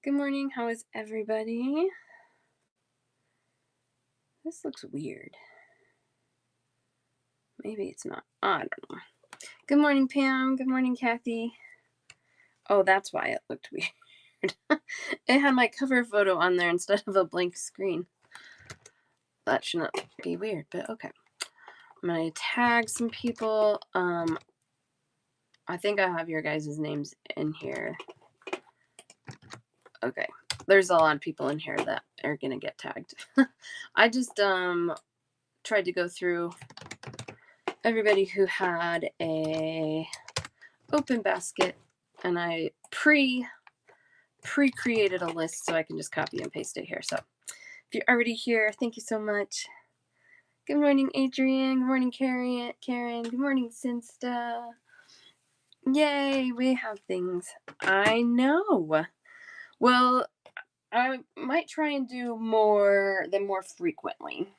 Good morning. How is everybody? This looks weird. Maybe it's not. I don't know. Good morning, Pam. Good morning, Kathy. Oh, that's why it looked weird. It had my cover photo on there instead of a blank screen. That shouldn't be weird, but okay. I'm going to tag some people. I think I have your guys' names in here. Okay. There's a lot of people in here that are going to get tagged. I just tried to go through everybody who had a open basket, and I pre-created a list so I can just copy and paste it here. So if you're already here, thank you so much. Good morning, Adrian. Good morning, Karen. Good morning, Sinsta. Yay, we have things. I know. Well, I might try and do more frequently.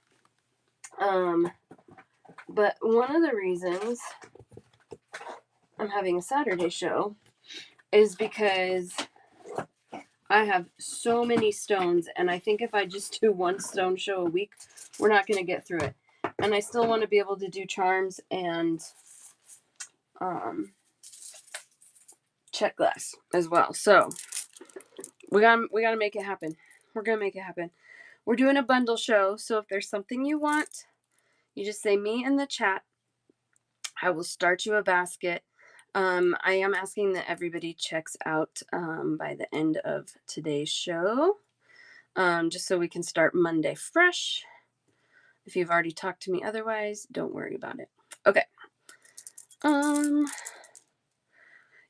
But one of the reasons I'm having a Saturday show is because I have so many stones, and I think if I just do one stone show a week, we're not going to get through it. And I still want to be able to do charms and check glass as well. So we gotta make it happen. We're gonna make it happen. We're doing a bundle show, so if there's something you want, you just say me in the chat. I will start you a basket. I am asking that everybody checks out by the end of today's show. Just so we can start Monday fresh. If you've already talked to me otherwise, don't worry about it. Okay.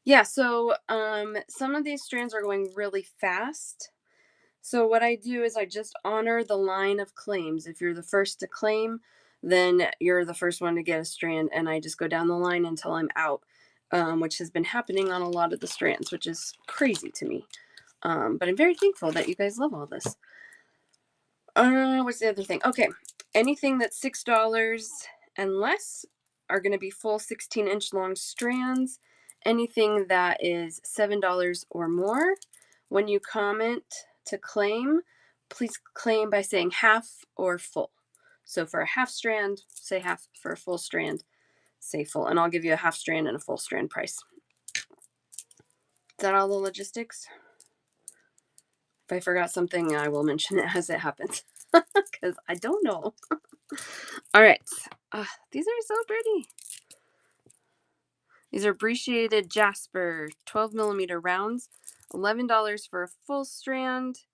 Yeah, so some of these strands are going really fast. So what I do is I just honor the line of claims. If you're the first to claim, then you're the first one to get a strand, and I just go down the line until I'm out, which has been happening on a lot of the strands, which is crazy to me. But I'm very thankful that you guys love all this. What's the other thing? Okay, anything that's $6 and less are going to be full 16-inch long strands. Anything that is $7 or more, when you comment to claim, please claim by saying half or full. So for a half strand, say half. For a full strand, say full. And I'll give you a half strand and a full strand price. Is that all the logistics? If I forgot something, I will mention it as it happens. Because I don't know. All right. These are so pretty. These are Appreciated Jasper 12 millimeter rounds. $11 for a full strand,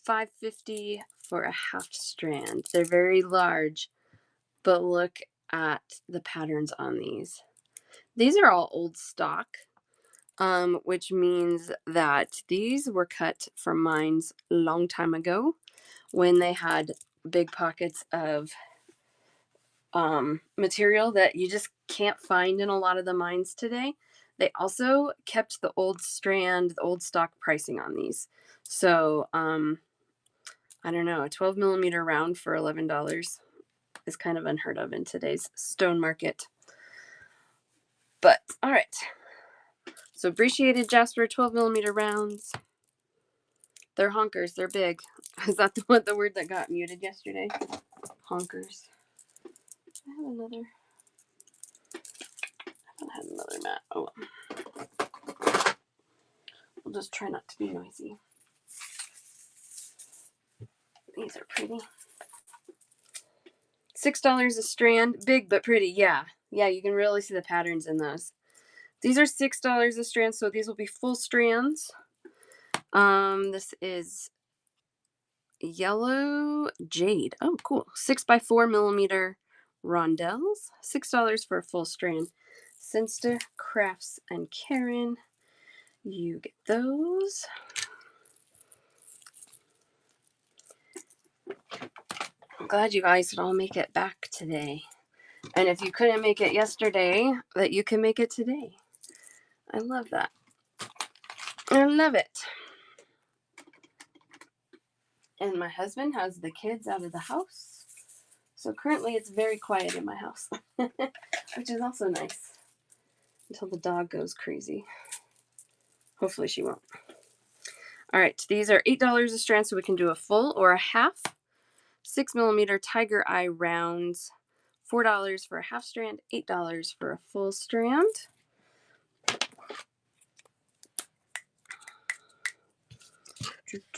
$5.50 for a half strand. They're very large, but look at the patterns on these. These are all old stock, which means that these were cut from mines a long time ago when they had big pockets of material that you just can't find in a lot of the mines today. They also kept the old strand, the old stock pricing on these. So, I don't know, a 12 millimeter round for $11 is kind of unheard of in today's stone market. But, all right. So, Appreciated Jasper 12 millimeter rounds. They're honkers. They're big. Is that the word that got muted yesterday? Honkers. I have another. I had another mat. Oh, we'll just try not to be noisy. These are pretty. $6 a strand. Big but pretty. Yeah. Yeah, you can really see the patterns in those. These are $6 a strand, so these will be full strands. This is yellow jade. Oh, cool. 6x4 millimeter rondelles. $6 for a full strand. Sinster, Crafts, and Karen, you get those. I'm glad you guys could all make it back today. And if you couldn't make it yesterday, that you can make it today. I love that. I love it. And my husband has the kids out of the house. So currently it's very quiet in my house, which is also nice until the dog goes crazy. Hopefully she won't. All right, these are $8 a strand, so we can do a full or a half. 6mm tiger eye rounds, $4 for a half strand, $8 for a full strand.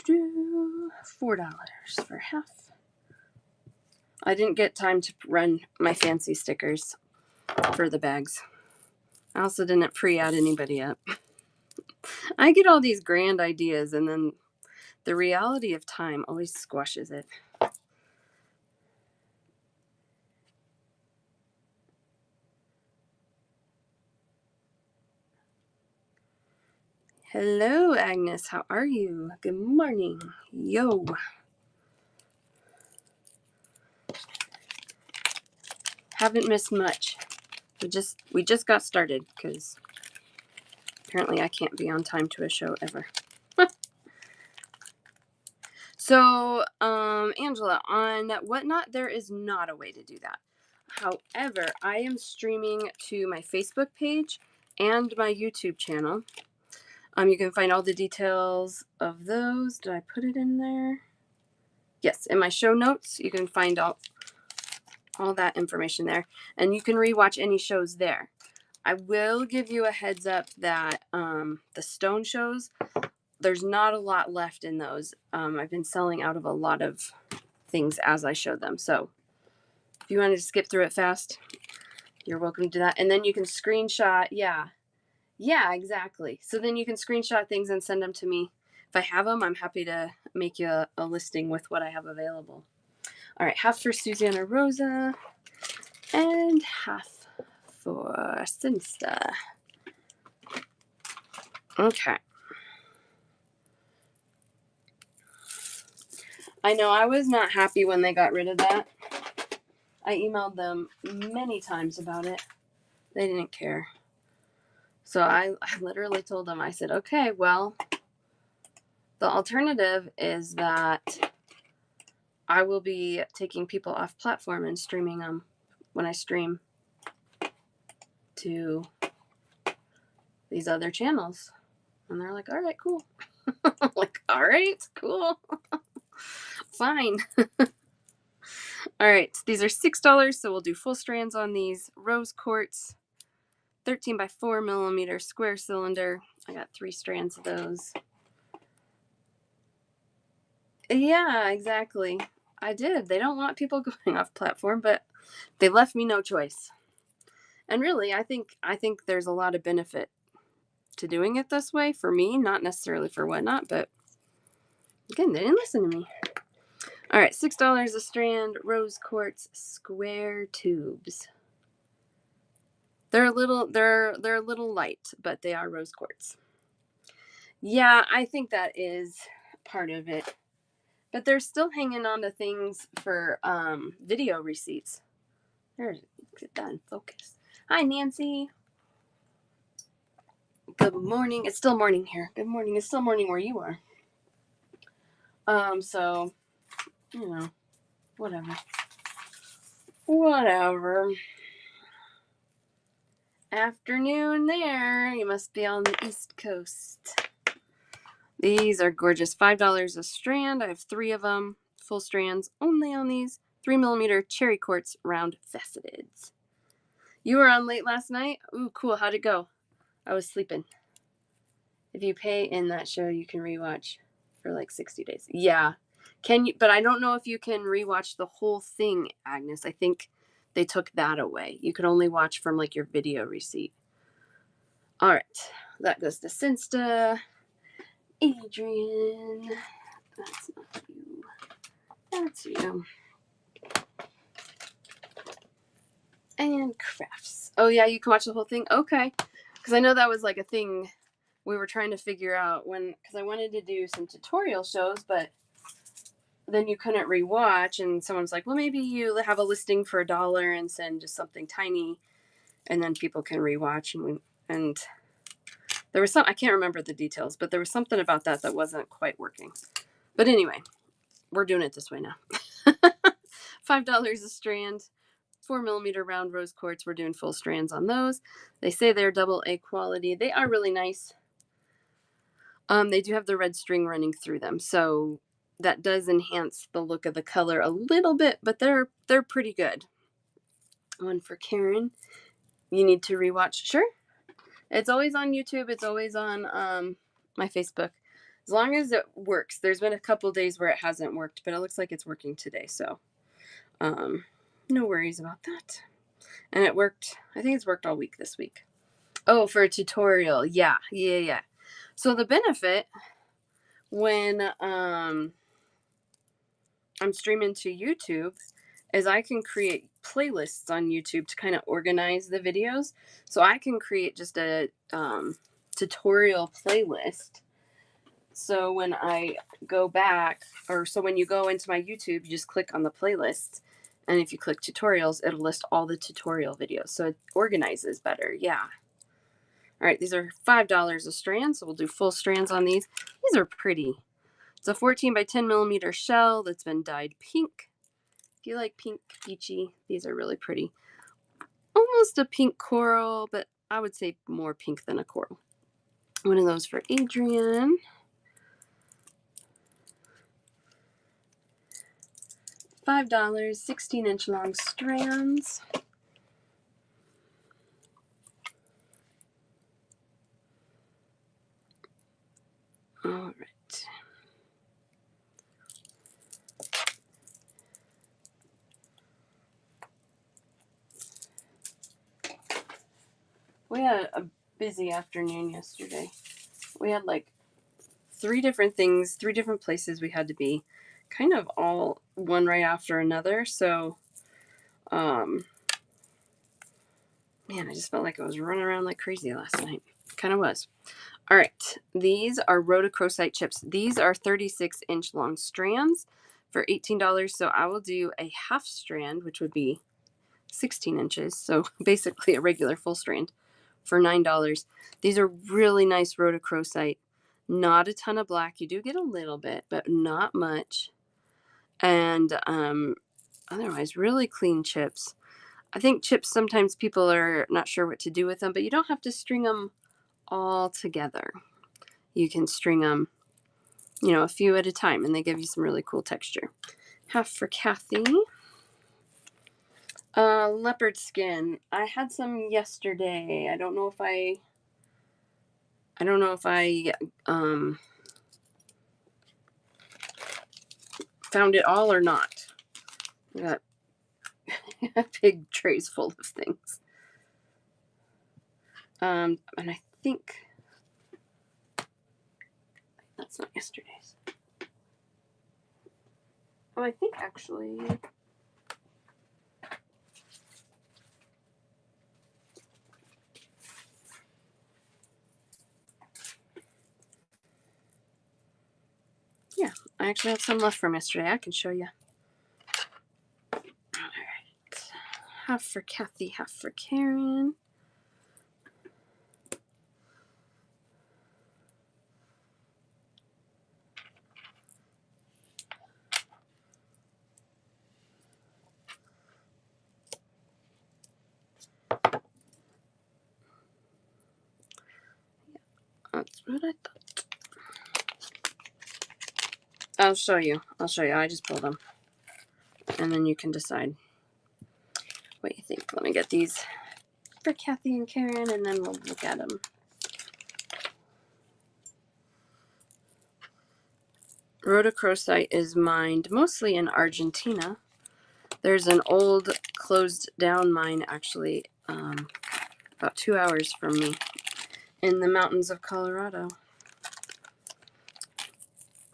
$4 for half. I didn't get time to run my fancy stickers for the bags. I also didn't pre-add anybody up. I get all these grand ideas and then the reality of time always squashes it. Hello, Agnes. How are you? Good morning. Yo. Haven't missed much. We just got started because apparently I can't be on time to a show ever. So, Angela, on Whatnot, there is not a way to do that. However, I am streaming to my Facebook page and my YouTube channel. You can find all the details of those. Did I put it in there? Yes, in my show notes, you can find all that information there. And you can rewatch any shows there. I will give you a heads up that the Stone shows, there's not a lot left in those. I've been selling out of a lot of things as I show them. So if you wanted to skip through it fast, you're welcome to do that. And then you can screenshot. Yeah, exactly. So then you can screenshot things and send them to me. If I have them, I'm happy to make you a listing with what I have available. All right, half for Susanna Rosa and half for Sinsta. Okay. I know I was not happy when they got rid of that. I emailed them many times about it. They didn't care. So I literally told them, I said, okay, well, the alternative is that I will be taking people off platform and streaming them when I stream to these other channels. And they're like, all right, cool. I'm like, all right, cool. Fine. All right, these are $6, so we'll do full strands on these. Rose quartz, 13 by 4mm square cylinder. I got 3 strands of those. Yeah, exactly. I did. They don't want people going off platform, but they left me no choice. And really, I think there's a lot of benefit to doing it this way for me, not necessarily for Whatnot, but again, they didn't listen to me. All right, $6 a strand, rose quartz square tubes. They're a little light, but they are rose quartz. Yeah, I think that is part of it. But they're still hanging on to things for video receipts. There's get that in focus. Hi, Nancy. Good morning. It's still morning here. Good morning. It's still morning where you are. So, you know, whatever. Afternoon there. You must be on the East Coast. These are gorgeous. $5 a strand. I have 3 of them. Full strands only on these. 3mm cherry quartz round faceteds. You were on late last night? Ooh, cool. How'd it go? I was sleeping. If you pay in that show, you can rewatch for like 60 days. Yeah. Can you? But I don't know if you can rewatch the whole thing, Agnes. I think they took that away. You could only watch from like your video receipt. All right. That goes to Sinsta. Adrian. That's not you. That's you. And crafts. Oh, yeah, you can watch the whole thing? Okay. Because I know that was like a thing we were trying to figure out because I wanted to do some tutorial shows, but then you couldn't rewatch, and someone's like, well, maybe you have a listing for $1 and send just something tiny, and then people can rewatch. And there was I can't remember the details, but there was something about that wasn't quite working. But anyway, we're doing it this way now. $5 a strand, 4mm round rose quartz. We're doing full strands on those. They say they're AA quality. They are really nice. They do have the red string running through them, so that does enhance the look of the color a little bit, but they're pretty good. One for Karen. You need to rewatch. Sure. It's always on YouTube. It's always on my Facebook. As long as it works. There's been a couple days where it hasn't worked, but it looks like it's working today. So no worries about that. And it worked. I think it's worked all week this week. Oh, for a tutorial. Yeah. So the benefit when I'm streaming to YouTube is I can create playlists on YouTube to kind of organize the videos. So I can create just a tutorial playlist. So when I go back, or so when you go into my YouTube, you just click on the playlist. And if you click tutorials, it'll list all the tutorial videos. So it organizes better. Yeah. All right. These are $5 a strand. So we'll do full strands on these. These are pretty. It's a 14 by 10 millimeter shell that's been dyed pink. If you like pink peachy, these are really pretty. Almost a pink coral, but I would say more pink than a coral. One of those for Adrian. $5, 16-inch long strands. All right. We had a busy afternoon yesterday. We had like 3 different things, 3 different places we had to be, kind of all one right after another. So, man, I just felt like I was running around like crazy last night. Kind of was. All right, these are rhodochrosite chips. These are 36-inch long strands for $18. So I will do a half strand, which would be 16 inches. So basically a regular full strand for $9. These are really nice rhodochrosite. Not a ton of black. You do get a little bit, but not much. And otherwise, really clean chips. I think chips, sometimes people are not sure what to do with them, but you don't have to string them all together. You can string them, a few at a time, and they give you some really cool texture. Half for Kathy. Leopard skin. I had some yesterday. I don't know if I found it all or not. I got big trays full of things. And I think that's not yesterday's. Oh, I think actually. Yeah, I actually have some left from yesterday. I can show you. All right. Half for Kathy, half for Karen. That's what I thought. I'll show you. I just pulled them. And then you can decide what you think. Let me get these for Kathy and Karen, and then we'll look at them. Rhodochrosite is mined mostly in Argentina. There's an old closed down mine actually about 2 hours from me in the mountains of Colorado.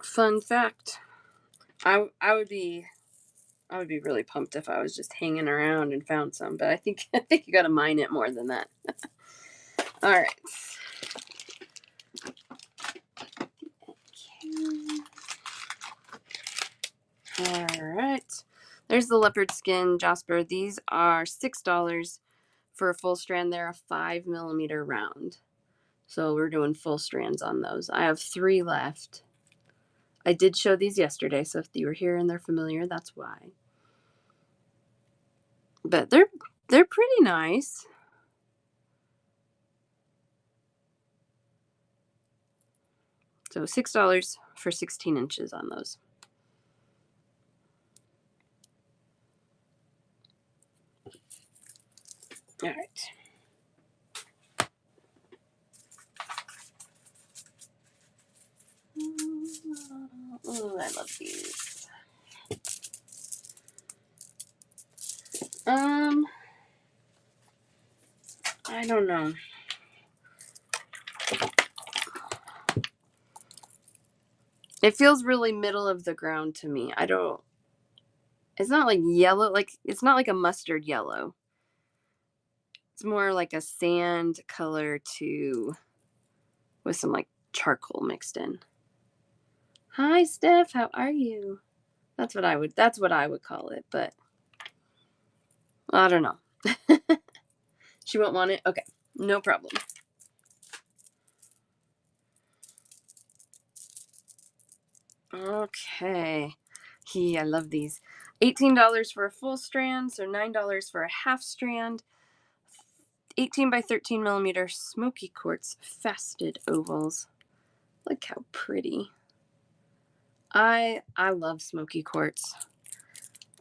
Fun fact. I would be really pumped if I was just hanging around and found some, but I think you got to mine it more than that. All right. All right. There's the leopard skin Jasper. These are $6 for a full strand. They're a 5 millimeter round. So we're doing full strands on those. I have 3 left. I did show these yesterday, so if you were here and they're familiar, that's why. But they're pretty nice. So $6 for 16 inches on those. All right. Oh, I love these. I don't know. It feels really middle of the ground to me. It's not like yellow, it's not like a mustard yellow. It's more like a sand color with some like charcoal mixed in. Hi, Steph. How are you? That's what I would call it, but I don't know. She won't want it? Okay. No problem. Okay. I love these. $18 for a full strand, so $9 for a half strand. 18 by 13 millimeter smoky quartz faceted ovals. Look how pretty. I love smoky quartz.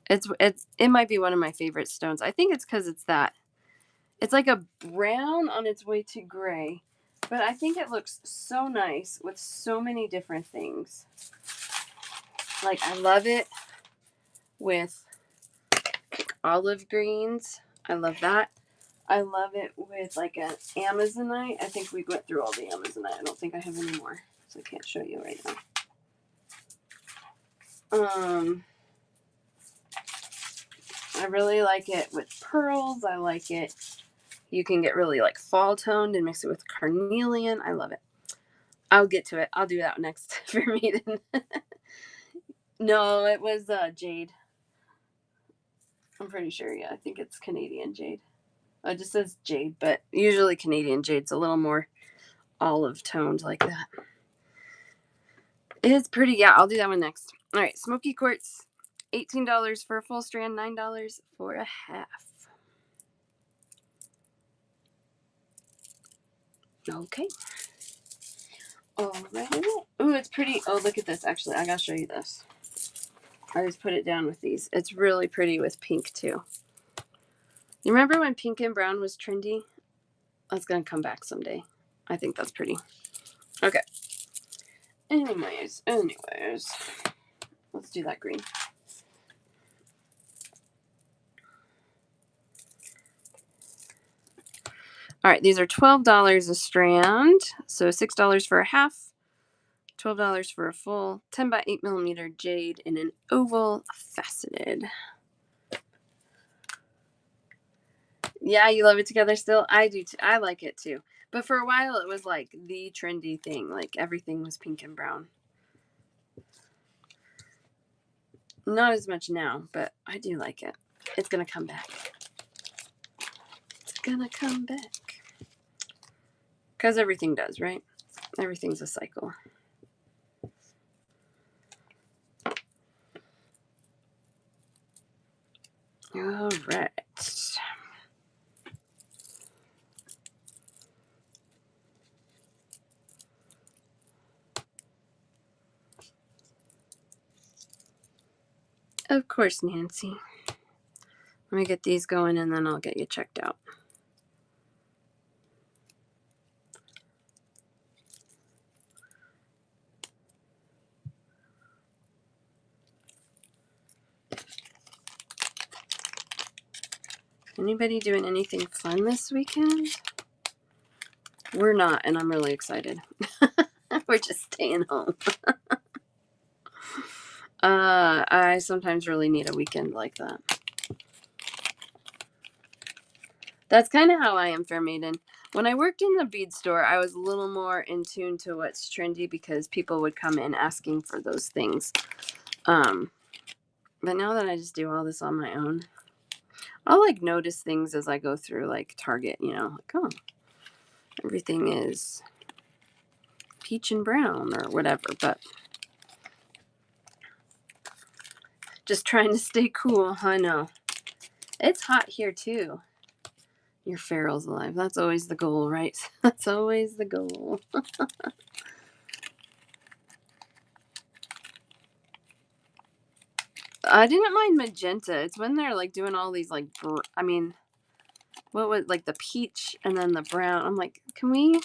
It might be one of my favorite stones. I think it's because it's like a brown on its way to gray, but I think it looks so nice with so many different things. Like, I love it with olive greens. I love that. I love it with like an Amazonite. I think we went through all the Amazonite. I don't think I have any more, so I can't show you right now. I really like it with pearls. I like it. You can get really like fall toned and mix it with carnelian. I love it. I'll get to it. I'll do that next for Maiden. No, it was jade. I'm pretty sure. Yeah, I think it's Canadian jade. It just says jade, but usually Canadian jade's a little more olive toned like that. It's pretty. Yeah, I'll do that one next. All right, smoky quartz, $18 for a full strand, $9 for a half. Okay. Alrighty. Ooh, it's pretty. Oh, look at this. Actually, I gotta show you this. I just put it down with these. It's really pretty with pink too. You remember when pink and brown was trendy? That's gonna come back someday. I think that's pretty. Okay. Anyways, let's do that green. All right, these are $12 a strand, so $6 for a half, $12 for a full, 10 by 8 millimeter jade in an oval faceted. Yeah, you love it together still? I do too. I like it too. But for a while, it was like the trendy thing. Like everything was pink and brown. Not as much now, but I do like it. It's going to come back. It's going to come back. Because everything does, right? Everything's a cycle. All right. Of course, Nancy. Let me get these going and then I'll get you checked out. Anybody doing anything fun this weekend? We're not, and I'm really excited. We're just staying home. I sometimes really need a weekend like that. That's kind of how I am, Fair Maiden. When I worked in the bead store, I was a little more in tune to what's trendy because people would come in asking for those things. But now that I just do all this on my own, I'll like notice things as I go through like Target, like, oh, everything is peach and brown or whatever, but just trying to stay cool. I know. It's hot here too. Your ferrule's alive. That's always the goal, right? That's always the goal. I didn't mind magenta. It's when they're like doing all these like, I mean, what was like the peach and then the brown? I'm like, can we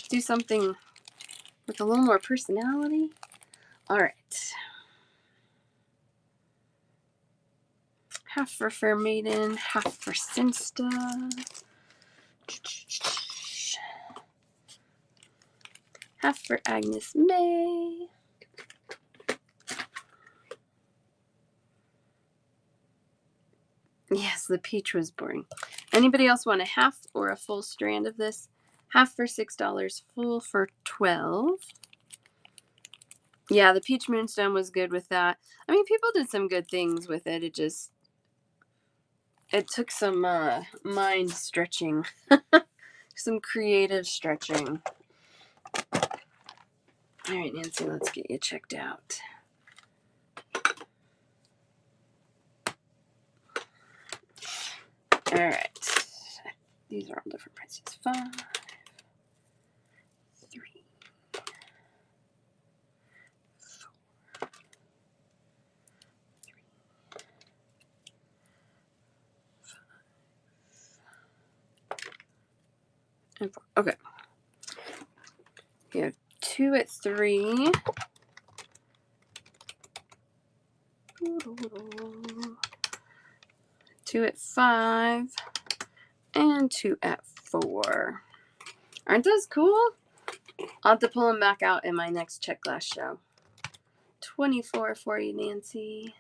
do something with a little more personality? All right. Half for Fair Maiden, half for Sinsta. Half for Agnes May. Yes, the peach was boring. Anybody else want a half or a full strand of this? Half for $6, full for $12. Yeah, the peach moonstone was good with that. I mean, people did some good things with it. It took some mind stretching, some creative stretching. All right, Nancy, let's get you checked out. All right. These are all different prices. 5, 3, 4, 3, 5, and 4. Okay. You have 2 at 3. 2 at 5. And 2 at 4. Aren't those cool? I'll have to pull them back out in my next check glass show. 24 for you, Nancy.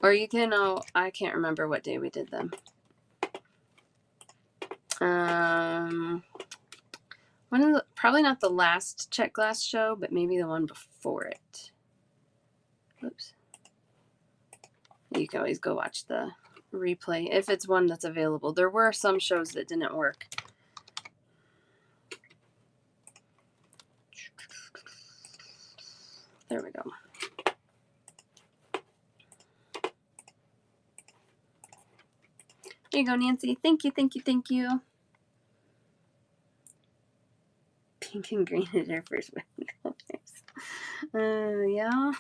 Or you can, I can't remember what day we did them. Probably not the last check glass show, but maybe the one before it. Oops. You can always go watch the replay if it's one that's available. There were some shows that didn't work. There we go. There you go, Nancy. Thank you, thank you, thank you. Pink and green is our first one. Yeah.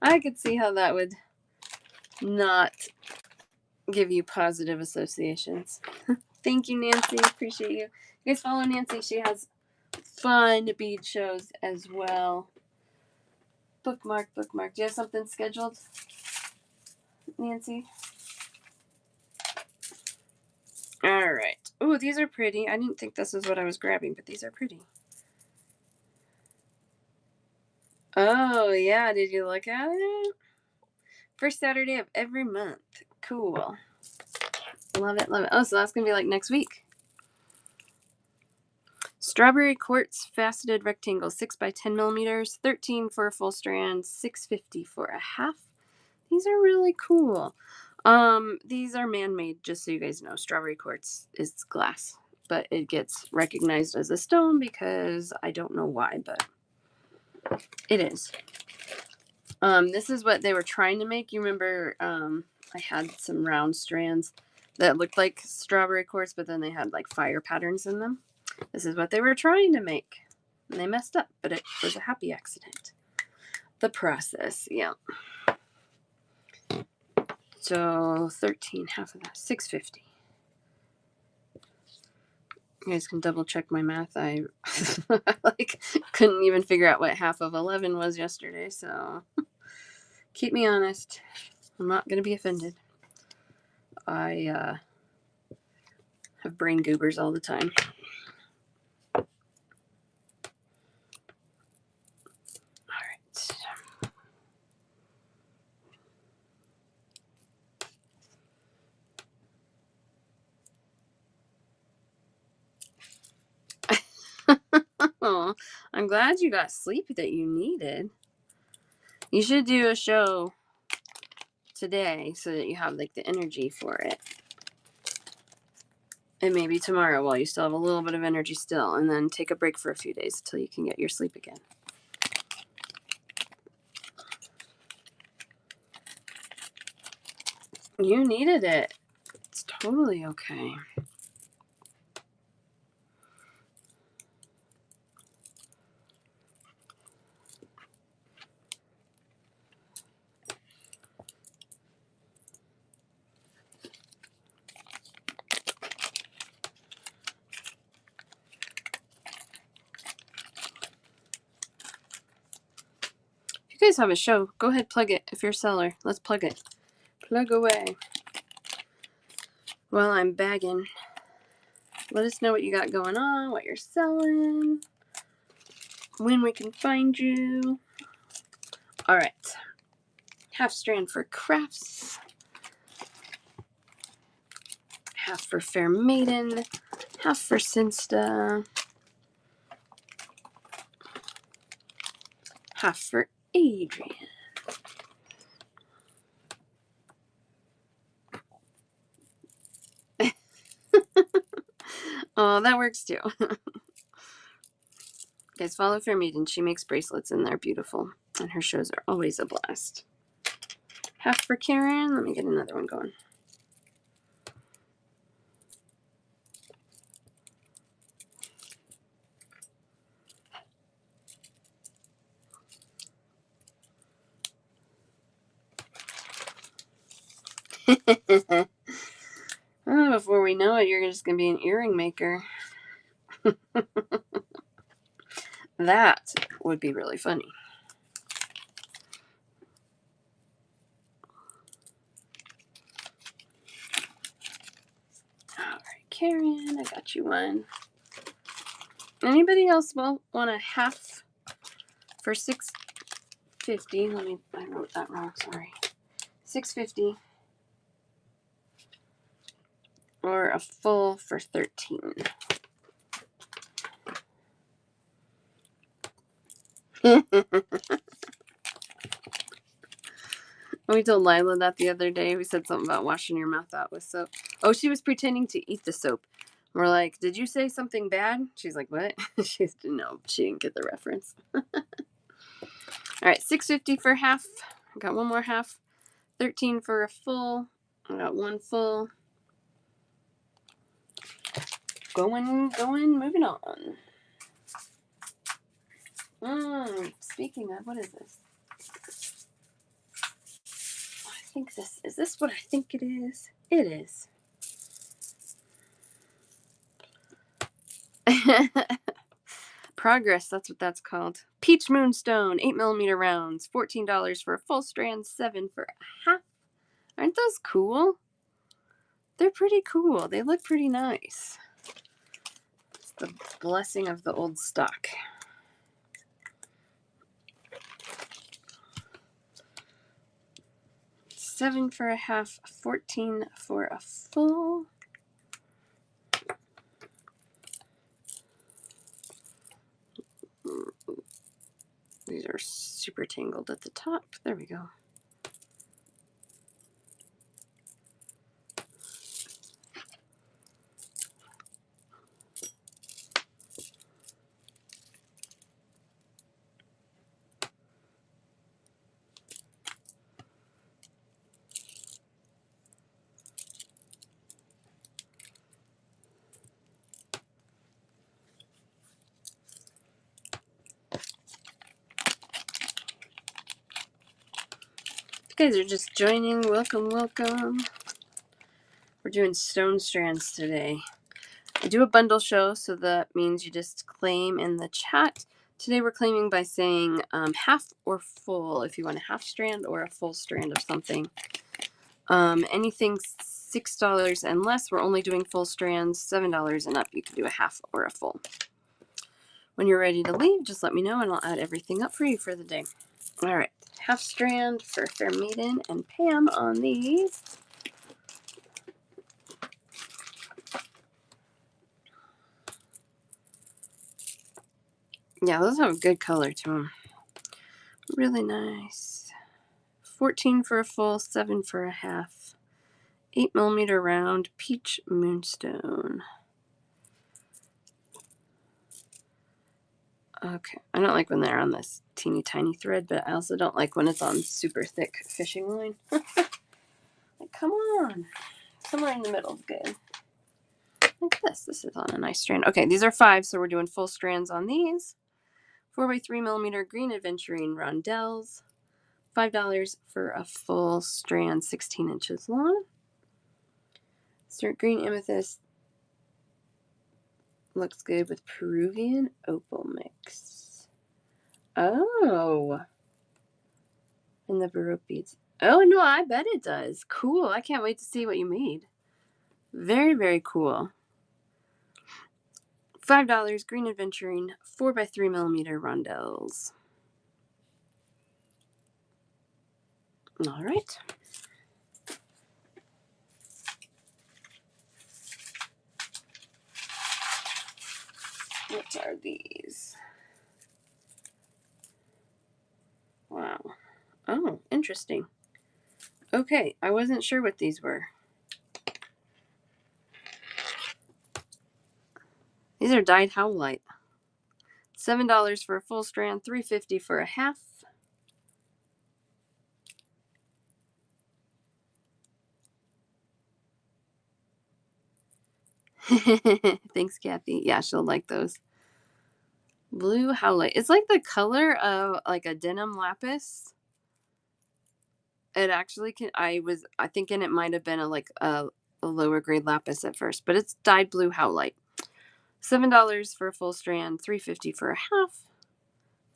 I could see how that would not give you positive associations. Thank you, Nancy. Appreciate you. You guys follow Nancy. She has fun bead shows as well. Bookmark. Do you have something scheduled, Nancy? All right. Oh, these are pretty. I didn't think this is what I was grabbing, but these are pretty. Oh, yeah. Did you look at it? First Saturday of every month. Cool. Love it, love it. Oh, so that's going to be like next week. Strawberry quartz faceted rectangle, 6 by 10 millimeters, 13 for a full strand, $6.50 for a half. These are really cool. These are man-made, just so you guys know. Strawberry quartz is glass, but it gets recognized as a stone because I don't know why, but it is. This is what they were trying to make. You remember, I had some round strands that looked like strawberry quartz, but then they had like fire patterns in them. This is what they were trying to make. And they messed up, but it was a happy accident. The process, yeah. So 13, half of that, $6.50. You guys can double check my math. I like couldn't even figure out what half of 11 was yesterday, so keep me honest. I'm not gonna be offended. I have brain goobers all the time. Oh, I'm glad you got sleep that you needed. You should do a show today so that you have like the energy for it. And maybe tomorrow while you still have a little bit of energy still, and then take a break for a few days until you can get your sleep again. You needed it. It's totally okay. guys have a show. Go ahead, plug it. If you're a seller, let's plug it. Plug away. While I'm bagging, let us know what you got going on, what you're selling, when we can find you. All right. Half strand for crafts. Half for Fair Maiden. Half for Sinsta. Half for Adrian. Oh, that works too. Guys, follow Fair Maiden. She makes bracelets and they're beautiful. And her shows are always a blast. Half for Karen. Let me get another one going. Oh, before we know it, you're just going to be an earring maker. That would be really funny. All right, Karen, I got you one. Anybody else want a half for $6.50? I wrote that wrong, sorry. $6.50 or a full for $13. We told Lila that the other day. We said something about washing your mouth out with soap. Oh, she was pretending to eat the soap. We're like, did you say something bad? She's like, what? She didn't get the reference. All right, $6.50 for half. I got one more half. $13 for a full. I got one full. Going, moving on. Speaking of, what is this? I think is this what I think it is? It is. Progress, that's what that's called. Peach Moonstone, 8mm rounds, $14 for a full strand, $7 for a half. Aren't those cool? They're pretty cool. They look pretty nice. It's the blessing of the old stock. $7 for a half, $14 for a full. These are super tangled at the top. There we go. You guys are just joining, welcome. We're doing stone strands today. I do a bundle show, so that means you just claim in the chat. Today we're claiming by saying half or full, if you want a half strand or a full strand of something. Anything $6 and less, we're only doing full strands. $7 and up, you can do a half or a full. When you're ready to leave, just let me know and I'll add everything up for you for the day. All right, half strand for Fair Maiden and Pam on these. Yeah, those have a good color to them. Really nice. 14 for a full, 7 for a half. 8mm round, Peach Moonstone. Okay, I don't like when they're on this teeny tiny thread, but I also don't like when it's on super thick fishing line. Like, come on. Somewhere in the middle is good. Like this. This is on a nice strand. Okay, these are 5, so we're doing full strands on these. 4x3mm green aventurine rondelles. $5 for a full strand, 16 inches long. Start green amethyst. Looks good with Peruvian opal mix. Oh. And the Baroque beads. Oh, no, I bet it does. Cool. I can't wait to see what you made. Very, very cool. $5 green adventuring 4x3mm rondelles. All right. What are these? Wow. Oh, interesting. Okay, I wasn't sure what these were. These are dyed howlite. $7 for a full strand, $3.50 for a half. Thanks, Kathy. Yeah, she'll like those. Blue howlite. It's like the color of like a denim lapis. It actually can. I thinking it might have been a lower grade lapis at first, but it's dyed blue howlite. $7 for a full strand, $3.50 for a half.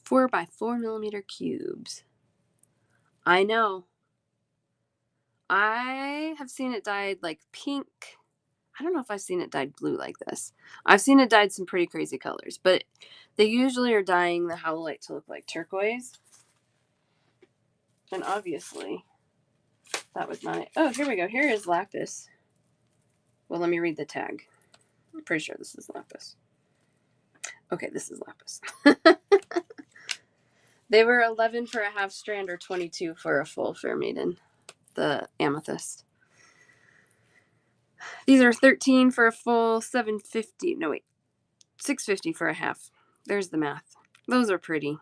4x4mm cubes. I know. I have seen it dyed like pink. I don't know if I've seen it dyed blue like this. I've seen it dyed some pretty crazy colors, but they usually are dyeing the howlite to look like turquoise. And obviously, that was not it. Oh, here we go. Here is lapis. Well, let me read the tag. I'm pretty sure this is lapis. Okay, this is lapis. They were 11 for a half strand or 22 for a full fair maiden. The amethyst. These are 13 for a full, 750. No, wait. 650 for a half. There's the math. Those are pretty.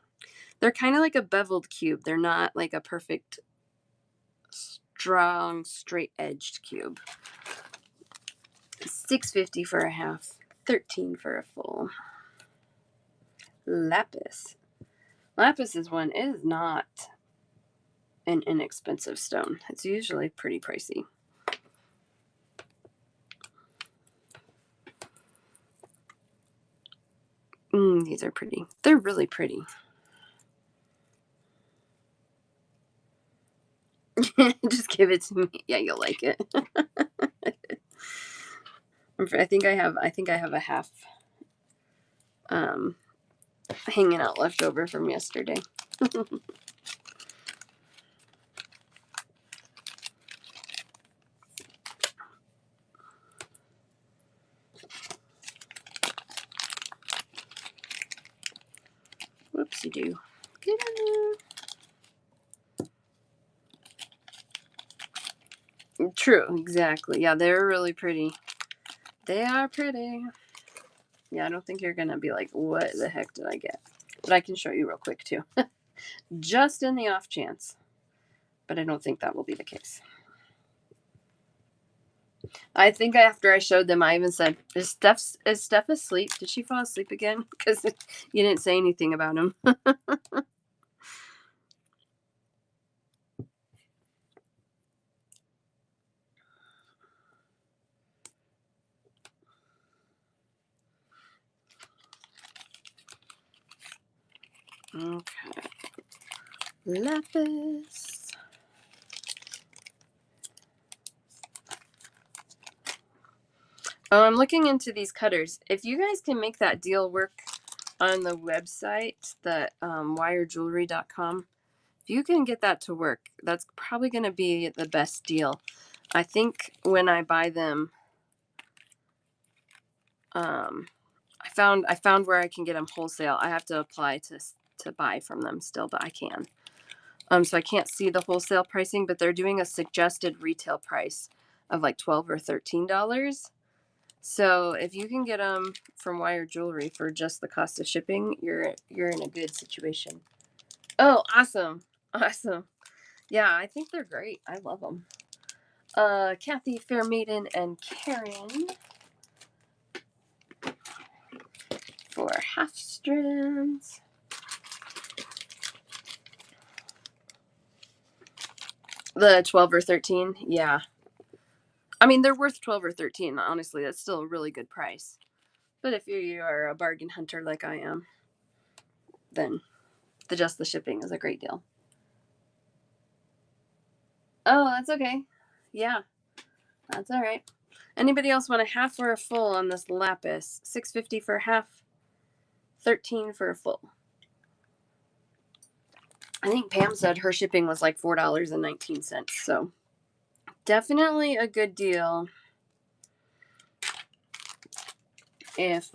They're kind of like a beveled cube. They're not like a perfect, strong, straight-edged cube. 650 for a half. 13 for a full. Lapis. Lapis is one. It is not an inexpensive stone. It's usually pretty pricey. These are pretty. They're really pretty. Just give it to me. Yeah, you'll like it. I think I have a half hanging out left over from yesterday. Whoopsie doo. Get in there. True, exactly. Yeah, they're really pretty. They are pretty. Yeah, I don't think you're gonna be like, what the heck did I get? But I can show you real quick too. Just in the off chance. But I don't think that will be the case. I think after I showed them, I even said, is Steph asleep? Did she fall asleep again? Because you didn't say anything about him. Okay. Lapis. Oh, I'm looking into these cutters. If you guys can make that deal work on the website, the wirejewelry.com, if you can get that to work, that's probably going to be the best deal. I think when I buy them, I found where I can get them wholesale. I have to apply to buy from them still, but I can. So I can't see the wholesale pricing, but they're doing a suggested retail price of like $12 or $13. So if you can get them from Wire Jewelry for just the cost of shipping, you're in a good situation. Oh, awesome. Awesome. Yeah, I think they're great. I love them. Kathy, Fair Maiden, and Karen for half strands. The 12 or 13, yeah. I mean, they're worth 12 or 13. Honestly, that's still a really good price. But if you are a bargain hunter like I am, then just the shipping is a great deal. Oh, that's okay. Yeah, that's all right. Anybody else want a half or a full on this lapis? 6.50 for a half, 13 for a full. I think Pam said her shipping was like $4.19. So definitely a good deal if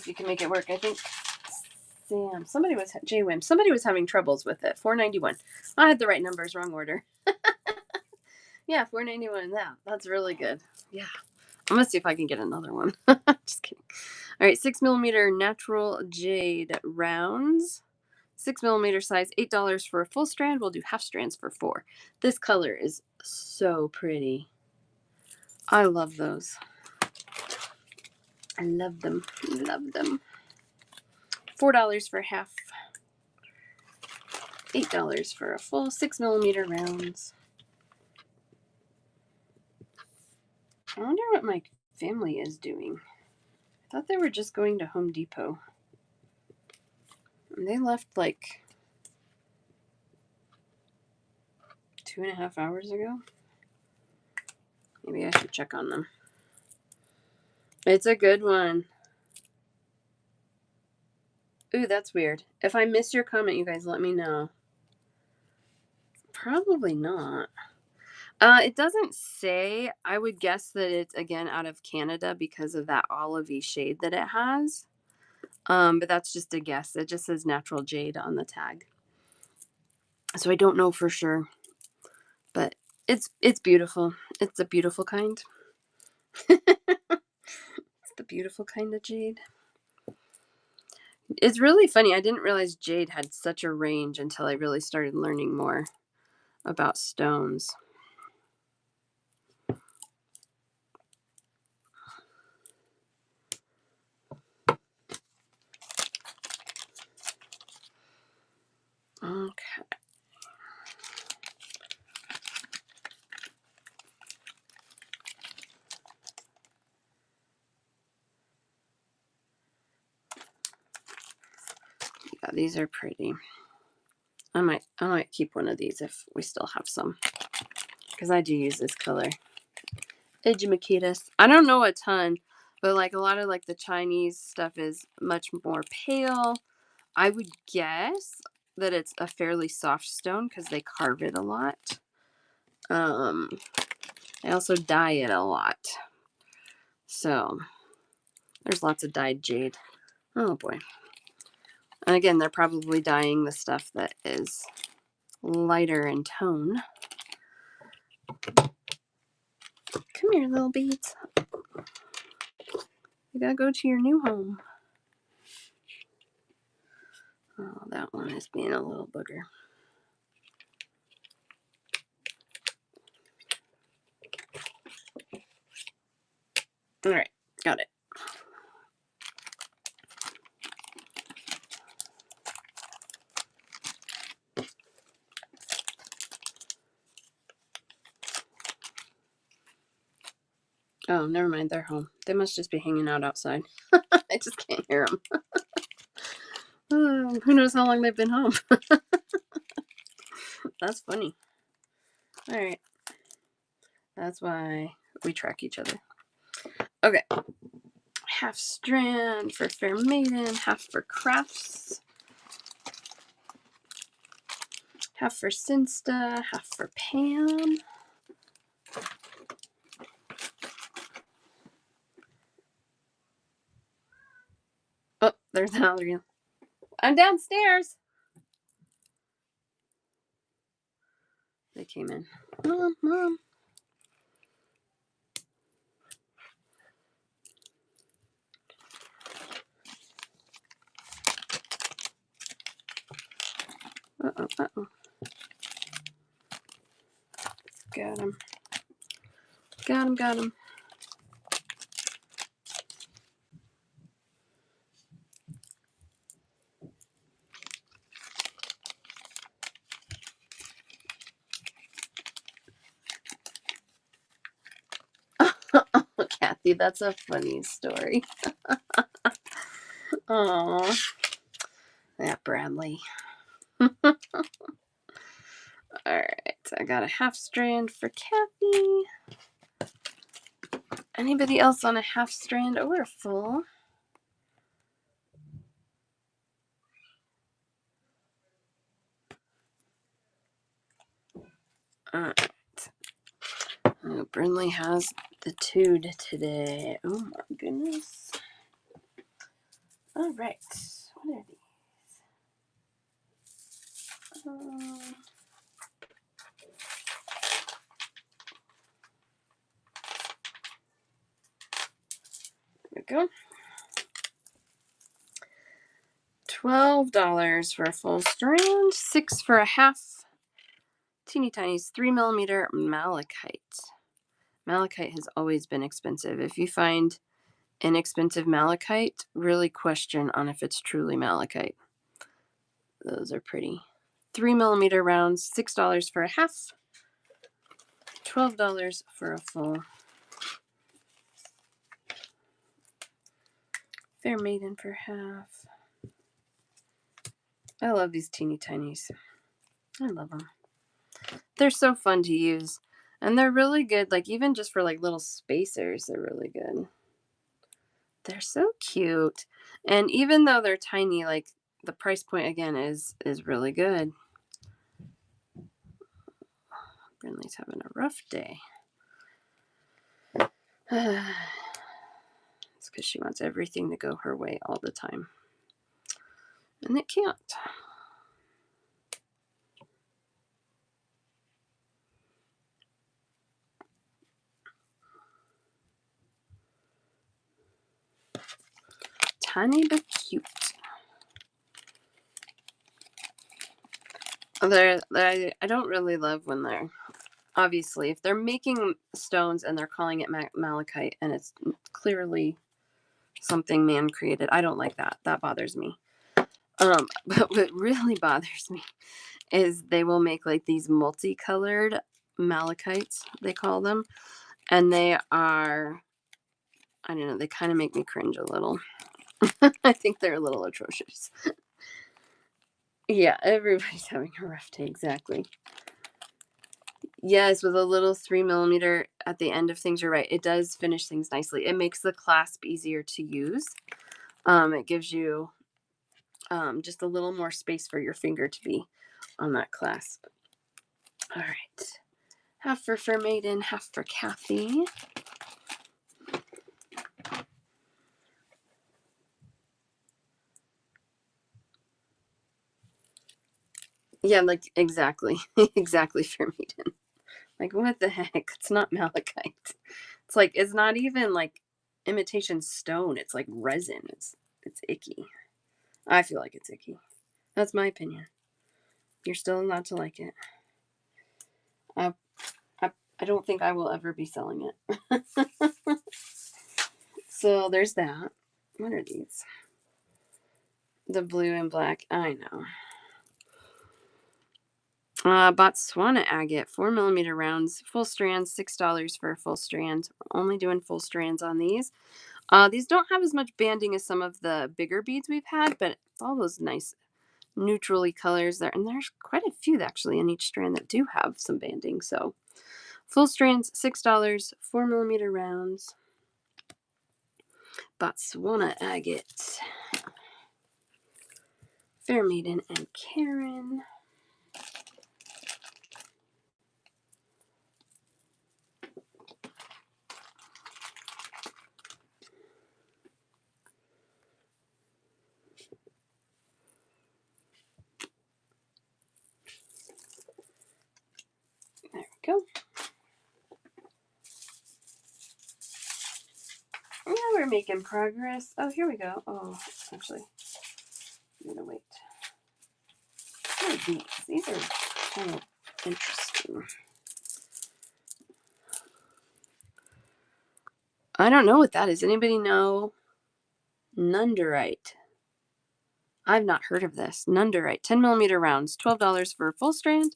you can make it work. I think somebody was having troubles with it. $4.91. I had the right numbers, wrong order. Yeah, $4.91. Yeah, that's really good. Yeah. I'm gonna see if I can get another one. Just kidding. All right, 6mm natural jade rounds. 6mm size, $8 for a full strand. We'll do half strands for $4. This color is so pretty. I love those. I love them. Love them. $4 for half. $8 for a full 6mm rounds. I wonder what my family is doing. I thought they were just going to Home Depot. And they left like 2.5 hours ago. Maybe I should check on them. It's a good one. Ooh, that's weird. If I missed your comment, you guys let me know. Probably not. It doesn't say. I would guess that it's, again, out of Canada because of that olivey shade that it has. But that's just a guess. It just says natural jade on the tag. So I don't know for sure. But it's beautiful. It's a beautiful kind. It's the beautiful kind of jade. It's really funny. I didn't realize jade had such a range until I really started learning more about stones. Okay. Yeah, these are pretty. I might keep one of these if we still have some, because I do use this color. Edgimacetus. I don't know a ton, but like a lot of like the Chinese stuff is much more pale. I would guess that it's a fairly soft stone because they carve it a lot. They also dye it a lot. So there's lots of dyed jade. Oh boy. And again, they're probably dyeing the stuff that is lighter in tone. Come here, little beads. You gotta go to your new home. Oh, that one is being a little booger. All right, got it. Oh, never mind. They're home. They must just be hanging out outside. I just can't hear them. Who knows how long they've been home? That's funny. All right. That's why we track each other. Okay. Half strand for Fair Maiden, half for Crafts, half for Sinsta, half for Pam. Oh, there's another again. I'm downstairs. They came in. Mom. Uh-oh. Got him. Got him. Oh, Kathy, that's a funny story. Oh, yeah, Bradley. All right, I got a half strand for Kathy. Anybody else on a half strand or a full? All right. Oh, Brinley has the tood today. Oh my goodness. All right. What are these? There we go. $12 for a full strand, $6 for a half. Teeny tiny 3mm malachite. Malachite has always been expensive. If you find inexpensive malachite, really question on if it's truly malachite. Those are pretty. 3mm rounds, $6 for a half, $12 for a full. Fair maiden for half. I love these teeny tinies. I love them. They're so fun to use. And they're really good, like even just for like little spacers, they're really good. They're so cute. And even though they're tiny, like the price point again is really good. Brinley's having a rough day. It's because she wants everything to go her way all the time. And it can't. Tiny but cute. I don't really love when they're, obviously, if they're making stones and they're calling it malachite and it's clearly something man created, I don't like that. That bothers me. But what really bothers me is they will make like these multicolored malachites, they call them. And they are, I don't know, they kind of make me cringe a little. I think they're a little atrocious. Yeah, everybody's having a rough day, exactly. Yes, with a little 3mm at the end of things, you're right. It does finish things nicely. It makes the clasp easier to use. It gives you just a little more space for your finger to be on that clasp. All right. Half for Fair Maiden, half for Kathy. Yeah, like exactly. Exactly, Fair Maiden. Like, what the heck? It's not malachite. It's like, it's not even like imitation stone. It's like resin. It's icky. I feel like it's icky. That's my opinion. You're still allowed to like it. I don't think I will ever be selling it. So there's that. What are these? The blue and black. I know. Botswana agate, 4mm rounds, full strands, $6 for a full strand. We're only doing full strands on these. These don't have as much banding as some of the bigger beads we've had, but it's all those nice neutrally colors there. And there's quite a few actually in each strand that do have some banding. So full strands, $6, 4mm rounds. Botswana agate. Fair Maiden and Karen. There we go. Yeah, we're making progress. Oh, here we go. Oh, actually, I'm gonna wait. What are these? These are kind of interesting. I don't know what that is. Anybody know? Nunderite. I've not heard of this. Nunderite. 10mm rounds. $12 for a full strand.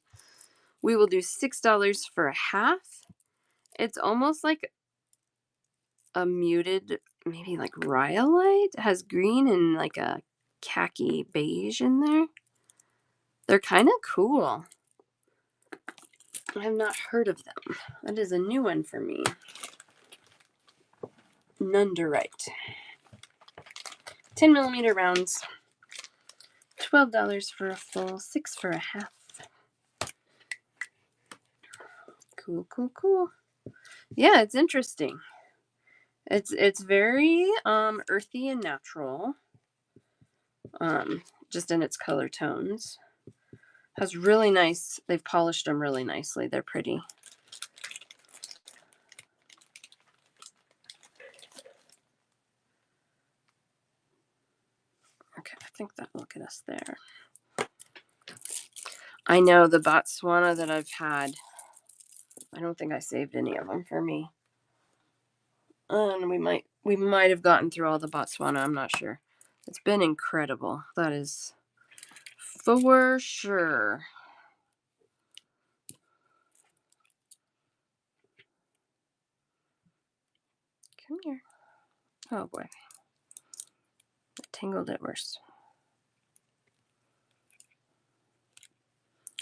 We will do $6 for a half. It's almost like a muted, maybe like rhyolite. It has green and like a khaki beige in there. They're kind of cool. I have not heard of them. That is a new one for me. Nunderite. 10 millimeter rounds. $12 for a full, $6 for a half. Cool, cool, cool. Yeah, it's interesting. It's very earthy and natural. Just in its color tones. Has really nice, they've polished them really nicely. They're pretty. Okay, I think that will get us there. I know the Botswana that I've had, I don't think I saved any of them for me. And we might have gotten through all the Botswana, I'm not sure. It's been incredible. That is for sure. Come here. Oh boy. I tangled it worse.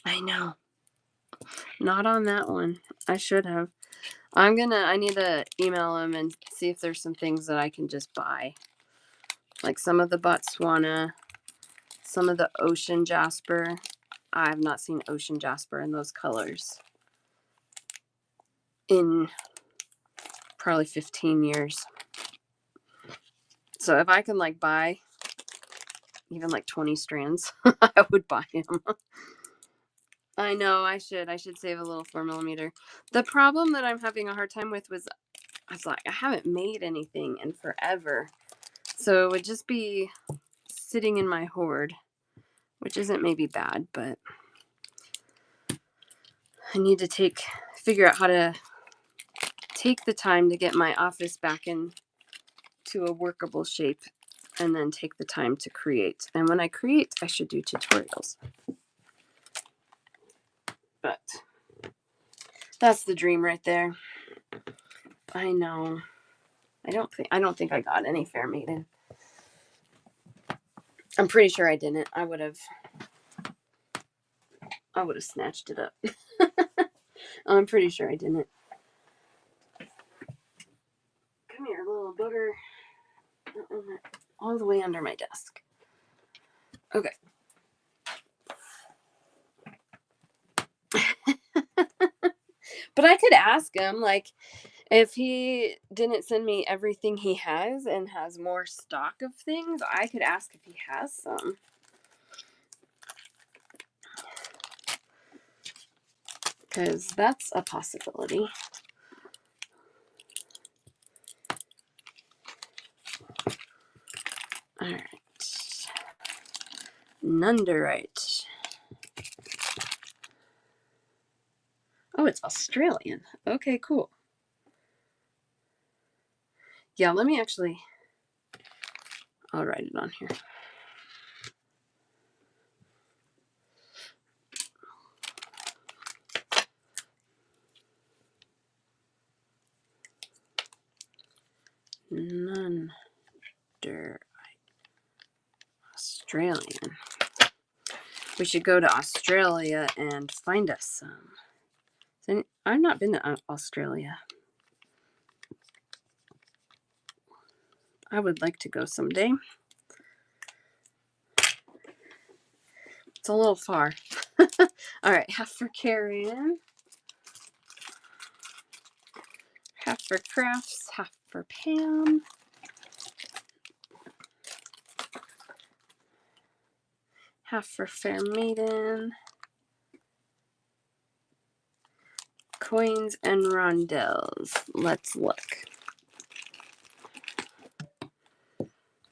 I know. Not on that one. I should have. I need to email them and see if there's some things that I can just buy. Like some of the Botswana, some of the ocean jasper. I have not seen ocean jasper in those colors in probably 15 years. So if I can like buy even like 20 strands, I would buy them. I know I should save a little 4mm. The problem that I'm having a hard time with was I was like, I haven't made anything in forever. So it would just be sitting in my hoard, which isn't maybe bad, but I need to figure out how to take the time to get my office back into a workable shape and then take the time to create. And when I create, I should do tutorials. But that's the dream right there. I know. I don't think I got any Fair Maiden. I'm pretty sure I didn't. I would have snatched it up. I'm pretty sure I didn't. Come here, little booger. All the way under my desk. Okay. But I could ask him, like, if he didn't send me everything he has and has more stock of things, I could ask if he has some. Because that's a possibility. Alright. Nunderite. Oh, it's Australian. Okay, cool. Yeah, let me actually... I'll write it on here. Nunderite. Australian. We should go to Australia and find us some. I've not been to Australia. I would like to go someday. It's a little far. All right, half for Karen. Half for Crafts, half for Pam. Half for Fair Maiden. Coins and rondelles. Let's look.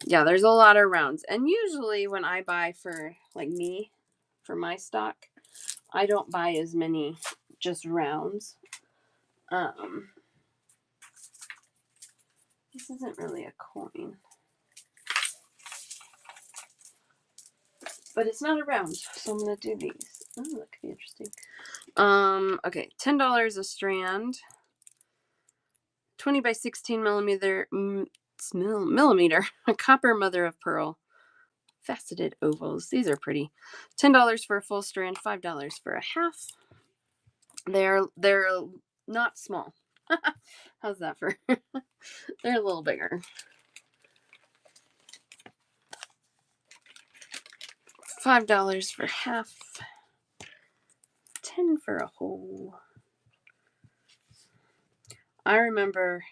Yeah, there's a lot of rounds. And usually when I buy for, like me, for my stock, I don't buy as many just rounds. This isn't really a coin. But it's not a round, so I'm going to do these. Oh, that could be interesting. Okay, $10 a strand. 20 by 16 millimeter, a copper mother of pearl. faceted ovals. These are pretty. $10 for a full strand, $5 for a half. They're not small. How's that for? They're a little bigger. $5 for half. 10 for a whole. I remember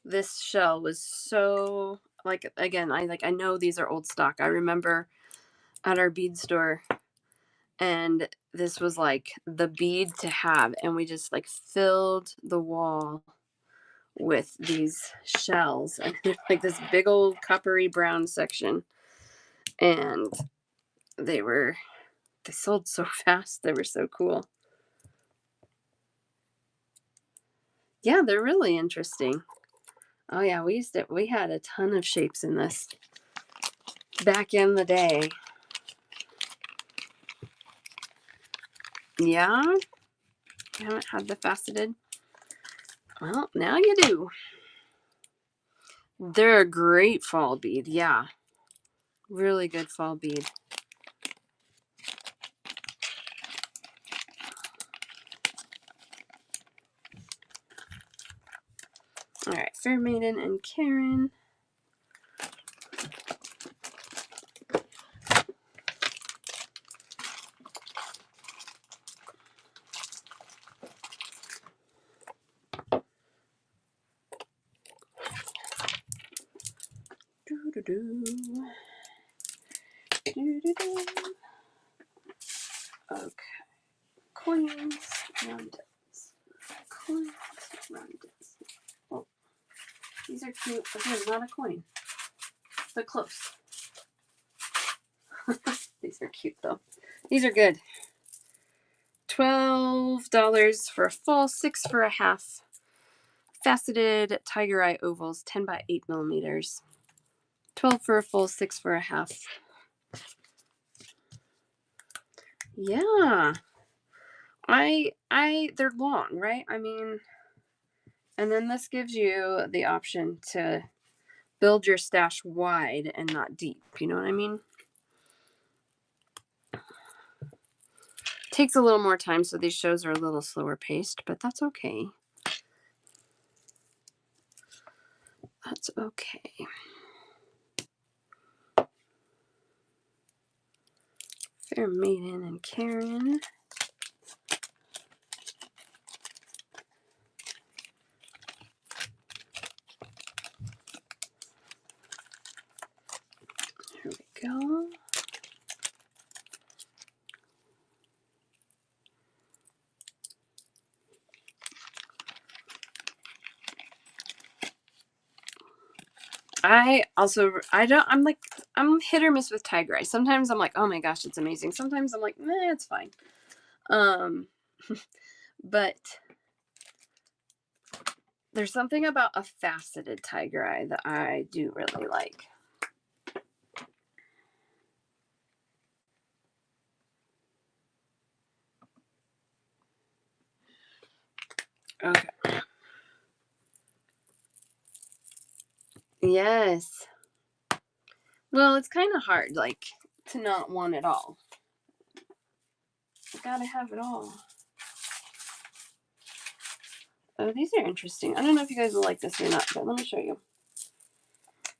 this shell was so, like, again, I know these are old stock. I remember at our bead store, and this was like the bead to have, and we just like filled the wall with these shells, and there's like this big old coppery brown section, and they sold so fast. They were so cool. Yeah, they're really interesting. Oh yeah, we had a ton of shapes in this back in the day. Yeah, you haven't had the faceted. Well, now you do. They're a great fall bead. Yeah, really good fall bead. All right, Fair Maiden and Karen. Okay, coins, roundels. Coins, roundels. Oh, these are cute. Again, not a coin, but close. These are cute though. These are good. $12 for a full, 6 for a half. Faceted tiger eye ovals, 10 by 8 millimeters. 12 for a full, 6 for a half. Yeah. They're long, right? I mean, and then this gives you the option to build your stash wide and not deep. You know what I mean? Takes a little more time, so these shows are a little slower paced, but that's okay. That's okay. Fair Maiden and Karen. Here we go. I'm hit or miss with tiger eye. Sometimes I'm like, oh my gosh, it's amazing. Sometimes I'm like, nah, it's fine. But there's something about a faceted tiger eye that I do really like. Okay. Yes. Well, it's kind of hard, like, to not want it all. You gotta have it all. Oh, these are interesting. I don't know if you guys will like this or not, but let me show you.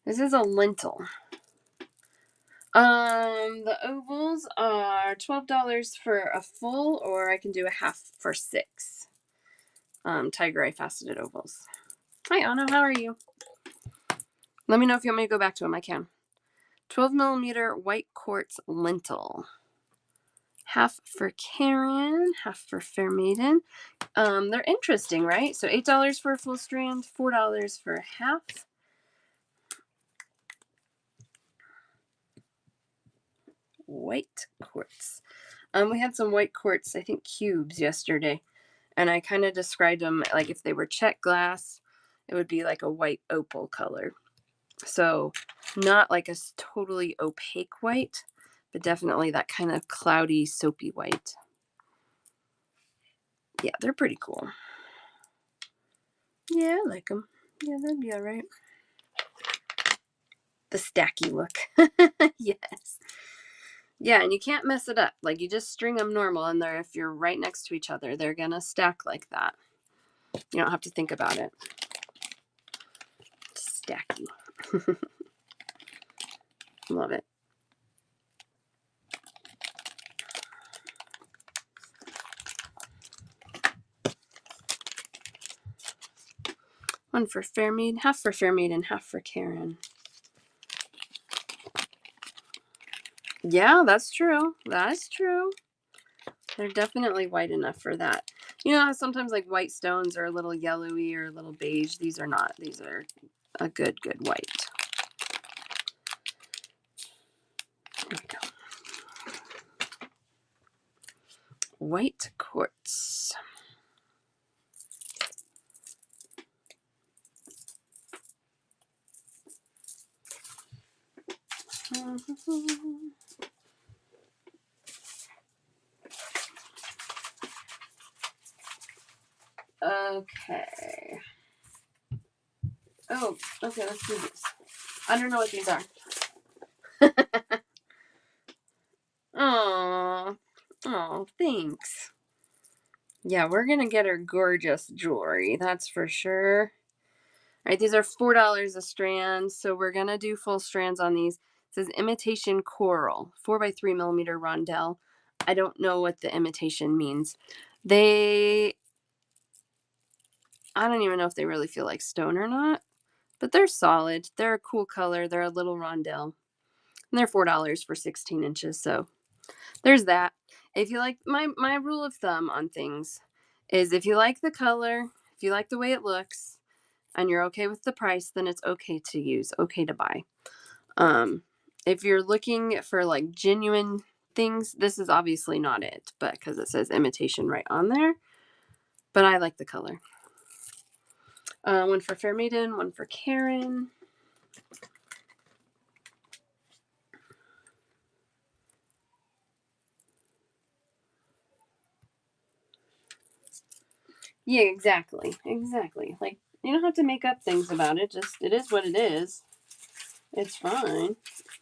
This is a lentil. The ovals are $12 for a full, or I can do a half for 6. Tiger eye faceted ovals. Hi, Anna. How are you? Let me know if you want me to go back to them. I can. 12 millimeter white quartz lentil. Half for Karen, half for Fair Maiden. They're interesting, right? So $8 for a full strand, $4 for a half. White quartz. We had some white quartz, I think cubes yesterday, and I kind of described them like if they were check glass, it would be like a white opal color. So not like a totally opaque white, but definitely that kind of cloudy, soapy white. Yeah, they're pretty cool. Yeah, I like them. Yeah, that'd be all right. the stacky look. Yes. Yeah, and you can't mess it up. Like, you just string them normal, and they're, if you're right next to each other, they're gonna stack like that. You don't have to think about it. Stacky. Love it. One for Fairmead, half for Fairmead, and half for Karen. Yeah, that's true. That's true. They're definitely white enough for that. You know how sometimes like white stones are a little yellowy or a little beige? These are not. These are a good white. There we go. White quartz. Okay. Oh, okay, let's do these. I don't know what these are. Oh, oh, thanks. Yeah, we're gonna get her gorgeous jewelry, that's for sure. All right, these are $4 a strand, so we're gonna do full strands on these. It says imitation coral, 4x3mm rondelle. I don't know what the imitation means. I don't even know if they really feel like stone or not, but they're solid. They're a cool color. They're a little rondelle. And they're $4 for 16 inches, so there's that. If you like, my rule of thumb on things is if you like the color, if you like the way it looks, and you're okay with the price, then it's okay to use, okay to buy. If you're looking for like genuine things, this is obviously not it, but because it says imitation right on there. But I like the color. One for Fair Maiden, one for Karen. Yeah, exactly. Exactly. Like, you don't have to make up things about it. Just, it is what it is. It's fine.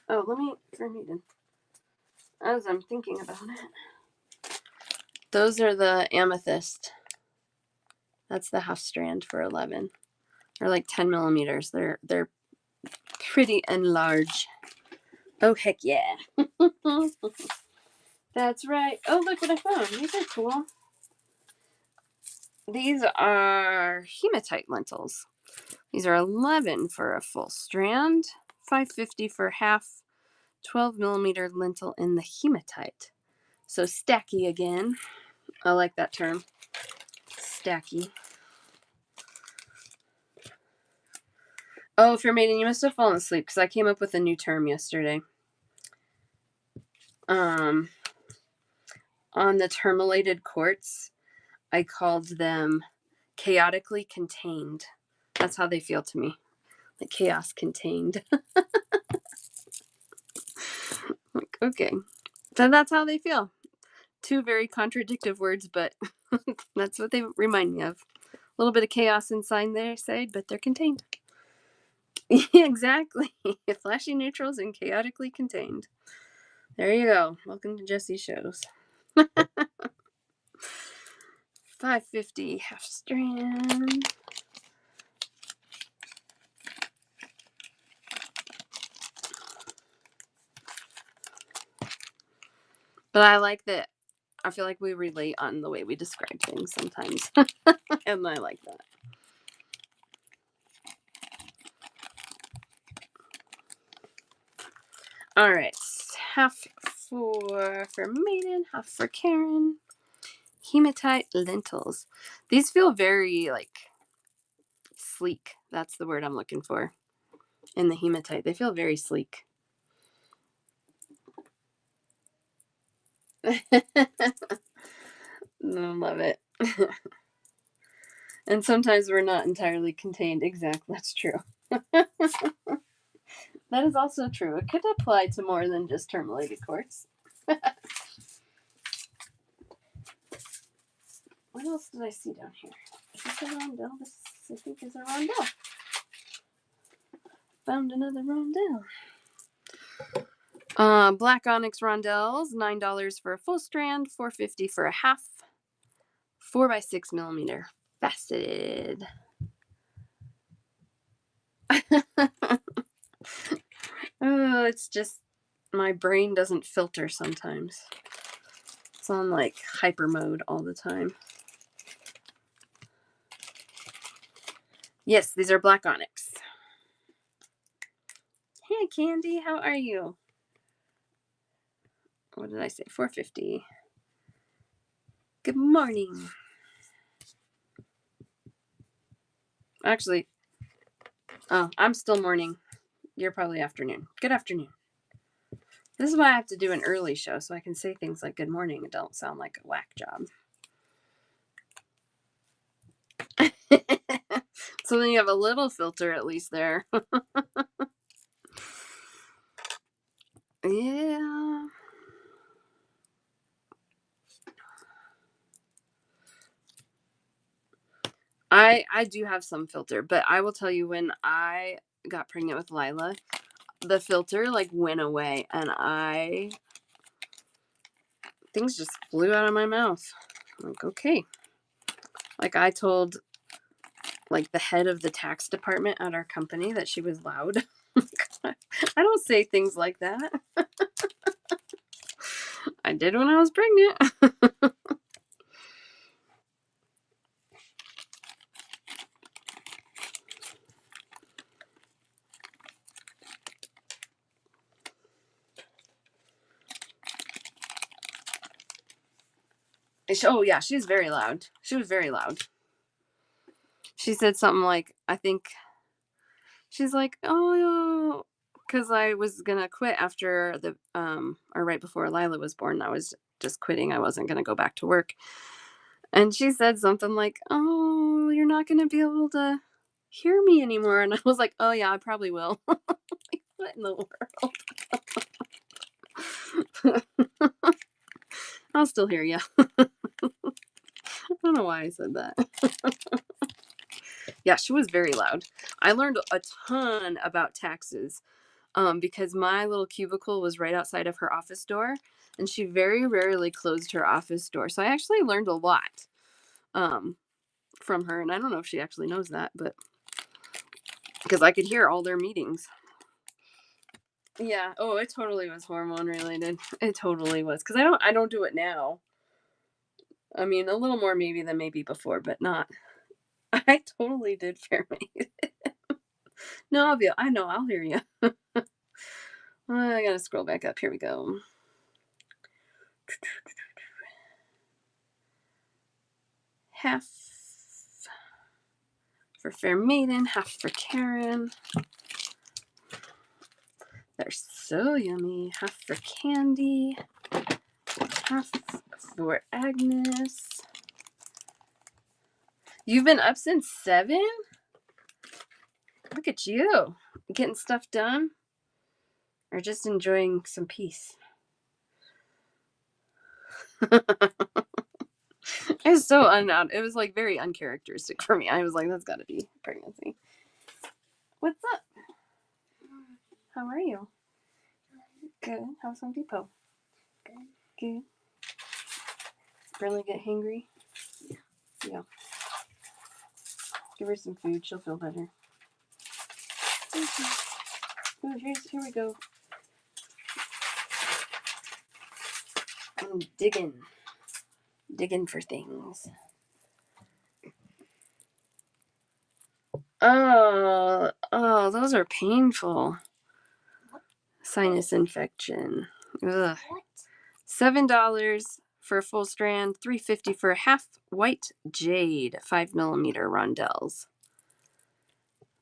Oh, let me, Fair Maiden. As I'm thinking about it. Those are the amethyst. That's the half strand for 11. They're like 10 millimeters. They're pretty and large. Oh, heck yeah. That's right. Oh, look what I found. These are cool. These are hematite lentils. These are 11 for a full strand, $5.50 for half, 12mm lentil in the hematite. So stacky again. I like that term. Stacky. Oh, Fair Maiden, you must have fallen asleep because I came up with a new term yesterday. On the tourmalated quartz, I called them chaotically contained. That's how they feel to me. Like chaos contained. Like, okay. So that's how they feel. Two very contradictive words, but that's what they remind me of. A little bit of chaos inside their side, but they're contained. Exactly. Flashy neutrals and chaotically contained. There you go. Welcome to Jesse's shows. $5.50 half strand. But I like that. I feel like we relate on the way we describe things sometimes. And I like that. All right. Half for Maiden, half for Karen. Hematite lentils. These feel very like sleek. That's the word I'm looking for. In the hematite, they feel very sleek. Love it. And sometimes we're not entirely contained. Exactly, that's true. That is also true. It could apply to more than just tourmalated quartz. What else did I see down here? Is this a rondelle? This, I think, is a rondelle. found another rondelle. Black onyx rondelles, $9 for a full strand, $4.50 for a half, 4x6mm, faceted. Oh, it's just my brain doesn't filter sometimes. It's on like hyper mode all the time. Yes, these are black onyx. Hey, Candy, how are you? What did I say? 4.50. Good morning. Actually, oh, I'm still morning. You're probably afternoon. Good afternoon. This is why I have to do an early show, so I can say things like good morning and don't sound like a whack job. So then you have a little filter at least there. Yeah. I do have some filter, but I will tell you, when I got pregnant with Lila, the filter like went away and things just flew out of my mouth. I'm like, okay. Like, I told like the head of the tax department at our company that she was loud. I don't say things like that. I did when I was pregnant. Oh yeah, she's very loud. She was very loud. She said something like, I think she's like, oh, because I was gonna quit after the or right before Lila was born. I was just quitting. I wasn't gonna go back to work. And she said something like, oh, you're not gonna be able to hear me anymore. And I was like, oh yeah, I probably will. Like, what in the world? I'll still hear you. I don't know why I said that. Yeah, she was very loud. I learned a ton about taxes because my little cubicle was right outside of her office door, and she very rarely closed her office door. So I actually learned a lot from her, and I don't know if she actually knows that, but because I could hear all their meetings. Yeah. Oh, it totally was hormone related. It totally was, because I don't do it now. I mean, a little more maybe than maybe before, but not. I totally did fair make. No, I know, I'll hear you. I gotta scroll back up. Here we go. Half for Fair Maiden, half for Karen. They're so yummy. Half for Candy, half for Agnes. You've been up since 7? Look at you. Getting stuff done? Or just enjoying some peace? It was so it was like very uncharacteristic for me. I was like, that's gotta be pregnancy. What's up? How are you? Good. How's Home Depot? Good. Really get hangry? Yeah. Give her some food. She'll feel better. Ooh, here we go. I'm digging for things. Oh, those are painful. Sinus infection. Ugh. $7 for a full strand, $3.50 for a half. White jade, 5mm rondelles.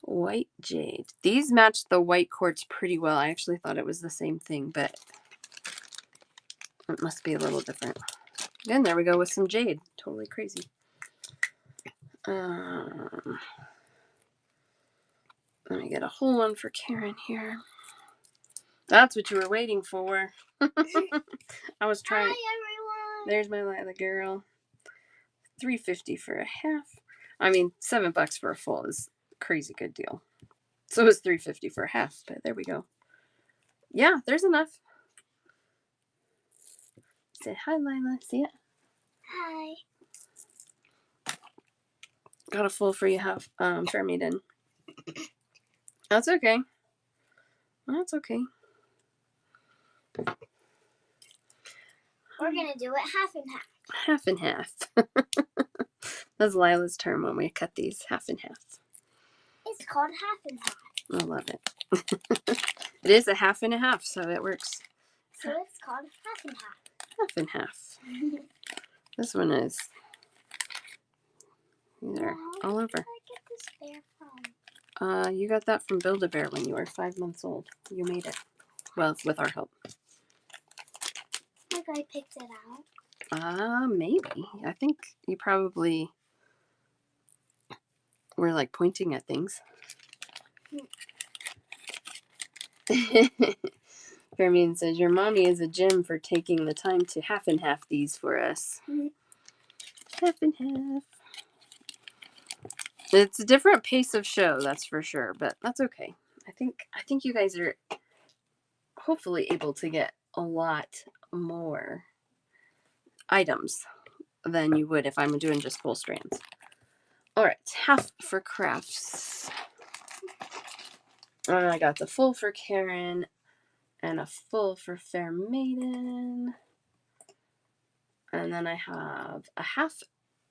White jade. These match the white quartz pretty well. I actually thought it was the same thing, but it must be a little different. And there we go with some jade. Totally crazy. Let me get a whole one for Karen here. That's what you were waiting for. I was trying. Hi, everyone. There's my Lila girl. $3.50 for a half. I mean, $7 for a full is a crazy good deal. So it's $3.50 for a half, but there we go. Yeah, there's enough. Say hi, Lila. See it? Hi. Got a full for you half, fair maiden. That's okay. That's okay. We're gonna do it half and half. Half and half. That's Lila's term when we cut these, half and half. It's called half and half. I love it. It is a half and a half, so it works. So it's called half and half. Half and half. This one is. They're all over. Where did I get this bear from? You got that from Build-A-Bear when you were 5 months old. You made it. Well, with our help. Like I picked it out. Maybe. I think you probably were like pointing at things. Fairmean says, your mommy is a gem for taking the time to half and half these for us. Half and half. It's a different pace of show, that's for sure, but that's okay. I think you guys are hopefully able to get a lot more items than you would if I'm doing just full strands. All right, half for crafts. And I got the full for Karen and a full for Fair Maiden. And then I have a half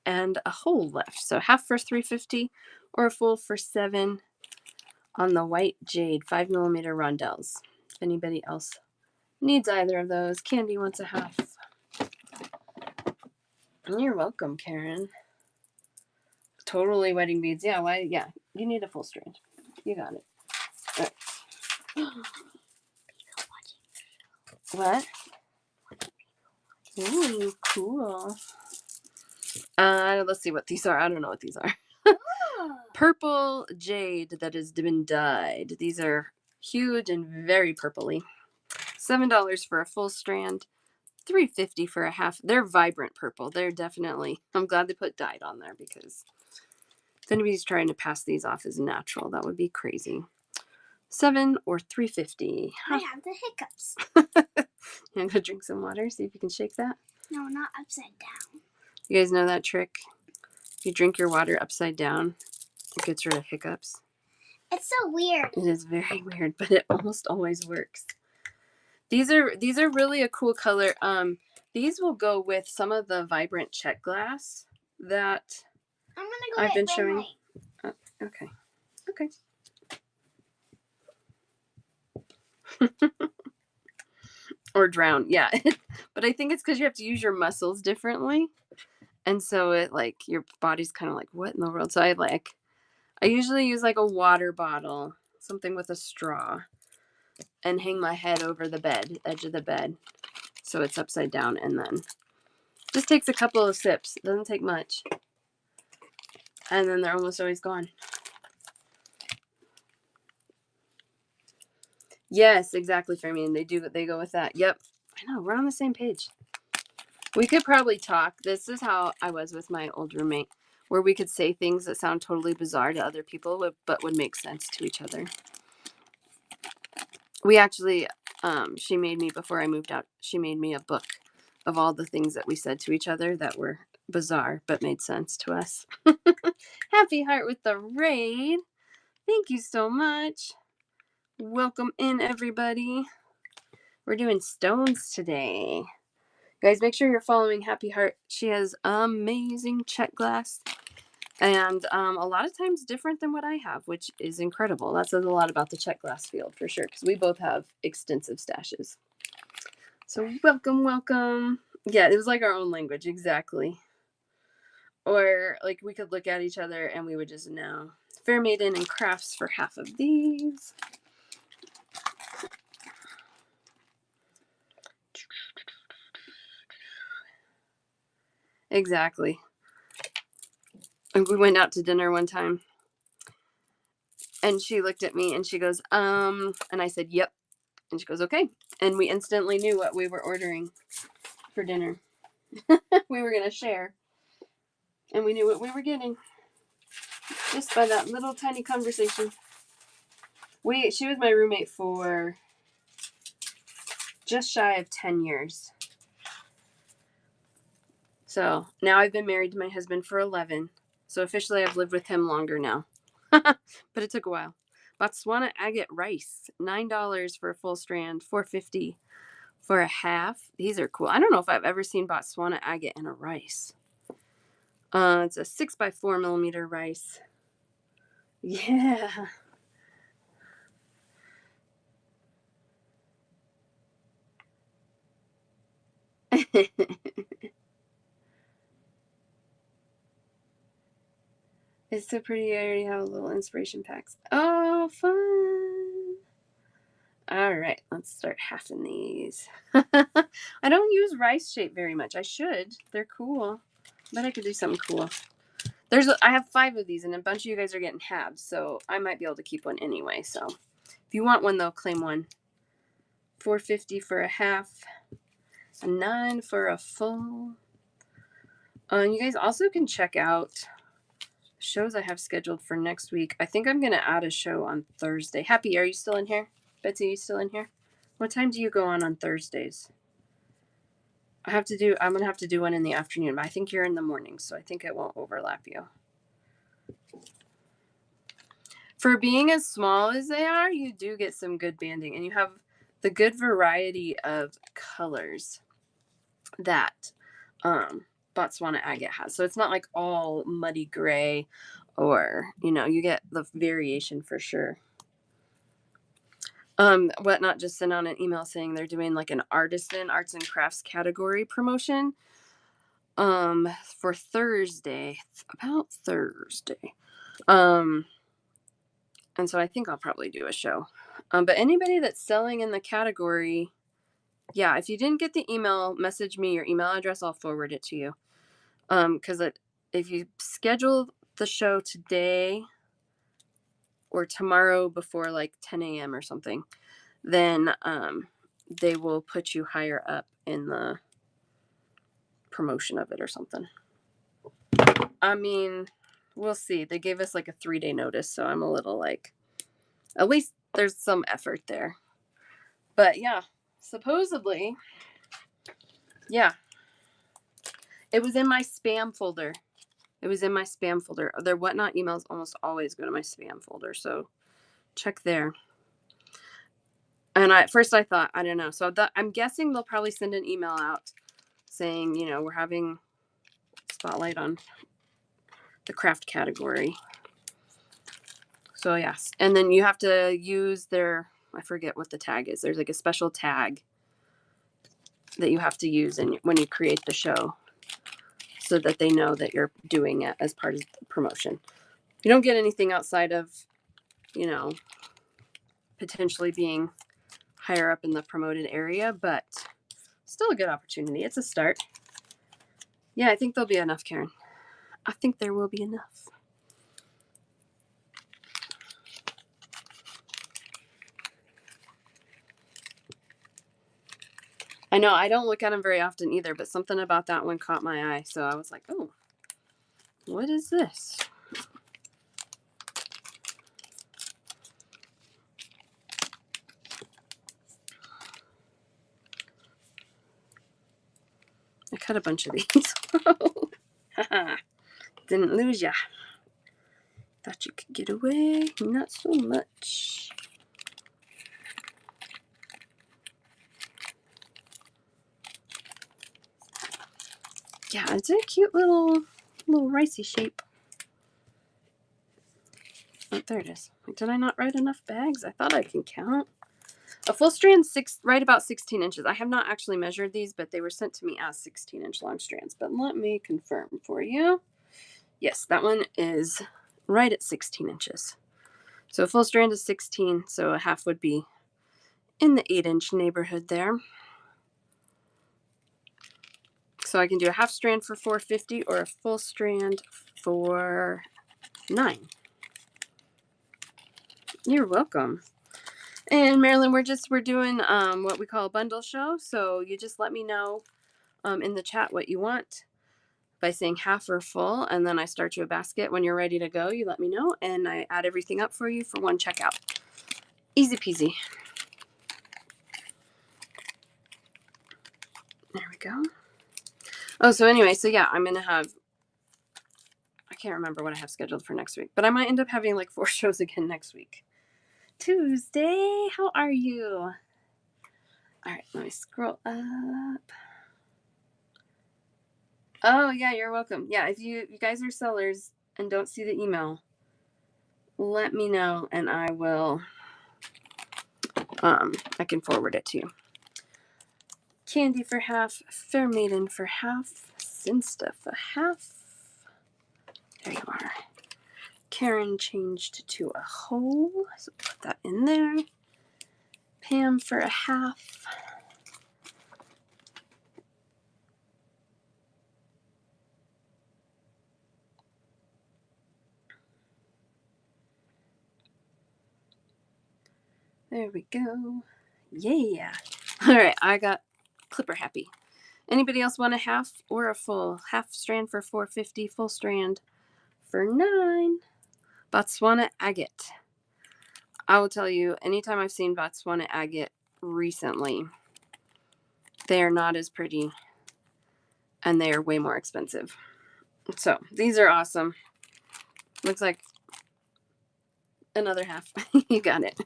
and a whole left. So half for $3.50 or a full for $7 on the white jade 5mm rondelles. If anybody else needs either of those, Candy wants a half. You're welcome, Karen. Totally wedding beads. Yeah, why? Yeah, you need a full strand. You got it. All right. What? Ooh, cool. Let's see what these are. I don't know what these are. Purple jade that has been dyed. These are huge and very purpley. $7 for a full strand. $3.50 for a half. They're vibrant purple. They're definitely. I'm glad they put dyed on there because if anybody's trying to pass these off as natural, that would be crazy. $7 or $3.50. I have the hiccups. You want to go drink some water? See if you can shake that. No, not upside down. You guys know that trick? If you drink your water upside down, it gets rid of hiccups. It's so weird. It is very weird, but it almost always works. These are really a cool color. These will go with some of the vibrant check glass that I'm gonna go I've been red showing. light. Okay. Or drown, yeah. But I think it's because you have to use your muscles differently, and so it like your body's kind of like, what in the world? So I usually use like a water bottle, something with a straw, and hang my head over the edge of the bed, so it's upside down, and then just takes a couple of sips. It doesn't take much, and then they're almost always gone. Yes, exactly, Fermian. They go with that. Yep. I know, we're on the same page. We could probably talk. This is how I was with my old roommate, where we could say things that sound totally bizarre to other people, but would make sense to each other. We actually, she made me, before I moved out, she made me a book of all the things that we said to each other that were bizarre, but made sense to us. Happy Heart with the raid. Thank you so much. Welcome in, everybody. We're doing stones today. Guys, make sure you're following Happy Heart. She has amazing check glass. And a lot of times different than what I have, which is incredible. That says a lot about the check glass field for sure, because we both have extensive stashes. So welcome. Yeah, it was like our own language, exactly. Or like we could look at each other and we would just know. Fair Maiden and crafts for half of these. Exactly. And we went out to dinner one time. And she looked at me and she goes, and I said, yep. And she goes, okay. And we instantly knew what we were ordering for dinner. We were going to share. And we knew what we were getting. Just by that little tiny conversation. She was my roommate for just shy of 10 years. So now I've been married to my husband for 11. So officially I've lived with him longer now. But it took a while. Botswana agate rice, $9 for a full strand, $4.50 for a half. These are cool. I don't know if I've ever seen Botswana agate in a rice. It's a 6x4 millimeter rice. Yeah. It's so pretty. I already have a little inspiration packs. Oh, fun. All right, let's start halving these. I don't use rice shape very much. I should. They're cool. But I could do something cool. I have 5 of these, and a bunch of you guys are getting halves, so I might be able to keep one anyway. So if you want one, though, claim one. $4.50 for a half, a $9 for a full. You guys also can check out shows I have scheduled for next week. I think I'm going to add a show on Thursday. Happy, are you still in here? Betsy, are you still in here? What time do you go on Thursdays? I'm going to have to do one in the afternoon, but I think you're in the morning, so I think it won't overlap you. For being as small as they are, you do get some good banding, and you have the good variety of colors that Botswana agate has. So it's not like all muddy gray, or you get the variation for sure. Whatnot just sent out an email saying they're doing like an arts and crafts category promotion for Thursday, about Thursday. And so I think I'll probably do a show. But anybody that's selling in the category, yeah, if you didn't get the email, message me your email address. I'll forward it to you. Because if you schedule the show today or tomorrow before like 10 a.m. or something, then they will put you higher up in the promotion of it or something. I mean, we'll see. They gave us like a 3-day notice, so I'm a little like, at least there's some effort there. But yeah, supposedly, yeah, it was in my spam folder. Their whatnot emails almost always go to my spam folder, so check there. And at first I thought, I don't know. So I'm guessing they'll probably send an email out saying, we're having spotlight on the craft category. So yes. And then you have to use I forget what the tag is. There's like a special tag that you have to use when you create the show so that they know that you're doing it as part of the promotion. You don't get anything outside of, potentially being higher up in the promoted area, but still a good opportunity. It's a start. Yeah, I think there'll be enough, Karen. I think there will be enough. I know I don't look at them very often either, but something about that one caught my eye. So I was like, oh, what is this? I cut a bunch of these. Didn't lose ya. Thought you could get away. Not so much. Yeah, it's a cute little ricey shape. Oh, there it is. Did I not write enough bags? I thought I can count. A full strand, right about 16 inches. I have not actually measured these, but they were sent to me as 16-inch long strands. But let me confirm for you. Yes, that one is right at 16 inches. So a full strand is 16, so a half would be in the 8-inch neighborhood there. So I can do a half strand for $4.50 or a full strand for $9. You're welcome. And Marilyn, we're doing what we call a bundle show. So you just let me know in the chat what you want by saying half or full, and then I start you a basket. When you're ready to go, you let me know, and I add everything up for you for one checkout. Easy peasy. There we go. Oh, so anyway, so yeah, I'm going to have, I can't remember what I have scheduled for next week, but I might end up having like 4 shows again next week. Tuesday, how are you? All right, let me scroll up. Oh, yeah, you're welcome. Yeah, if you guys are sellers and don't see the email, let me know and I will, I can forward it to you. Candy for half, Fair Maiden for half, Sinsta for half. There you are. Karen changed to a whole, so put that in there. Pam for a half. There we go. Yeah. All right, I got Clipper happy. Anybody else want a half or a full? Half strand for $4.50, full strand for $9. Botswana agate. I will tell you, anytime I've seen Botswana agate recently, they are not as pretty and they are way more expensive. So these are awesome. Looks like another half. You got it.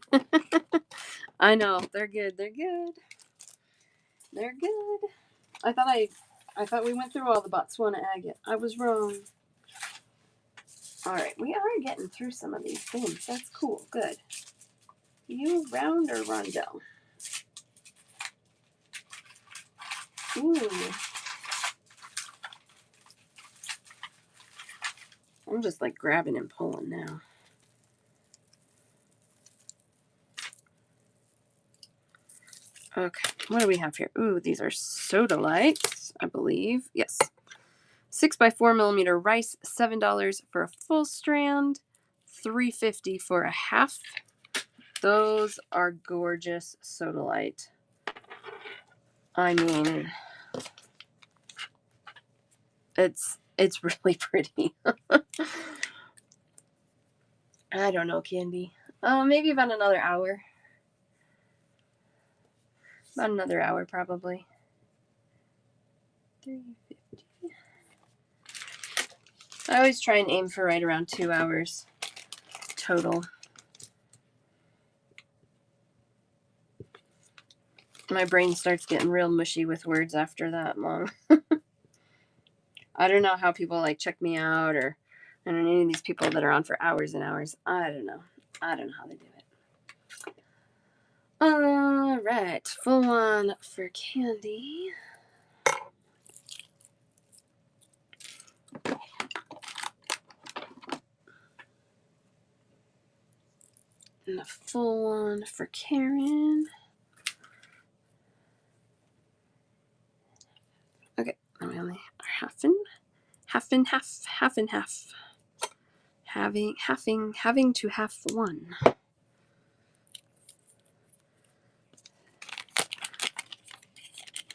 I know. They're good. They're good. They're good. I thought we went through all the Botswana agate. I was wrong. All right, we are getting through some of these things. That's cool. Good. You round or rondo? Ooh. I'm just like grabbing and pulling now. Okay, what do we have here? Ooh, these are soda lights, I believe. Yes. 6x4mm rice, $7 for a full strand, $3.50 for a half. Those are gorgeous soda light. I mean, it's really pretty. I don't know, Candy. Maybe about another hour. About another hour, probably. $3.50. I always try and aim for right around 2 hours total. My brain starts getting real mushy with words after that long. I don't know how people like check me out, or I don't know any of these people that are on for hours and hours. I don't know. I don't know how they do it. All right, full one for Candy. And a full one for Karen. Okay, we only are half and half. Having to have one.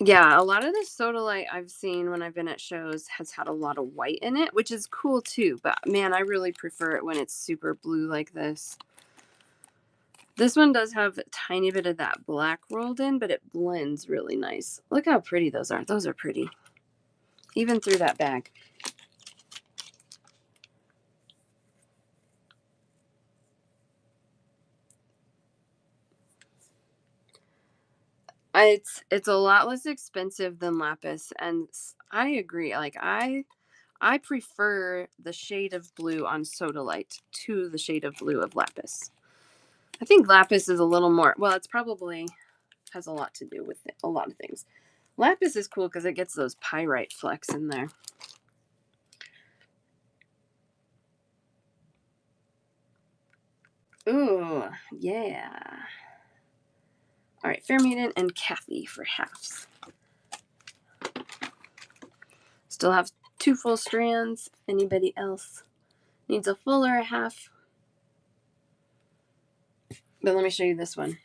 Yeah, a lot of the soda light I've seen when I've been at shows has had a lot of white in it, which is cool too. But man, I really prefer it when it's super blue like this. This one does have a tiny bit of that black rolled in, but it blends really nice. Look how pretty those are. Those are pretty. Even through that bag. It's a lot less expensive than lapis, and I agree. Like I prefer the shade of blue on soda light to the shade of blue of lapis. I think lapis is a little more, well, it's probably has a lot to do with it, a lot of things. Lapis is cool because it gets those pyrite flecks in there. Ooh, yeah. All right, Fair Maiden and Kathy for halves. Still have 2 full strands. Anybody else needs a full or a half? But let me show you this one.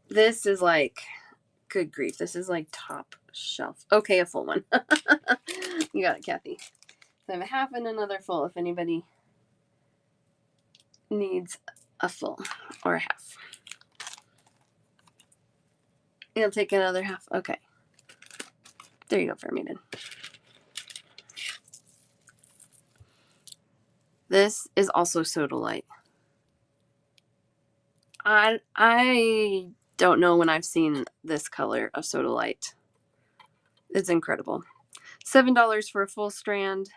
This is like, good grief, this is like top shelf. Okay, a full one. You got it, Kathy. So I have a half and another full if anybody needs a full or a half. You'll take another half. Okay. There you go, Fair Maiden. This is also Sodalite. I don't know when I've seen this color of Sodalite. It's incredible. $7 for a full strand,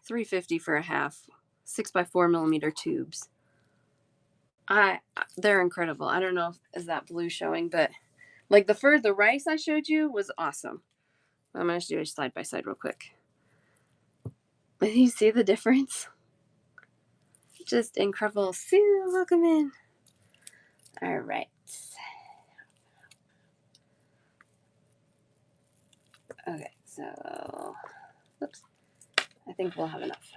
$3.50 for a half, 6x4mm tubes. They're incredible. I don't know if is that blue showing, but like the rice I showed you was awesome. I'm gonna do a side by side real quick. You see the difference? Just incredible. Sue, welcome in. All right. Okay, so oops. I think we'll have enough.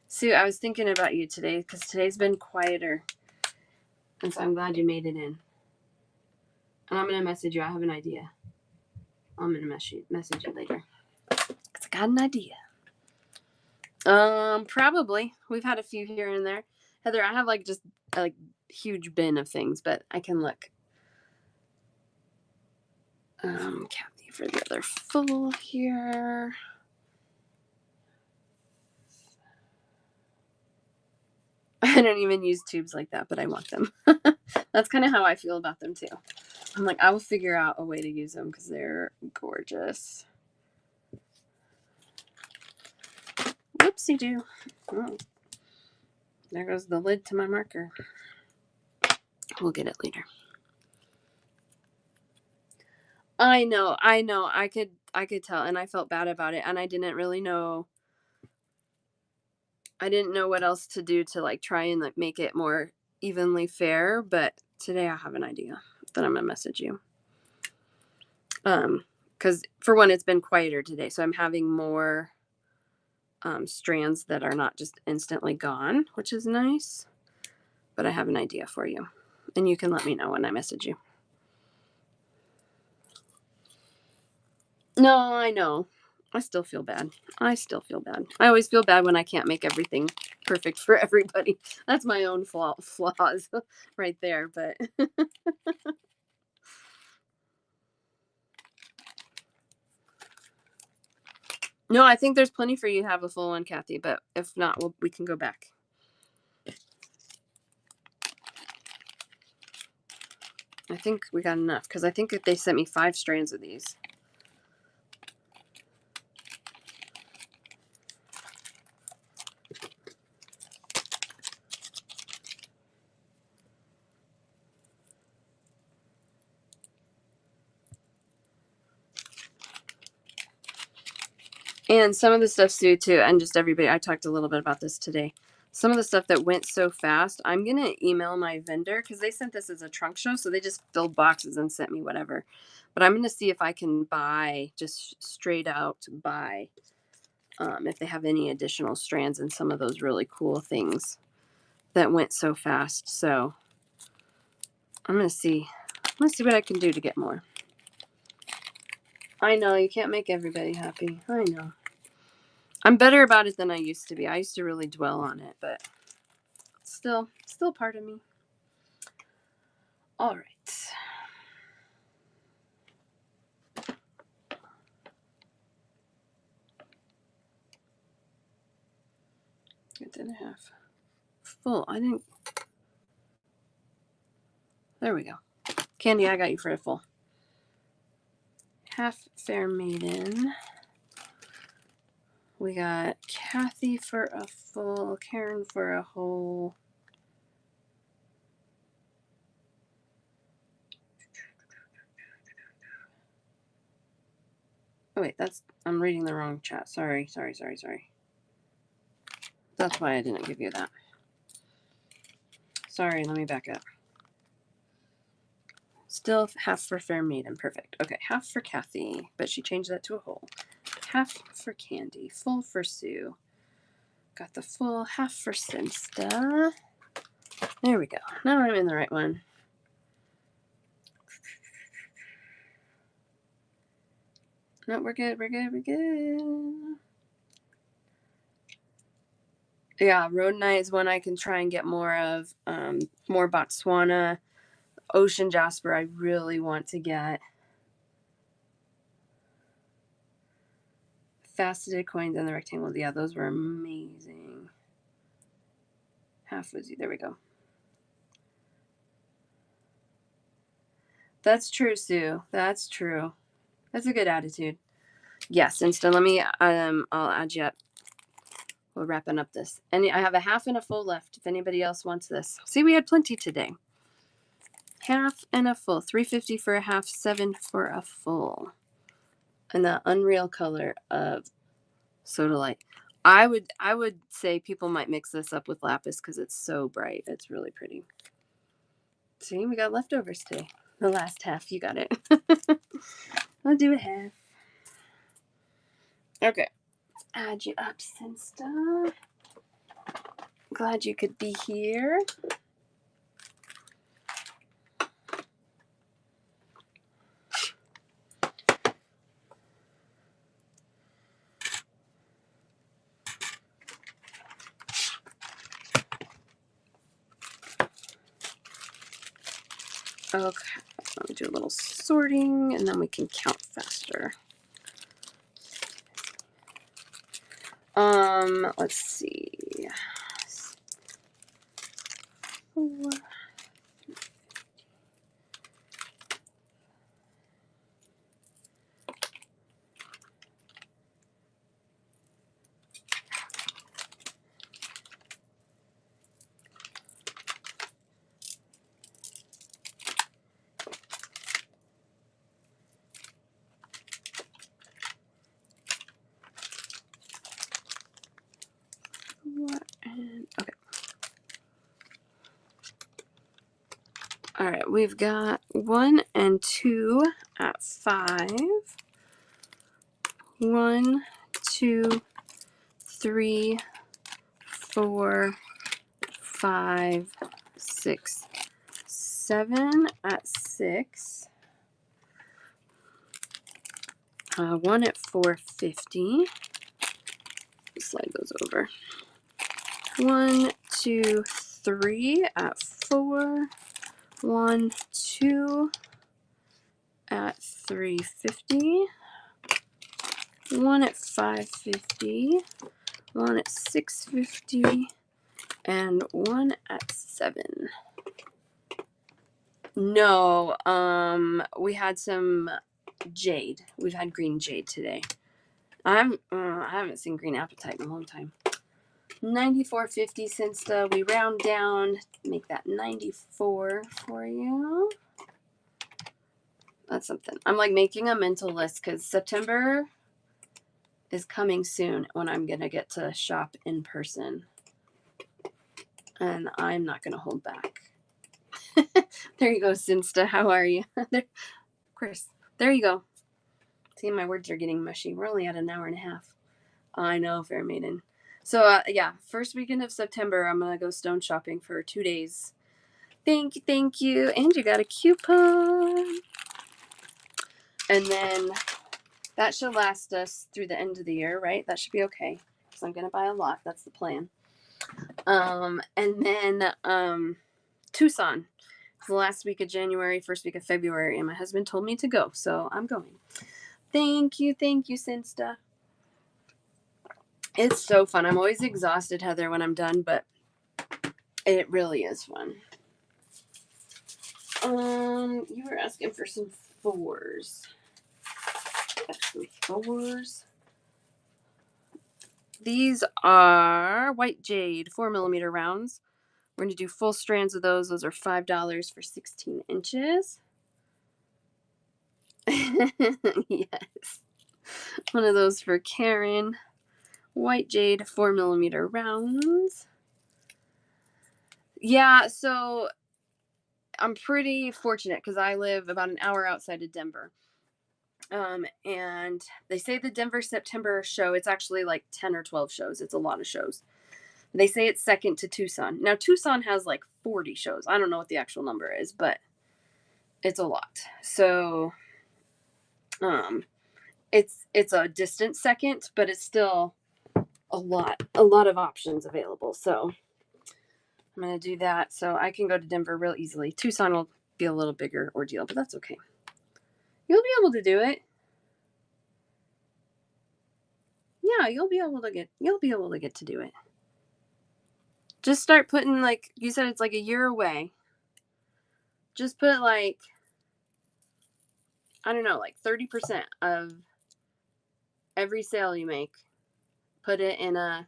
Sue, I was thinking about you today because today's been quieter. And so I'm glad you made it in. And I'm going to message you. I have an idea. I'm going to message you later. Because I got an idea. Probably. We've had a few here and there. Heather, I have like just a like huge bin of things, but I can look. Kathy for the other full here. I don't even use tubes like that, but I want them. That's kind of how I feel about them too. I'm like, I will figure out a way to use them because they're gorgeous. Whoopsie doo. Oh, there goes the lid to my marker. We'll get it later. I know. I could tell, and I felt bad about it, and I didn't really know. I didn't know what else to do to like try and like make it more evenly fair, but today I have an idea that I'm gonna message you. Because for one, it's been quieter today, so I'm having more strands that are not just instantly gone, which is nice. But I have an idea for you, and you can let me know when I message you. No, I know. I still feel bad. I always feel bad when I can't make everything perfect for everybody. That's my own flaws right there. But no, I think there's plenty for you to have a full one, Kathy. But if not, we can go back. I think we got enough because I think they sent me 5 strands of these. And some of the stuff, Sue, too, and just everybody, I talked a little bit about this today. Some of the stuff that went so fast, I'm going to email my vendor because they sent this as a trunk show. So they just filled boxes and sent me whatever. But I'm going to see if I can buy, just straight out buy, if they have any additional strands and some of those really cool things that went so fast. So I'm going to see what I can do to get more. I know you can't make everybody happy. I know. I'm better about it than I used to be. I used to really dwell on it, but still part of me. All right. 8.5. Full. I didn't. There we go. Candy, I got you for a full. Half Fair Maiden. We got Kathy for a full, Karen for a whole. Oh wait, I'm reading the wrong chat. Sorry. That's why I didn't give you that. Sorry, let me back up. Still half for Fair Maiden. Perfect. Okay, half for Kathy, but she changed that to a whole. Half for Candy, full for Sue. Got the full, half for Simsta. There we go. Now I'm in the right one. No, we're good. We're good. We're good. Yeah, rhodonite is one I can try and get more of. More Botswana. Ocean jasper I really want to get. Faceted coins and the rectangle. Yeah, those were amazing. Half fuzzy. There we go. That's true, Sue. That's true. That's a good attitude. Yes, Insta. Let me. I'll add you up. We're wrapping up this. And I have a half and a full left if anybody else wants this. See, we had plenty today. Half and a full. $3.50 for a half, $7 for a full. And the unreal color of Sodalite. I would say people might mix this up with lapis because it's so bright. It's really pretty. See, we got leftovers today. The last half, you got it. I'll do a half. Okay. Add you up, Sinsta. Glad you could be here. Okay, let me do a little sorting and then we can count faster. Let's see. 4. Okay. All right, we've got 1 and 2 at 5. 1, 2, 3, 4, 5, 6, 7 at 6. 1 at 4.50. Slide those over. 1, 2, 3 at 4. 1, 2 at 3.50. 1 at 5.50. 1 at 6.50. And 1 at 7. No, we had some jade. We've had green jade today. I haven't seen green apatite in a long time. 94.50 since we round down, make that 94 for you. That's something. I'm like making a mental list because September is coming soon when I'm gonna get to shop in person, and I'm not gonna hold back. There you go, Sinsta. How are you? There, Chris. There you go. See, my words are getting mushy. We're only at an hour and a half. I know, Fair Maiden. So, yeah, first weekend of September, I'm going to go stone shopping for 2 days. Thank you, thank you. And you got a coupon. And then that should last us through the end of the year, right? That should be okay. Because I'm going to buy a lot. That's the plan. And then Tucson. The last week of January, first week of February. And my husband told me to go. So I'm going. Thank you, Sinsta. It's so fun. I'm always exhausted, Heather, when I'm done, but it really is fun. You were asking for some 4s. Got some 4s. These are white jade 4mm rounds. We're going to do full strands of those. Those are $5 for 16 inches. Yes. One of those for Karen. White jade 4mm rounds. Yeah, so I'm pretty fortunate because I live about an hour outside of Denver. And they say the Denver September show, it's actually like 10 or 12 shows. It's a lot of shows. They say it's second to Tucson. Now, Tucson has like 40 shows. I don't know what the actual number is, but it's a lot. So, it's a distant second, but it's still a lot of options available. So I'm going to do that so I can go to Denver real easily. Tucson will be a little bigger ordeal, but that's okay. You'll be able to do it. Yeah, you'll be able to get to do it. Just start putting, like you said, it's like a year away. Just put like, I don't know, like 30% of every sale you make. Put it in a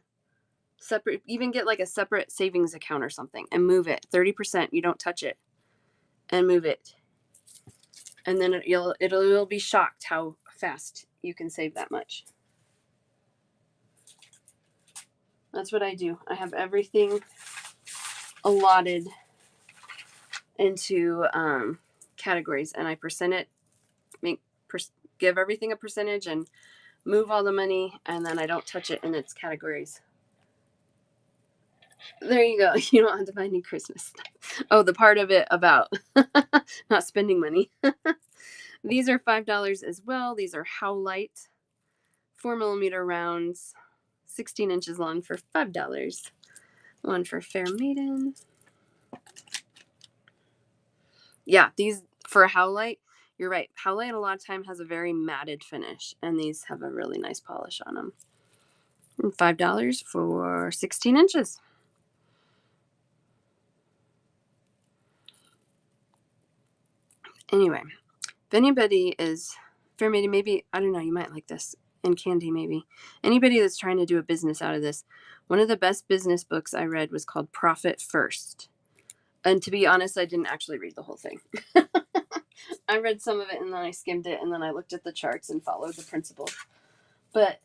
separate, even get like a separate savings account or something and move it 30%. You don't touch it and move it. And then you'll be shocked how fast you can save that much. That's what I do. I have everything allotted into categories, and I percent it, give everything a percentage, and move all the money, and then I don't touch it in its categories. There you go. You don't have to buy any Christmas stuff. Oh, the part of it about not spending money. These are $5 as well. These are Howlite 4mm rounds, 16 inches long for $5. One for Fair Maiden. Yeah, these for Howlite, you're right. Howlite a lot of time has a very matted finish, and these have a really nice polish on them. And $5 for 16 inches. Anyway, if anybody is Fair Maiden, maybe, I don't know, you might like this. And Candy, maybe. Anybody that's trying to do a business out of this, one of the best business books I read was called Profit First. And to be honest, I didn't actually read the whole thing. I read some of it and then I skimmed it and then I looked at the charts and followed the principles. But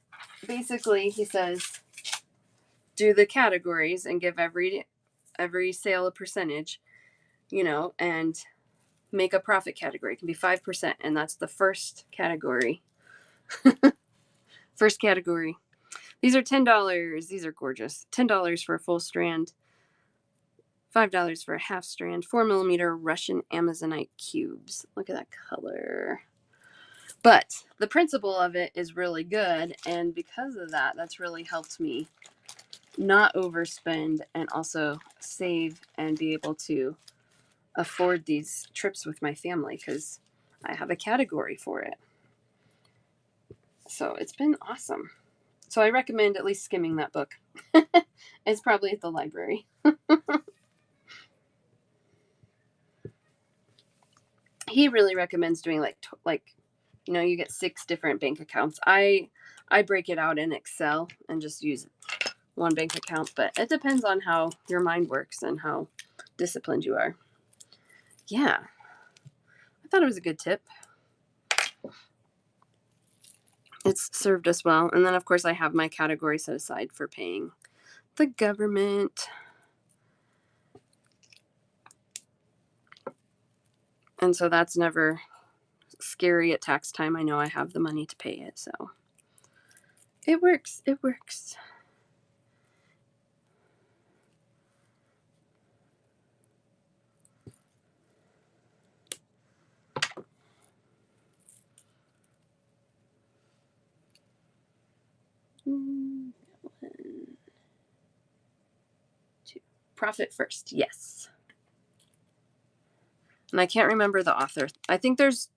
basically, he says, do the categories and give every sale a percentage, and make a profit category. It can be 5%, and that's the first category. First category. These are $10. These are gorgeous. $10 for a full strand. $5 for a half strand. 4mm Russian Amazonite cubes. Look at that color. But the principle of it is really good, and because of that, that's really helped me not overspend and also save and be able to afford these trips with my family because I have a category for it. So it's been awesome. So I recommend at least skimming that book. It's probably at the library. He really recommends doing you get 6 different bank accounts. I break it out in Excel and just use one bank account, but it depends on how your mind works and how disciplined you are. Yeah, I thought it was a good tip. It's served us well. And then, of course, I have my category set aside for paying the government. And so that's never scary at tax time. I know I have the money to pay it. So it works. It works. One, 2. Profit First. Yes. And I can't remember the author. I think there's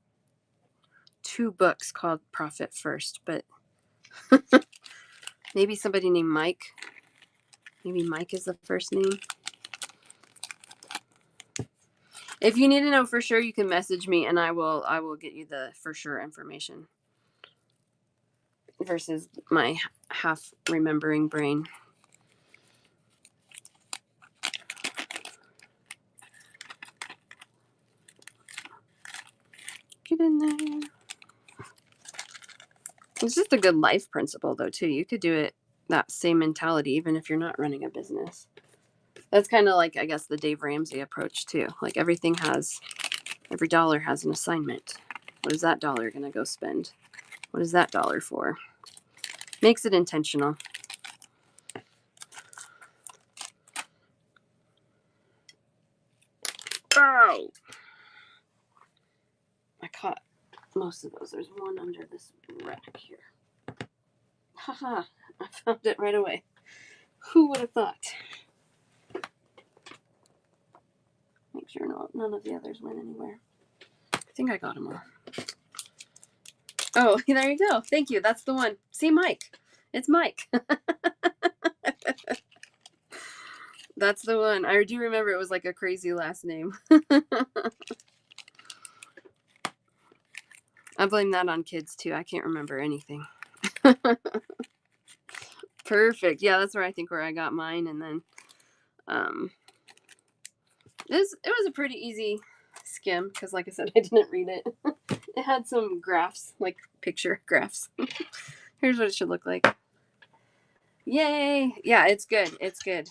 2 books called Profit First, but maybe somebody named Mike. Maybe Mike is the first name. If you need to know for sure, you can message me and I will get you the for sure information versus my half remembering brain. Get in there. It's just a good life principle though too. You could do it that same mentality even if you're not running a business. That's kind of like, I guess, the Dave Ramsey approach too. Like every dollar has an assignment. What is that dollar going to go spend? What is that dollar for? Makes it intentional. Oh! I caught most of those. There's one under this rack here. Haha, I found it right away. Who would have thought? Make sure none of the others went anywhere. I think I got them all. Oh, there you go. Thank you. That's the one. See, Mike. It's Mike. That's the one. I do remember it was like a crazy last name. I blame that on kids too. I can't remember anything. Perfect. Yeah, that's where I got mine. And then it was a pretty easy skim because, like I said, I didn't read it. It had some graphs, like picture graphs. Here's what it should look like. Yay! Yeah, it's good. It's good.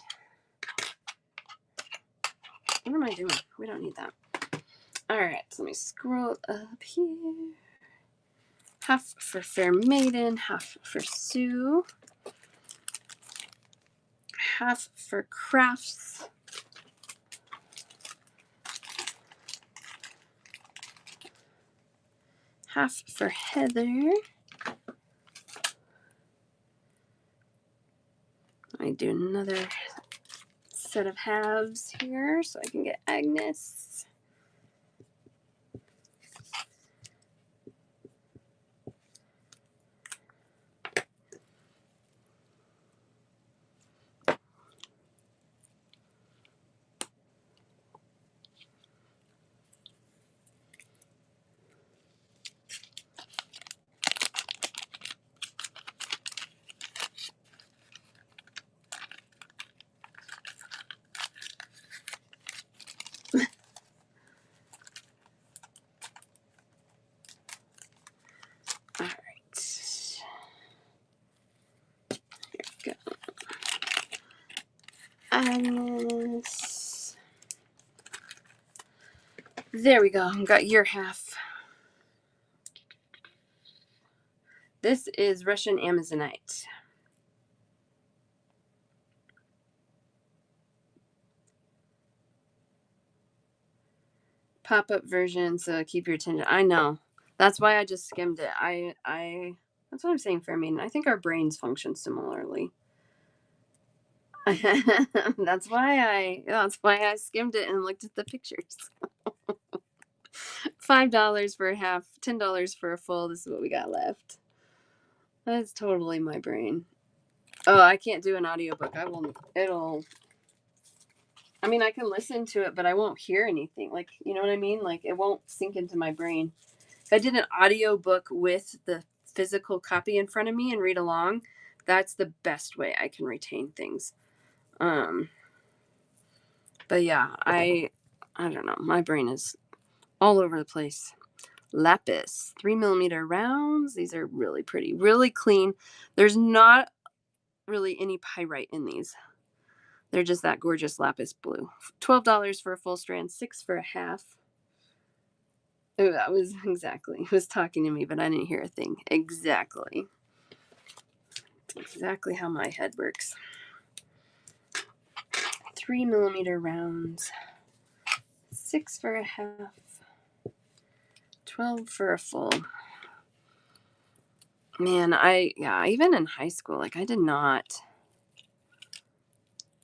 What am I doing? We don't need that. All right, so let me scroll up here. Half for Fair Maiden, half for Sue, half for Crafts, half for Heather. I do another set of halves here so I can get Agnes. All right. Here we go. Agnes. There we go. Got your half. This is Russian Amazonite. Pop-up version, so keep your attention. I know. That's why I just skimmed it. That's what I'm saying, Fair Maiden. I think our brains function similarly. That's why I skimmed it and looked at the pictures. $5 for a half, $10 for a full. This is what we got left. That's totally my brain. Oh, I can't do an audiobook. I mean, I can listen to it, but I won't hear anything. Like, you know what I mean? Like, it won't sink into my brain. If I did an audiobook with the physical copy in front of me and read along, that's the best way I can retain things. But yeah, I don't know. My brain is all over the place. Lapis, 3mm rounds. These are really pretty, really clean. There's not really any pyrite in these. They're just that gorgeous lapis blue. $12 for a full strand, $6 for a half. Oh, that was exactly. It was talking to me, but I didn't hear a thing. Exactly. It's exactly how my head works. 3mm rounds. 6 for a half. 12 for a full. Man, even in high school, like I did not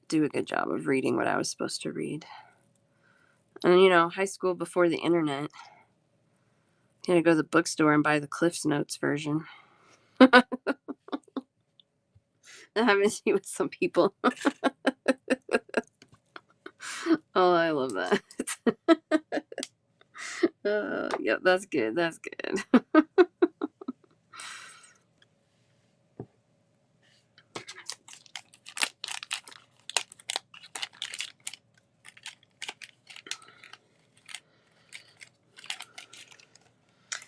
do a good job of reading what I was supposed to read. And high school before the internet, you had to go to the bookstore and buy the Cliff's Notes version. That happens to you with some people. Oh, I love that. Yep, that's good. That's good.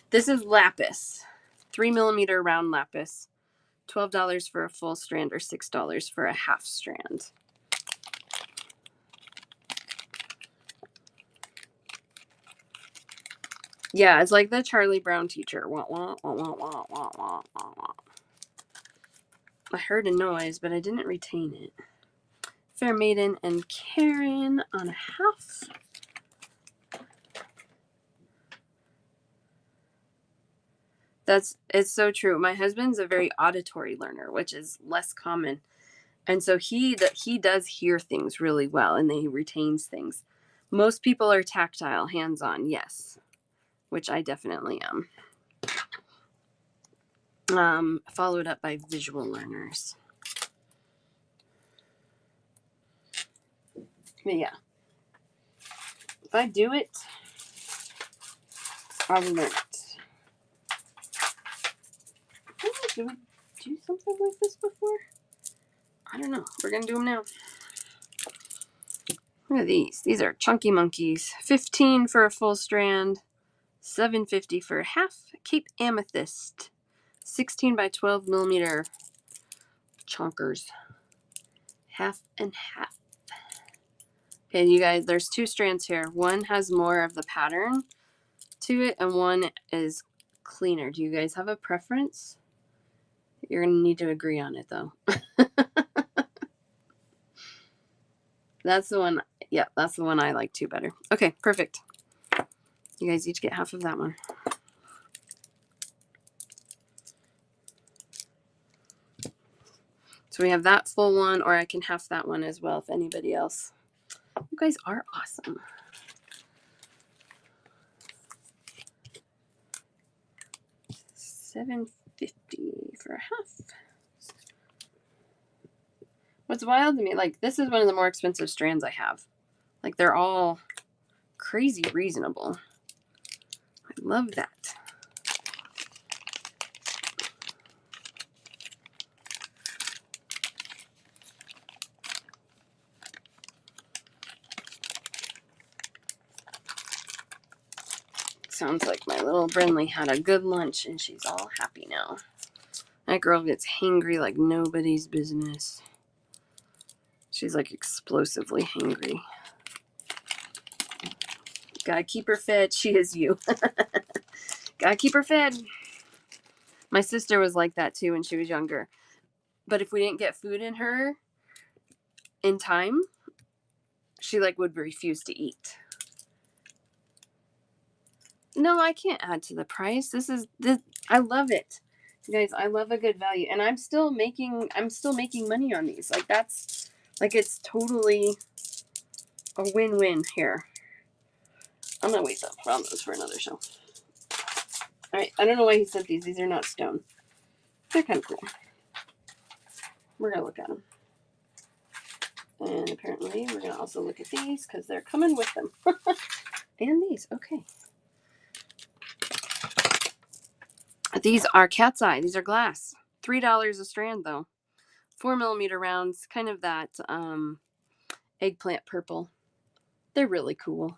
This is lapis, 3mm round lapis. $12 for a full strand or $6 for a half strand. Yeah, it's like the Charlie Brown teacher. Wah, wah, wah, wah, wah, wah, wah, wah. I heard a noise, but I didn't retain it. Fair Maiden and Karen on a half. It's so true. My husband's a very auditory learner, which is less common. And so he does hear things really well, and then he retains things. Most people are tactile, hands-on, yes, which I definitely am. Followed up by visual learners. But yeah, if I do it, I will learn it. Did we do something like this before? I don't know. We're going to do them now. Look at these. These are chunky monkeys. 15 for a full strand. $7.50 for a half. Cape Amethyst. 16 by 12 millimeter chonkers. Half and half. Okay, you guys, there's 2 strands here. One has more of the pattern to it, and one is cleaner. Do you guys have a preference? You're going to need to agree on it, though. That's the one. Yeah, that's the one I like too better. Okay, perfect. You guys each get half of that one. So we have that full one, or I can half that one as well if anybody else. You guys are awesome. $7.50 for a half. What's wild to me, like, this is one of the more expensive strands I have. Like, they're all crazy reasonable. I love that. Sounds like my little Brinley had a good lunch and she's all happy now. That girl gets hangry like nobody's business. She's like explosively hangry. Gotta keep her fed. She is you. Gotta keep her fed. My sister was like that too when she was younger. But if we didn't get food in her in time, she like would refuse to eat. No, I can't add to the price. This I love it. You guys, I love a good value. And I'm still making money on these. Like, that's like, it's totally a win-win here. I'm gonna wait though. Put on those for another show. All right, I don't know why he sent these. These are not stone. They're kind of cool. We're gonna look at them. And apparently we're gonna also look at these because they're coming with them. And these, okay. These are cat's eye. These are glass. $3 a strand though. 4 millimeter rounds, kind of that eggplant purple. They're really cool.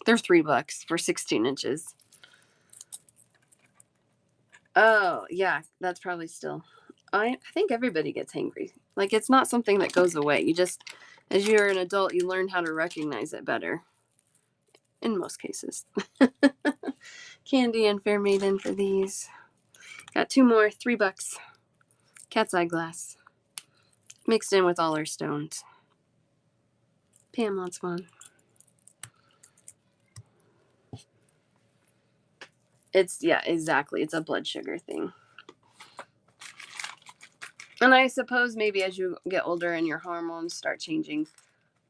They're $3 for 16 inches. Oh, yeah, that's probably still. I think everybody gets hangry. Like, it's not something that goes away. You just, as you're an adult, you learn how to recognize it better. In most cases. Candy and Fair Maiden for these. Got 2 more, $3. Cat's eye glass. Mixed in with all our stones. Pam wants one. Yeah, exactly. It's a blood sugar thing. And I suppose maybe as you get older and your hormones start changing,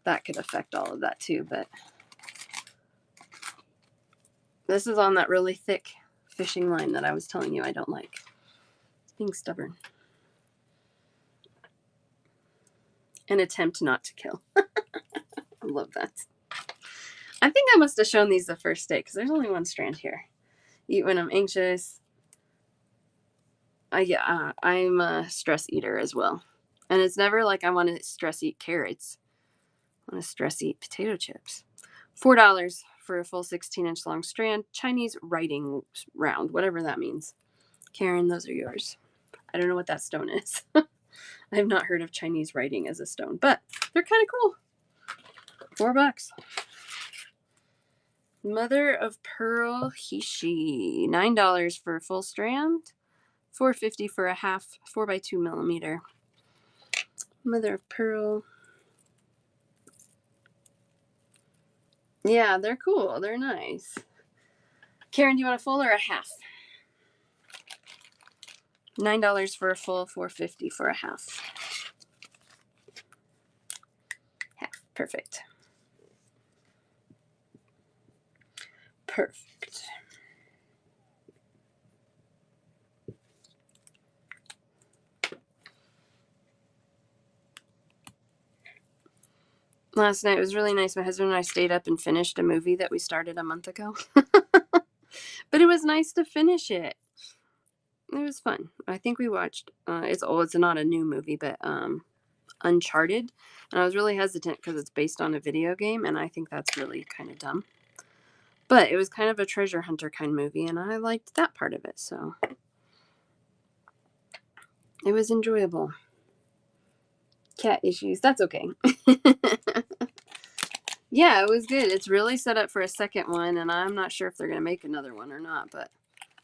that could affect all of that too. But this is on that really thick fishing line that I was telling you I don't like. It's being stubborn. An attempt not to kill. I love that. I think I must have shown these the first day because there's only one strand here. Eat when I'm anxious. I'm a stress eater as well. And it's never like I want to stress eat carrots. I want to stress eat potato chips. $4 for a full 16-inch long strand. Chinese writing round, whatever that means. Karen, those are yours. I don't know what that stone is. I have not heard of Chinese writing as a stone, but they're kind of cool. $4. Mother of Pearl Hishi. $9 for a full strand. $4.50 for a half 4x2 millimeter. Mother of Pearl. Yeah, they're cool. They're nice. Karen, do you want a full or a half? $9 for a full, $4.50 for a half. Half. Perfect. Perfect. Last night was really nice. My husband and I stayed up and finished a movie that we started a month ago. But it was nice to finish it. It was fun. I think we watched, it's old, it's not a new movie, but Uncharted. And I was really hesitant because it's based on a video game, and I think that's really kind of dumb. But it was kind of a treasure hunter kind of movie, and I liked that part of it, so it was enjoyable. Cat issues, that's okay. Yeah, it was good. It's really set up for a second one, and I'm not sure if they're going to make another one or not, but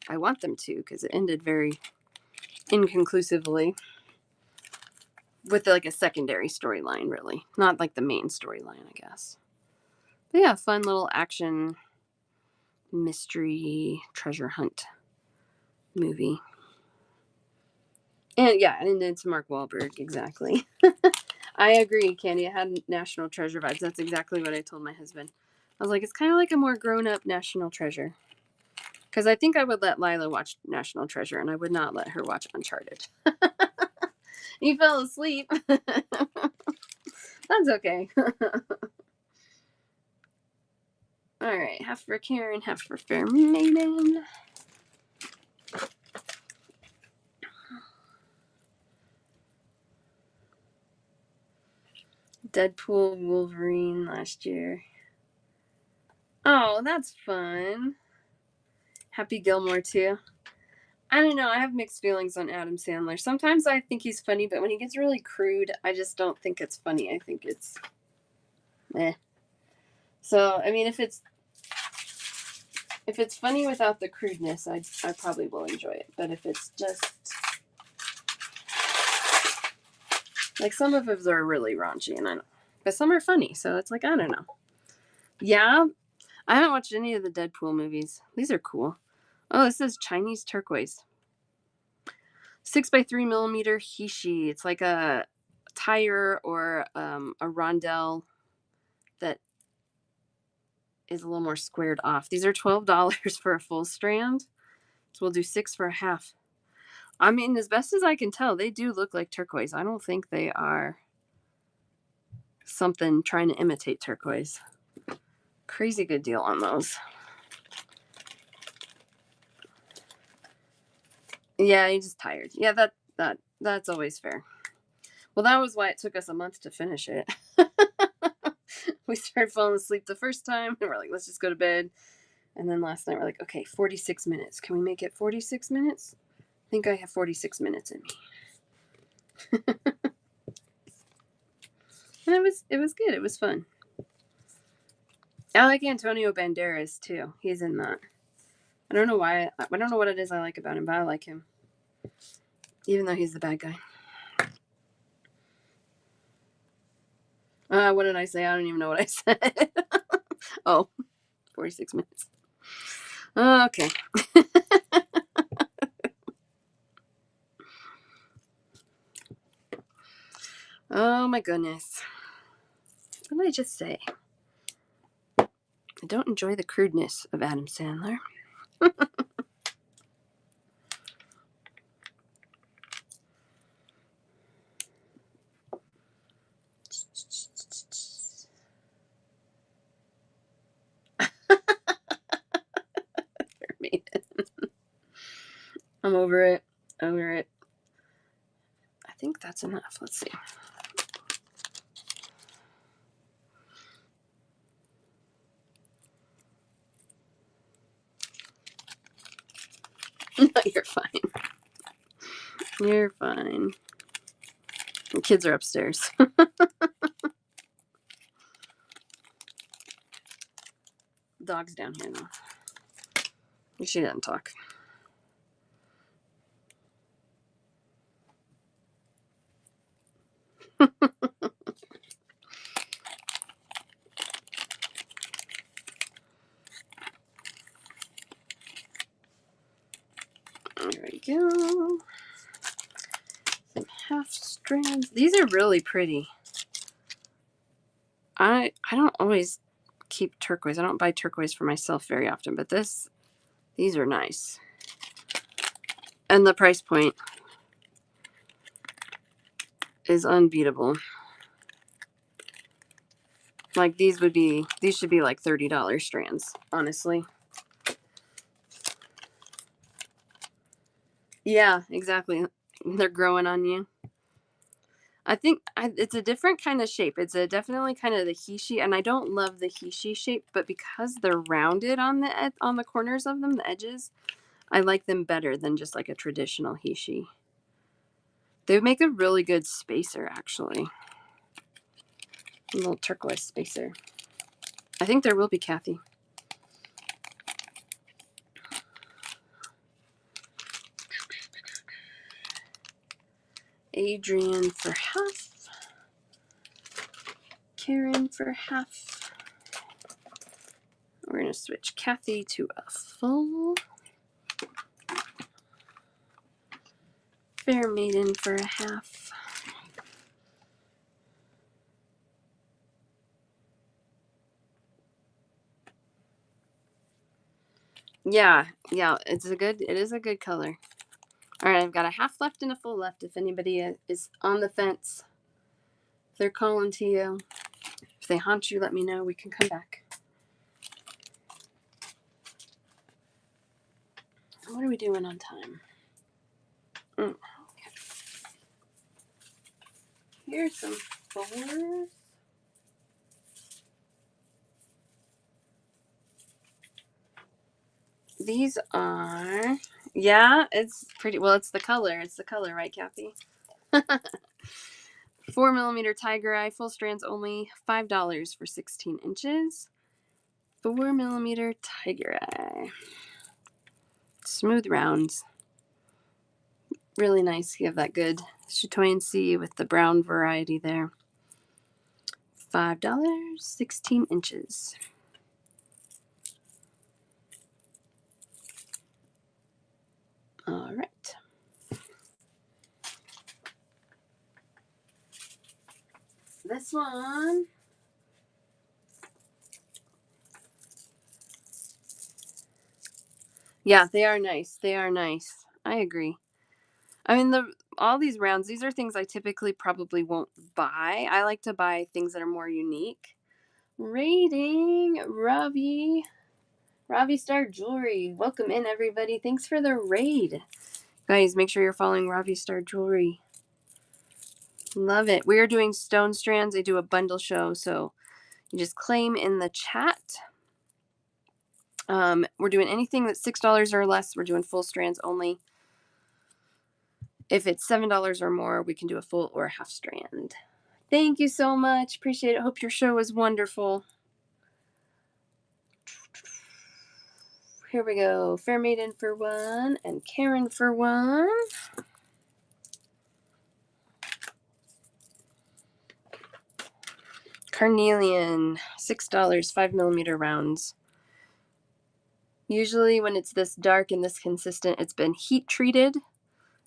I want them to because it ended very inconclusively with like a secondary storyline, really. Not like the main storyline, I guess. But yeah, fun little action mystery treasure hunt movie. And yeah, and it's Mark Wahlberg, exactly. I agree, Candy. It had National Treasure vibes. That's exactly what I told my husband. I was like, it's kind of like a more grown-up National Treasure. Because I think I would let Lila watch National Treasure, and I would not let her watch Uncharted. He fell asleep. That's okay. All right, half for Karen, half for Fair Maiden. Deadpool, Wolverine last year. Oh, that's fun. Happy Gilmore too. I don't know. I have mixed feelings on Adam Sandler. Sometimes I think he's funny, but when he gets really crude, I just don't think it's funny. I think it's eh. So I mean, if it's funny without the crudeness, I probably will enjoy it. But if it's just like some of his are really raunchy, and I don't. But some are funny, so it's like I don't know. Yeah, I haven't watched any of the Deadpool movies. These are cool. Oh, this is Chinese turquoise. 6x3mm Hishi. It's like a tire or a rondelle that is a little more squared off. These are $12 for a full strand. So we'll do 6 for a half. I mean, as best as I can tell, they do look like turquoise. I don't think they are something trying to imitate turquoise. Crazy good deal on those. Yeah, you're just tired. Yeah, that's always fair. Well, that was why it took us a month to finish it. We started falling asleep the first time, and we're like, let's just go to bed. And then last night we're like, okay, 46 minutes. Can we make it 46 minutes? I think I have 46 minutes in me. And it was good. It was fun. I like Antonio Banderas too. He's in that. I don't know why. I don't know what it is I like about him, but I like him. Even though he's the bad guy. What did I say? I don't even know what I said. Oh, 46 minutes. Okay. Oh my goodness. What did I just say? I don't enjoy the crudeness of Adam Sandler. I'm over it. Over it. I think that's enough. Let's see. No, you're fine. You're fine. The kids are upstairs. Dog's down here now. She doesn't talk. There we go. Strands. These are really pretty. I don't always keep turquoise. I don't buy turquoise for myself very often, but these are nice. And the price point is unbeatable. Like these should be like $30 strands, honestly. Yeah, exactly. They're growing on you. I think it's a different kind of shape. It's definitely kind of the hishi, and I don't love the hishi shape, but because they're rounded on the corners of them, the edges, I like them better than just like a traditional hishi. They would make a really good spacer, actually. A little turquoise spacer. I think there will be, Kathy. Adrian for half. Karen for half. We're going to switch Kathy to a full. Fair Maiden for a half. Yeah, it is a good color. All right, I've got a half left and a full left. If anybody is on the fence, if they're calling to you, if they haunt you, let me know. We can come back. What are we doing on time? Okay. Here's some fours. These are, yeah, it's pretty, well, it's the color. It's the color, right, Kathy? 4mm Tiger Eye, full strands only, $5 for 16 inches. 4mm Tiger Eye. Smooth rounds. Really nice. You have that good chatoyancy with the brown variety there. $5, 16 inches. All right. This one. Yeah, they are nice. They are nice. I agree. I mean, all these rounds, these are things I typically probably won't buy. I like to buy things that are more unique. Rating, Ravi Star Jewelry. Welcome in, everybody. Thanks for the raid. Guys, make sure you're following Ravi Star Jewelry. Love it. We are doing stone strands. I do a bundle show, so you just claim in the chat. We're doing anything that's $6 or less. We're doing full strands only. If it's $7 or more, we can do a full or a half strand. Thank you so much. Appreciate it. Hope your show was wonderful. Here we go. Fair Maiden for one and Karen for one. Carnelian, $6, 5mm rounds. Usually when it's this dark and this consistent, it's been heat treated,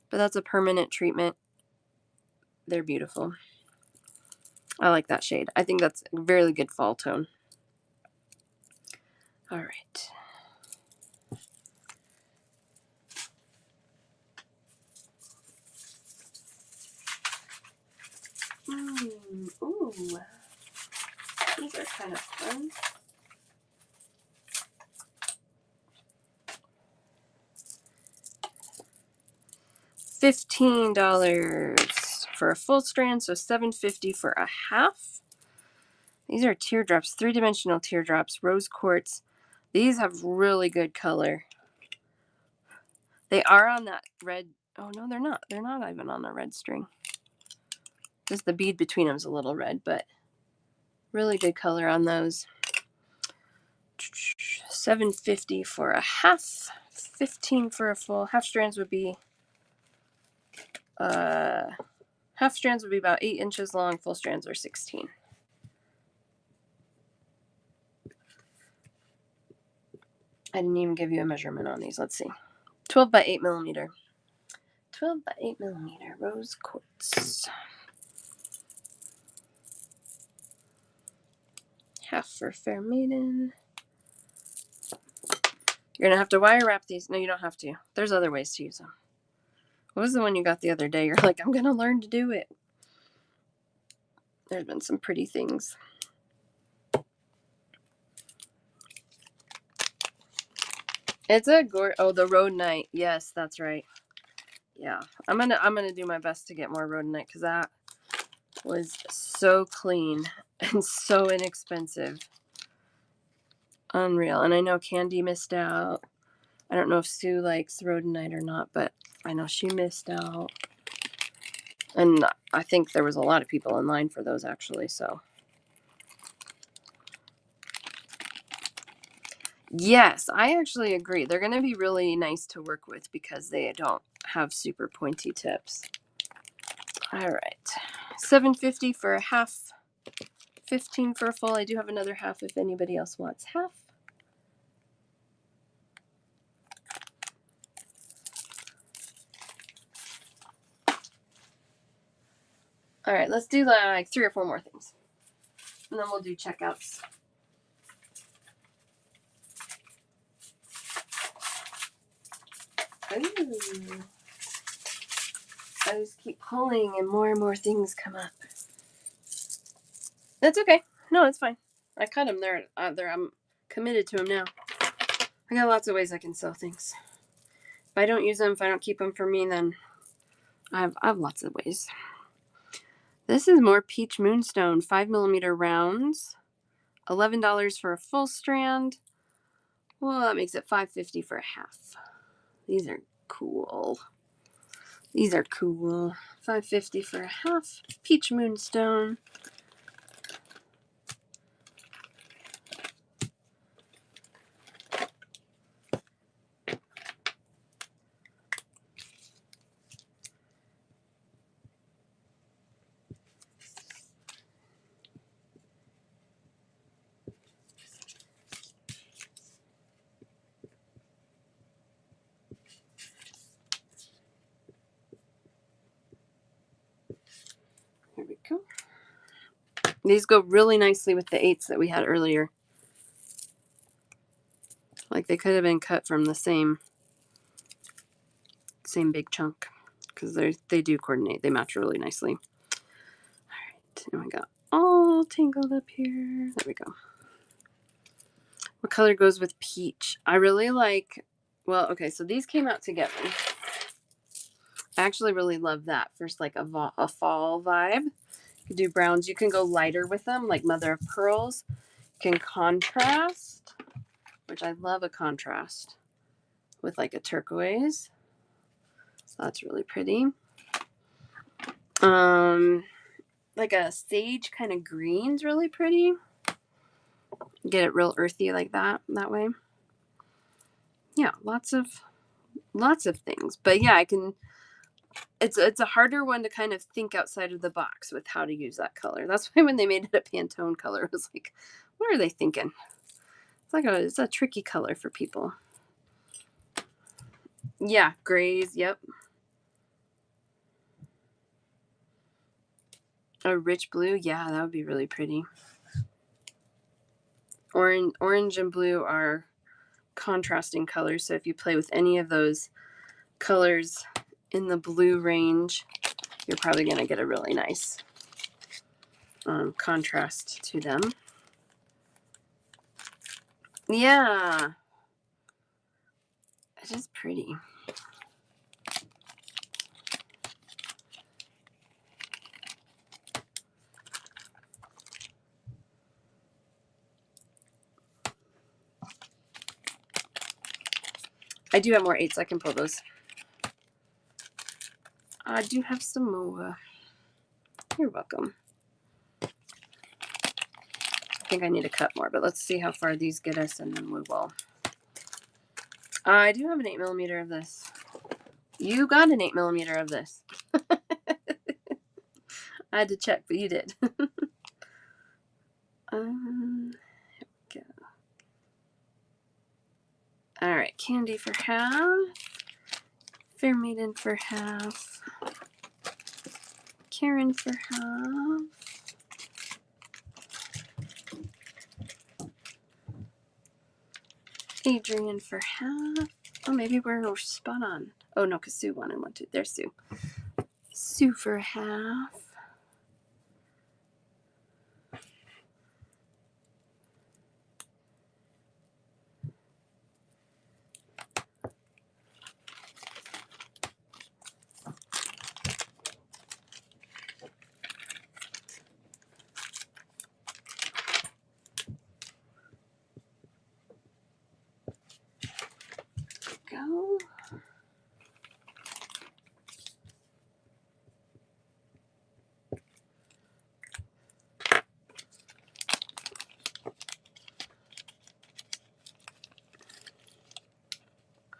but that's a permanent treatment. They're beautiful. I like that shade. I think that's a really good fall tone. All right. Ooh. These are kind of fun. $15 for a full strand, so $7.50 for a half. These are teardrops, 3-dimensional teardrops, rose quartz. These have really good color. They are on that red. Oh, no, they're not. They're not even on a red string. Just the bead between them is a little red, but really good color on those. $7.50 for a half, $15 for a full. Half strands would be about 8 inches long. Full strands are 16. I didn't even give you a measurement on these. Let's see. 12 by 8 millimeter. 12 by 8 millimeter rose quartz. Half for Fair Maiden. You're going to have to wire wrap these. No, you don't have to. There's other ways to use them. What was the one you got the other day? You're like, I'm going to learn to do it. There's been some pretty things. It's a the rhodonite. Yes, that's right. Yeah, I'm gonna do my best to get more rhodonite because that was so clean and so inexpensive. Unreal. And I know Candy missed out. I don't know if Sue likes rhodonite or not, but I know she missed out. And I think there was a lot of people in line for those actually, so. Yes, I actually agree. They're going to be really nice to work with because they don't have super pointy tips. All right. $7.50 for a half, $15 for a full. I do have another half if anybody else wants half. All right, let's do like 3 or 4 more things. And then we'll do checkouts. Ooh. I just keep pulling and more things come up. That's okay. No, it's fine. I cut them. They're I'm committed to them now. I got lots of ways I can sell things. If I don't use them, if I don't keep them for me, then I have lots of ways. This is more Peach Moonstone, 5mm rounds. $11 for a full strand. Well, that makes it $5.50 for a half. These are cool. These are cool. $5.50 for a half. Peach Moonstone. There we go. These go really nicely with the 8s that we had earlier. Like they could have been cut from the same big chunk because they do coordinate. They match really nicely. All right, and we got all tangled up here. There we go. What color goes with peach? I really like, well, okay, so these came out together. I actually really love that for like a fall vibe. You can do browns. You can go lighter with them, like Mother of Pearls. You can contrast, which I love a contrast with like a turquoise. So that's really pretty. Like a sage kind of green's really pretty. Get it real earthy like that way. Yeah, lots of things. But yeah, it's a harder one to kind of think outside of the box with how to use that color. That's why when they made it a Pantone color, it was like, what are they thinking? It's a tricky color for people. Yeah, grays, yep. A rich blue, yeah, that would be really pretty. Orange and blue are contrasting colors, so if you play with any of those colors in the blue range, you're probably going to get a really nice contrast to them. Yeah, it is pretty. I do have more 8s. I can pull those. I do have some more. You're welcome. I think I need to cut more, but let's see how far these get us, and then we will. I do have an 8mm of this. You got an 8mm of this. I had to check, but you did. Here we go. All right, Candy for half. Fair Maiden for half. Karen for half. Adrian for half. Oh, maybe we're spot on. Oh, no, because Sue wanted one too. There's Sue. Sue for half. Go.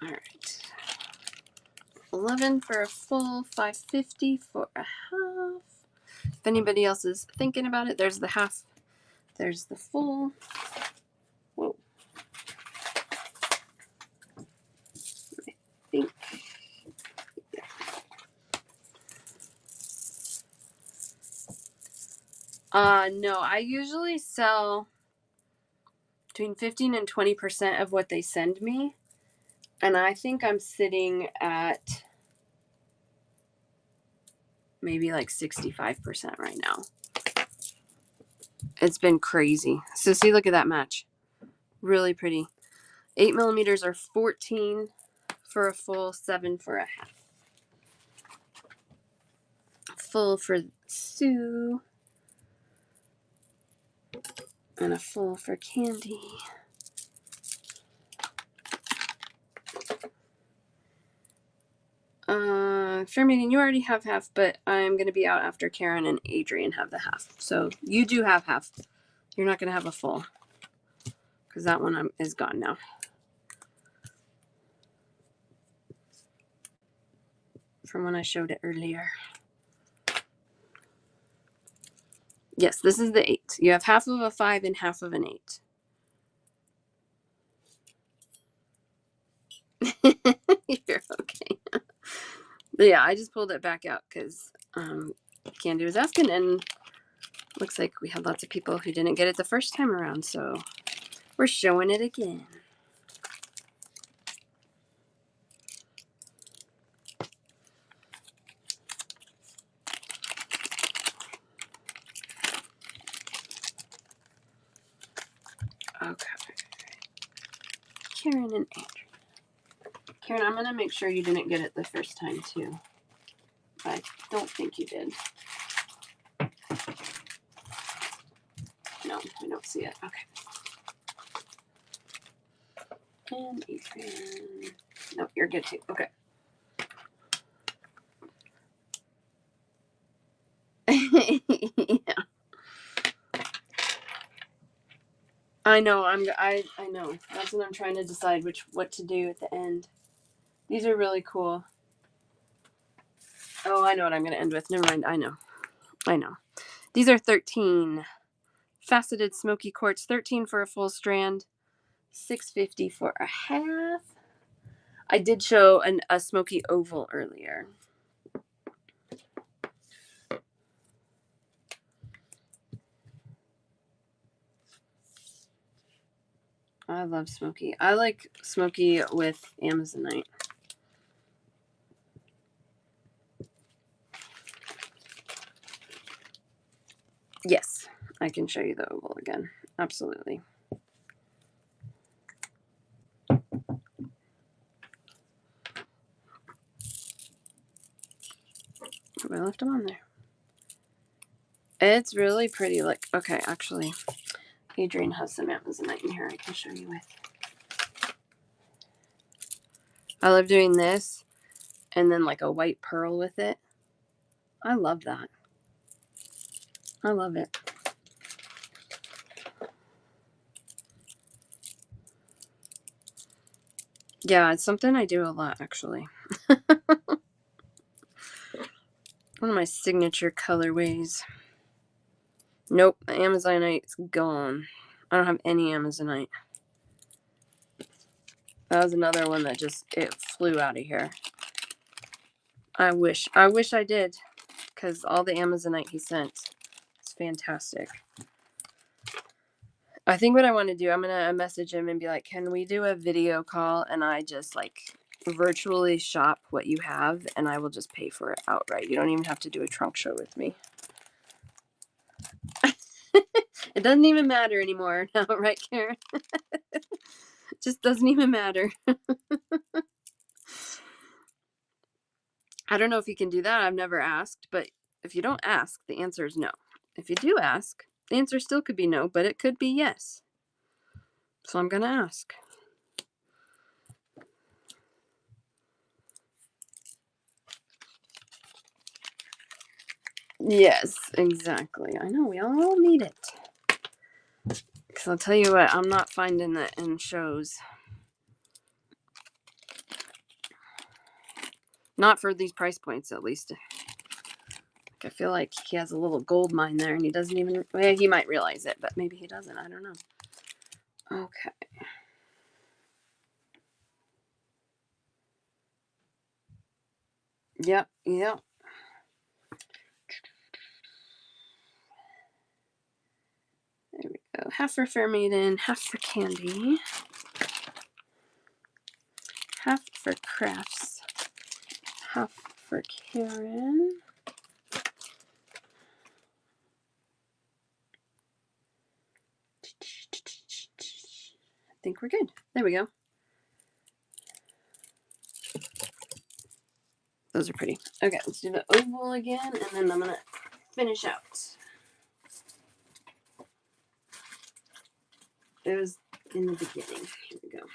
All right. 11 for a full, 550 for a half. If anybody else is thinking about it, there's the half. There's the full. Whoa. I think. No, I usually sell between 15 and 20% of what they send me. And I think I'm sitting at maybe like 65% right now. It's been crazy. So see, look at that match. Really pretty. 8 millimeters are 14 for a full, 7 for a half. Full for Sue. And a full for Candy. Fair Maiden, you already have half, but I'm going to be out after Karen and Adrian have the half. So you do have half. You're not going to have a full. Because that one is gone now. From when I showed it earlier. Yes, this is the 8. You have half of a 5 and half of an 8. You're okay. But yeah, I just pulled it back out because Candy was asking, and looks like we had lots of people who didn't get it the first time around, so we're showing it again. Okay. Karen and Andrew. Karen, I'm going to make sure you didn't get it the first time, too. I don't think you did. No, I don't see it. Okay. And Adrian. No, you're good, too. Okay. Yeah. I know. I know. That's what I'm trying to decide what to do at the end. These are really cool. Oh, I know what I'm going to end with. Never mind. I know. These are 13 faceted smoky quartz. 13 for a full strand. $6.50 for a half. I did show a smoky oval earlier. I love smoky. I like smoky with Amazonite. Yes, I can show you the oval again. Absolutely. I left them on there. It's really pretty. Like, okay, actually, Adrian has some Amazonite in here I can show you with. I love doing this and then like a white pearl with it. I love that. I love it. Yeah, it's something I do a lot, actually. One of my signature colorways. Nope, the Amazonite's gone. I don't have any Amazonite. That was another one that it flew out of here. I wish I did, because all the Amazonite he sent is fantastic. I think what I want to do, I'm gonna message him and be like, can we do a video call and I just like virtually shop what you have and I will just pay for it outright. You don't even have to do a trunk show with me. It doesn't even matter anymore now, right, Karen? It just doesn't even matter. I don't know if you can do that. I've never asked, but if you don't ask, the answer is no. If you do ask, the answer still could be no, but it could be yes. So I'm gonna ask. Yes, exactly. I know, we all need it. Because I'll tell you what, I'm not finding that in shows. Not for these price points, at least. Like, I feel like he has a little gold mine there and he doesn't even, well, he might realize it, but maybe he doesn't. I don't know. Okay. Yep. There we go. Half for Fair Maiden, half for Candy, half for Crafts, half for Karen. I think we're good. There we go. Those are pretty. Okay, let's do the oval again, and then I'm gonna finish out. It was in the beginning. Here we go.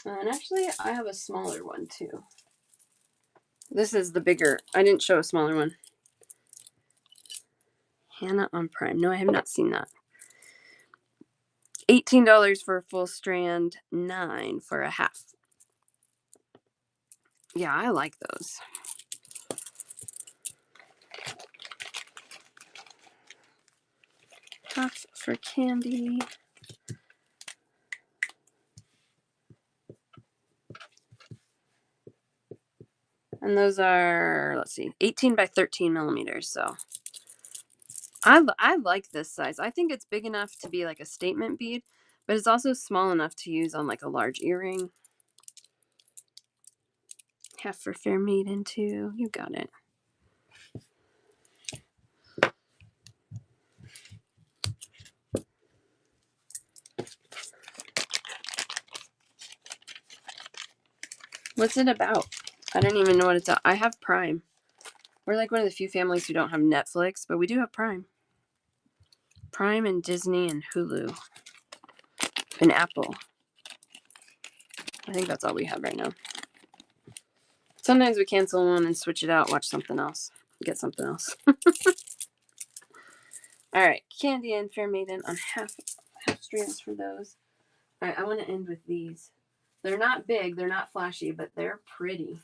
And actually, I have a smaller one too. This is the bigger. I didn't show a smaller one. Hannah on Prime. No, I have not seen that. $18 for a full strand, $9 for a half. Yeah, I like those. Half for Candy. And those are, let's see, 18 by 13 millimeters. So I like this size. I think it's big enough to be like a statement bead, but it's also small enough to use on like a large earring. Half for Fair Maiden too. You got it. What's it about? I don't even know what it's about. I have Prime. We're like one of the few families who don't have Netflix, but we do have Prime. Prime and Disney and Hulu and Apple. I think that's all we have right now. Sometimes we cancel one and switch it out, watch something else, get something else. All right, Candy and Fair Maiden on half strands for those. All right, I want to end with these. They're not big, they're not flashy, but they're pretty.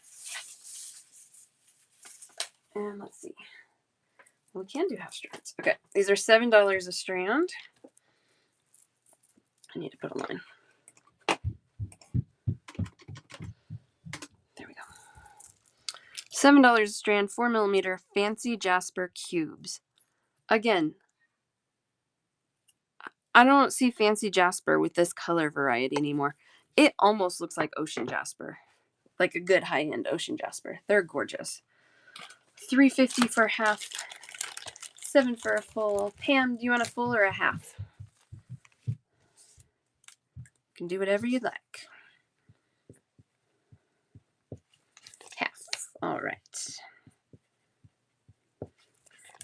And let's see. We can do half strands. Okay, these are $7 a strand. I need to put a line. There we go. $7 a strand, 4mm fancy jasper cubes. Again, I don't see fancy jasper with this color variety anymore. It almost looks like ocean jasper, like a good high-end ocean jasper. They're gorgeous. $3.50 for half, $7 for a full. Pam, do you want a full or a half? You can do whatever you'd like. Half. All right.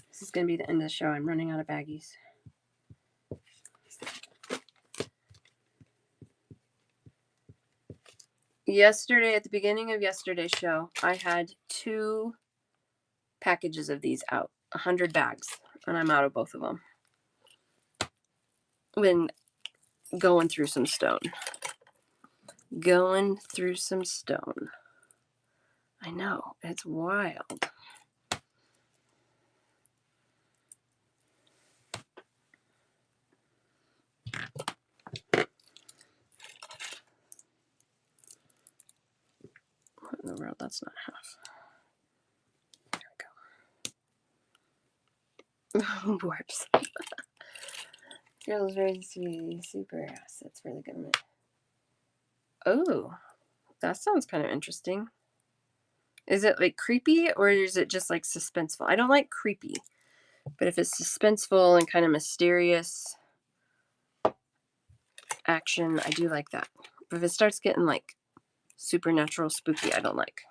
This is going to be the end of the show. I'm running out of baggies. Yesterday, at the beginning of yesterday's show, I had 2 packages of these out, 100 bags, and I'm out of both of them. Been going through some stone. Going through some stone. I know, it's wild. world? That's not half. There we go. Warps. Feels very sweet. Super ass. That's really good. Oh, that sounds kind of interesting. Is it like creepy or is it just like suspenseful? I don't like creepy, but if it's suspenseful and kind of mysterious action, I do like that. But if it starts getting like supernatural spooky, I don't like.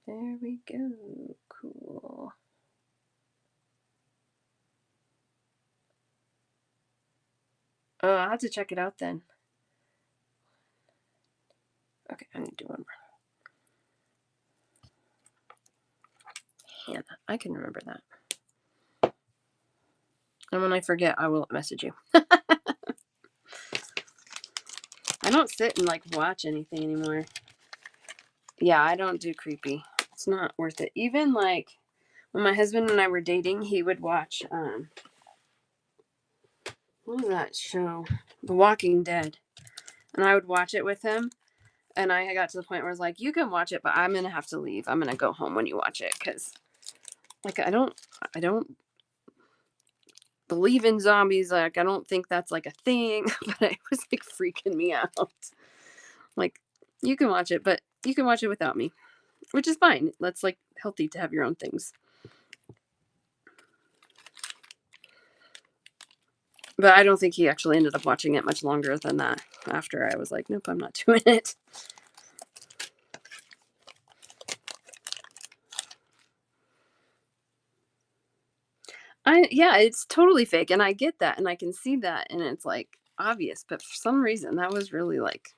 There we go. Cool. Oh, I'll have to check it out then. Okay, I need to do one more. Hannah. I can remember that. And when I forget, I will message you. I don't sit and like watch anything anymore. Yeah, I don't do creepy. It's not worth it. Even like when my husband and I were dating, he would watch what was that show? The Walking Dead. And I would watch it with him. And I got to the point where I was like, you can watch it, but I'm gonna have to leave. I'm gonna go home when you watch it. Cause like I don't believe in zombies. Like I don't think that's like a thing. But it was like freaking me out. Like, you can watch it, but you can watch it without me. Which is fine. That's like healthy to have your own things. But I don't think he actually ended up watching it much longer than that. After I was like, nope, I'm not doing it. Yeah, it's totally fake, and I get that, and I can see that, and it's like obvious. But for some reason, that was really like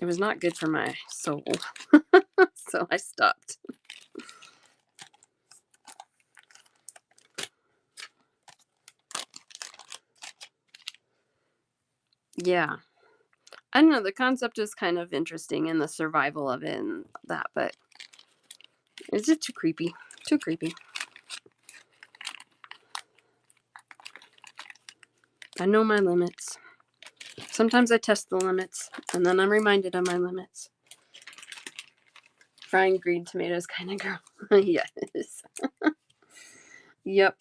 it was not good for my soul, so I stopped. Yeah, I don't know. The concept is kind of interesting, and the survival of it and that, but it's just too creepy. Too creepy. I know my limits. Sometimes I test the limits, and then I'm reminded of my limits. Frying green tomatoes kind of girl. Yes. Yep.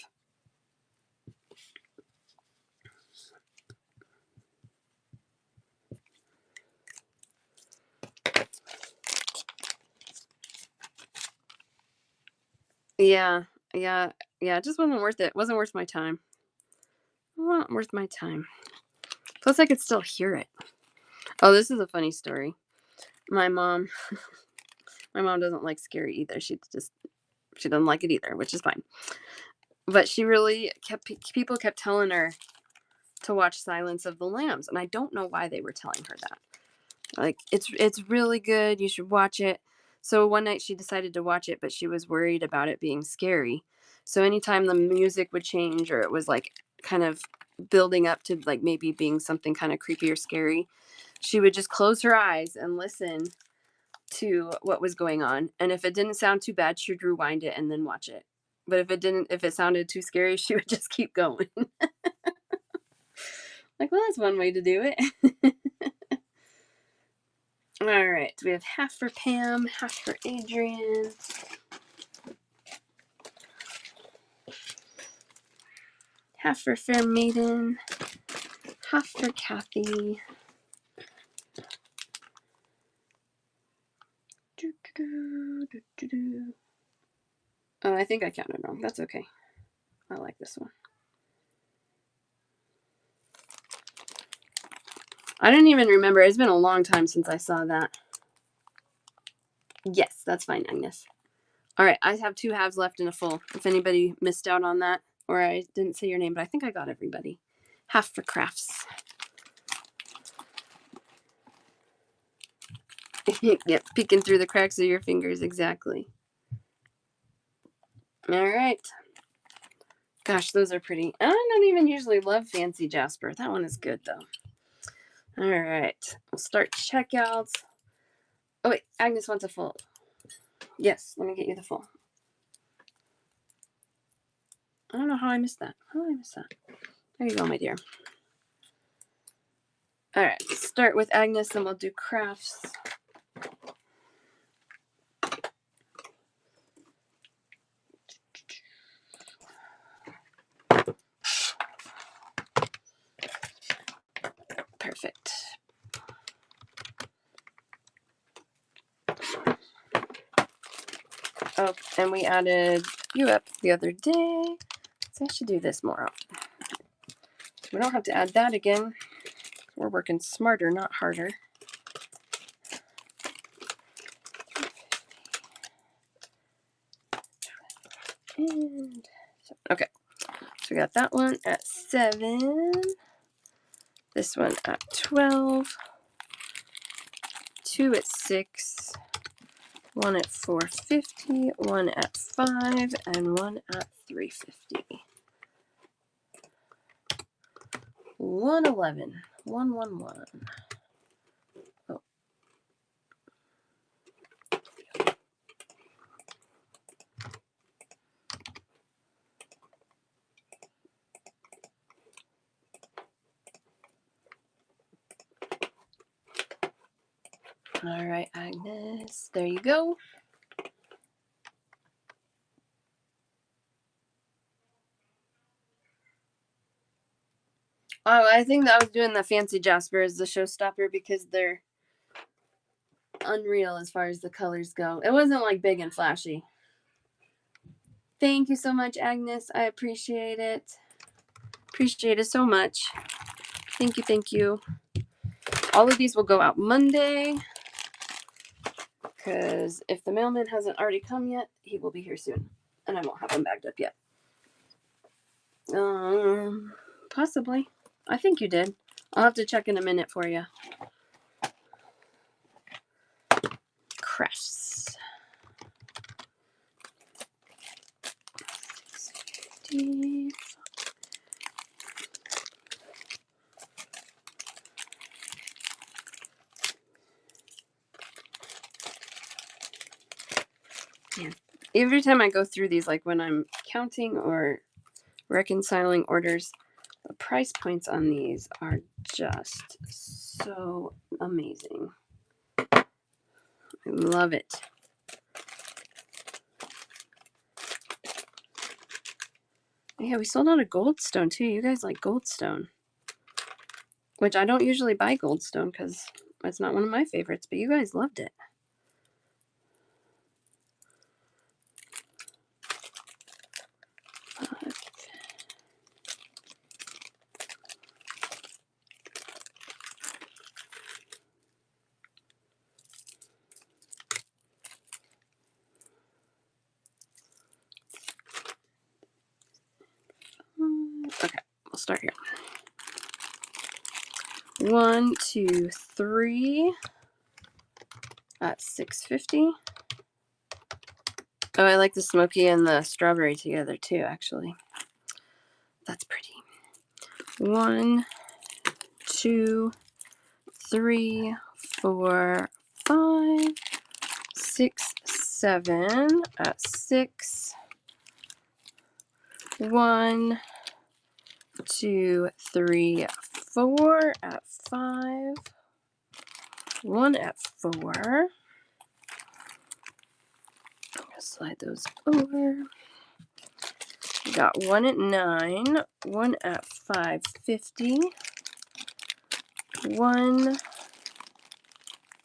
Yeah. Yeah. Yeah. It just wasn't worth it. It wasn't worth my time. Not worth my time. Plus, I could still hear it. Oh, this is a funny story. My mom, my mom doesn't like scary either. She doesn't like it either, which is fine. But she really people kept telling her to watch Silence of the Lambs, and I don't know why they were telling her that. Like it's really good. You should watch it. So one night she decided to watch it, but she was worried about it being scary. So anytime the music would change or it was like kind of building up to like maybe being something kind of creepy or scary, she would just close her eyes and listen to what was going on. And if it didn't sound too bad, she'd rewind it and then watch it. But if it sounded too scary, she would just keep going. Like, well, that's one way to do it. All right, we have half for Pam, half for Adrian. Half for Fair Maiden, half for Kathy. Oh, I think I counted wrong. That's okay. I like this one. I don't even remember. It's been a long time since I saw that. Yes, that's fine, Agnes. All right, I have two halves left in a full. If anybody missed out on that, or I didn't say your name, but I think I got everybody. Half for crafts. Yep, peeking through the cracks of your fingers, exactly. All right. Gosh, those are pretty. I don't even usually love Fancy Jasper. That one is good, though. All right. We'll start checkouts. Oh, wait. Agnes wants a full. Yes, let me get you the full. I don't know how I missed that. How did I miss that? There you go, my dear. All right, start with Agnes and we'll do crafts. Perfect. Oh, and we added you up the other day. So I should do this more often. We don't have to add that again. We're working smarter, not harder. And okay, so we got that one at 7. This one at 12. 2 at 6. 1 at 450. 1 at 5. And 1 at 350. 111. 111. Oh. All right, Agnes, there you go. Oh, I think that I was doing the fancy Jasper as the showstopper because they're unreal as far as the colors go. It wasn't like big and flashy. Thank you so much, Agnes. I appreciate it. Appreciate it so much. Thank you, thank you. All of these will go out Monday because if the mailman hasn't already come yet, he will be here soon. And I won't have them bagged up yet. Possibly. I think you did. I'll have to check in a minute for you. Crafts. 650. Yeah. Every time I go through these, like when I'm counting or reconciling orders, the price points on these are just so amazing. I love it. Yeah, we sold out of Goldstone too. You guys like Goldstone, which I don't usually buy Goldstone because it's not one of my favorites, but you guys loved it. Okay, we'll start here. 1, 2, 3 at 650. Oh, I like the smoky and the strawberry together too, actually. That's pretty. 1, 2, 3, 4, 5, 6, 7 at 6. 1, 2, 3, 4 at 5. 1 at 4. Slide those over. We got 1 at 9. 1 at 550. 1,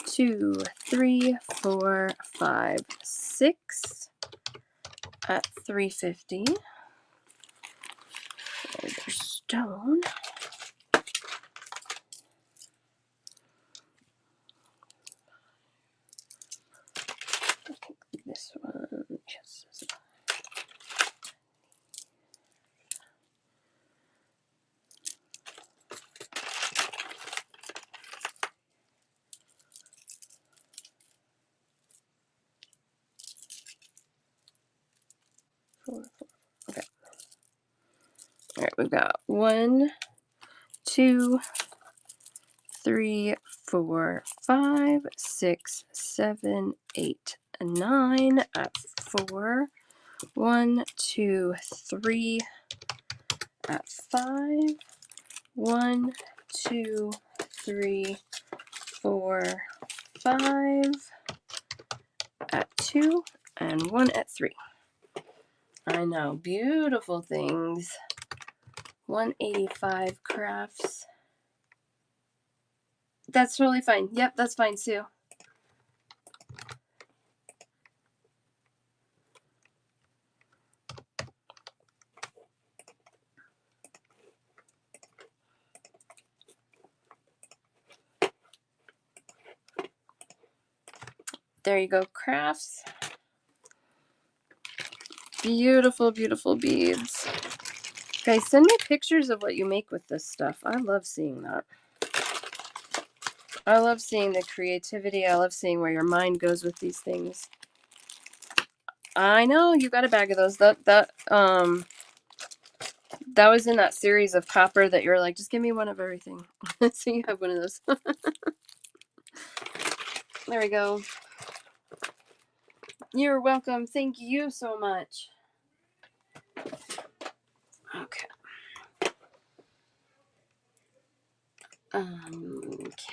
2, 3, 4, 5, 6 at 350. There's your stone. This one, yes. 4, 4. Okay. All right, we've got 1, 2, 3, 4, 5, 6, 7, 8, 9 at 4. 1, 2, 3 at 5. 1, 2, 3, 4, 5 at 2, and 1 at 3. I know, beautiful things. 185 crafts. That's totally fine. Yep, that's fine, Sue. There you go, crafts. Beautiful, beautiful beads. Guys, send me pictures of what you make with this stuff. I love seeing that. I love seeing the creativity. I love seeing where your mind goes with these things. I know you got a bag of those. That was in that series of copper that you're like, just give me one of everything. So you have one of those. There we go. You're welcome. Thank you so much. Okay.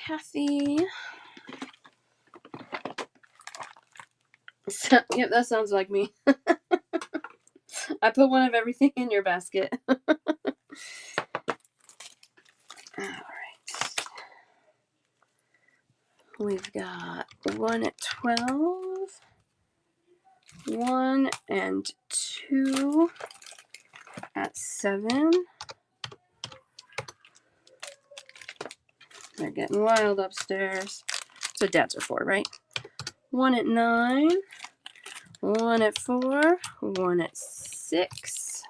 Kathy. So, yep, that sounds like me. I put one of everything in your basket. All right. We've got 1 at 12, 1 and 2 at 7. They're getting wild upstairs. So dads are 4, right? 1 at 9, 1 at 4, 1 at 6,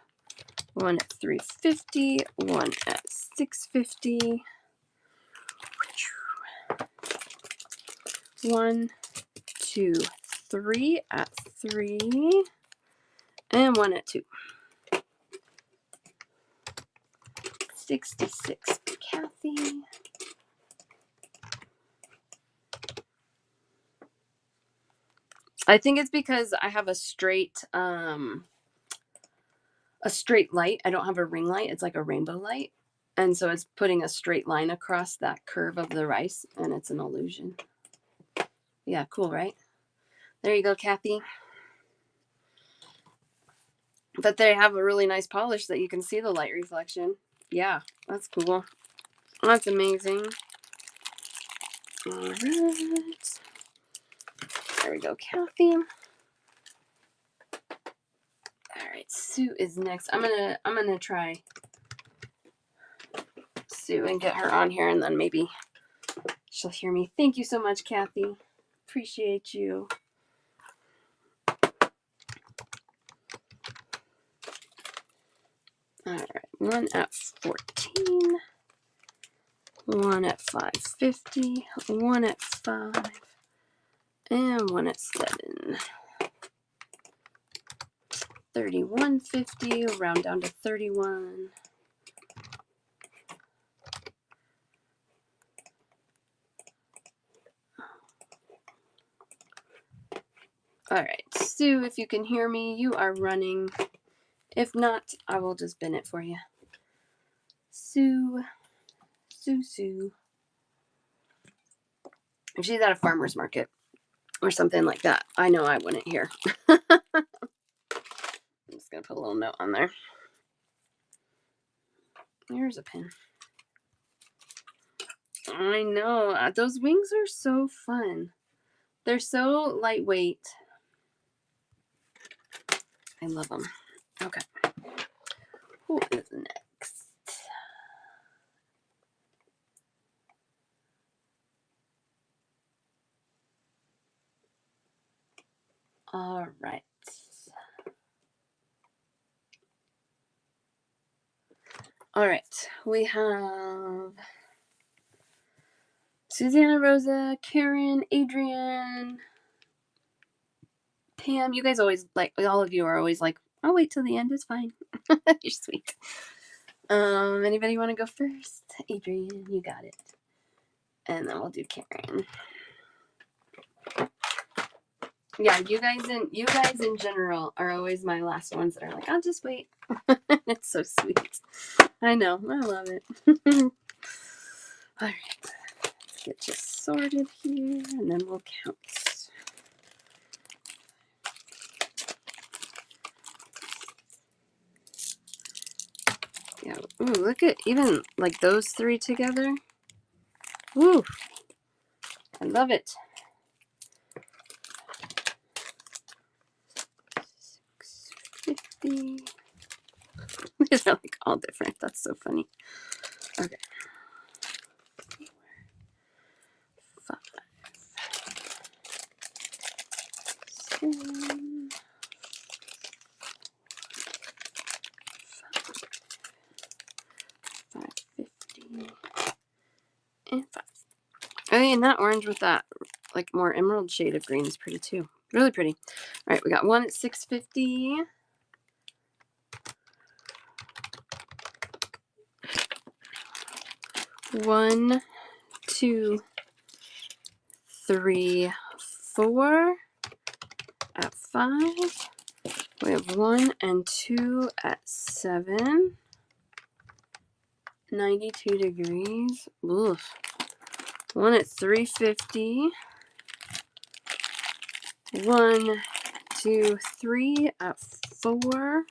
1 at 350, 1 at 650. 1, 2, 3 at 3, and 1 at 2. 66 for Kathy. I think it's because I have a straight light. I don't have a ring light. It's like a rainbow light. And so it's putting a straight line across that curve of the rice, and it's an illusion. Yeah, cool, right? There you go, Kathy. But they have a really nice polish that you can see the light reflection. Yeah, that's cool. That's amazing. All right. There we go, Kathy. All right, Sue is next. I'm gonna try Sue and get her on here, and then maybe she'll hear me. Thank you so much, Kathy. Appreciate you. All right, 1 at 14, 1 at 550, 1 at 5, and 1 at 7. 3150, round down to 31. All right, Sue, if you can hear me, you are running. If not, I will just bin it for you. Sue. If she's at a farmer's market or something like that, I know I wouldn't hear. I'm just going to put a little note on there. Here's a pin. I know. Those wings are so fun. They're so lightweight. I love them. Okay. Who is next? All right. All right. We have Susanna, Rosa, Karen, Adrian, Pam. You guys always all of you are always like, I'll wait till the end. It's fine. You're sweet. Anybody want to go first? Adrian, you got it. And then we'll do Karen. Yeah, you guys in general are always my last ones that are like, I'll just wait. It's so sweet. I know. I love it. All right. get you sorted here, and then we'll count. Yeah. Ooh, look at even like those three together. Ooh, I love it. 650. These are like all different. That's so funny. Okay. 5, 7, 550, and 5. Oh, and that orange with that like more emerald shade of green is pretty too. Really pretty. All right, we got one at 650. One, 2, 3, 4 at 5. We have 1 and 2 at 7. 92 degrees. Oof. 1 at 350. 1, 2, 3 at 4.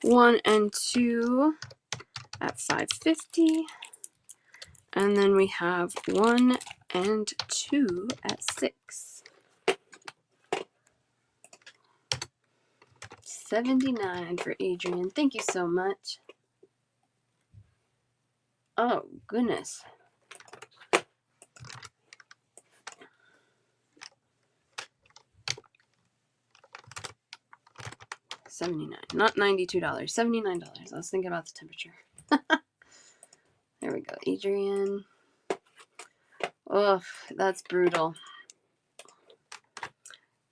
1 and 2 at 550. And then we have 1 and 2 at 6. 79 for Adrian. Thank you so much. Oh, goodness. $79, not $92, $79. I was thinking about the temperature. There we go, Adrian. Oh, that's brutal.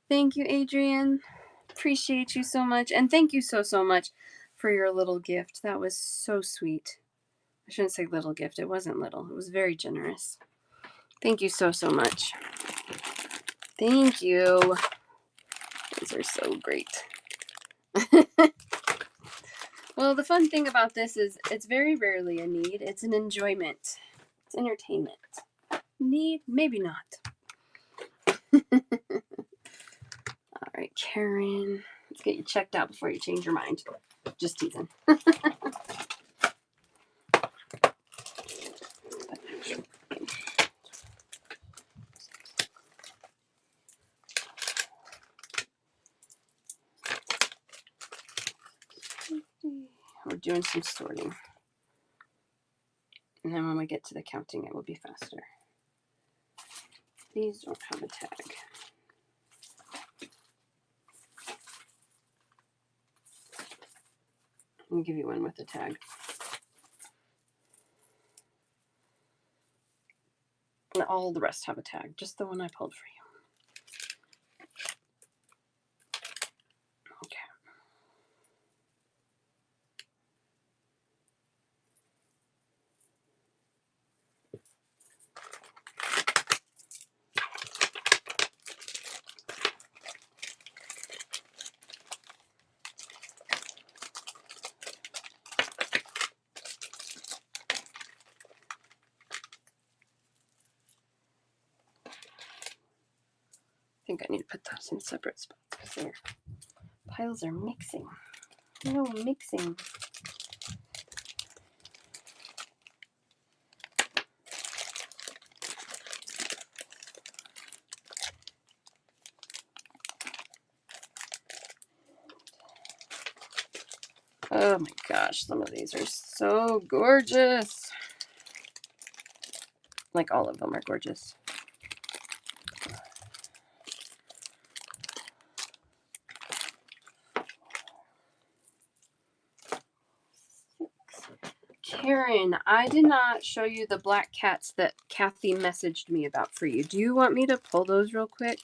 Thank you, Adrian. Appreciate you so much. And thank you so much for your little gift. That was so sweet. I shouldn't say little gift. It wasn't little. It was very generous. Thank you so much. Thank you. These are so great. Well, the fun thing about this is it's very rarely a need. It's an enjoyment. It's entertainment. Need? Maybe not. All right, Karen. Let's get you checked out before you change your mind. Just teasing. We're doing some sorting. And then when we get to the counting, it will be faster. These don't have a tag. I'll give you one with a tag. And all the rest have a tag, just the one I pulled for you. Okay. I think I need to put those in separate spots because their piles are mixing. No mixing. Oh my gosh, some of these are so gorgeous. Like all of them are gorgeous. Karen, I did not show you the black cats that Kathy messaged me about for you. Do you want me to pull those real quick?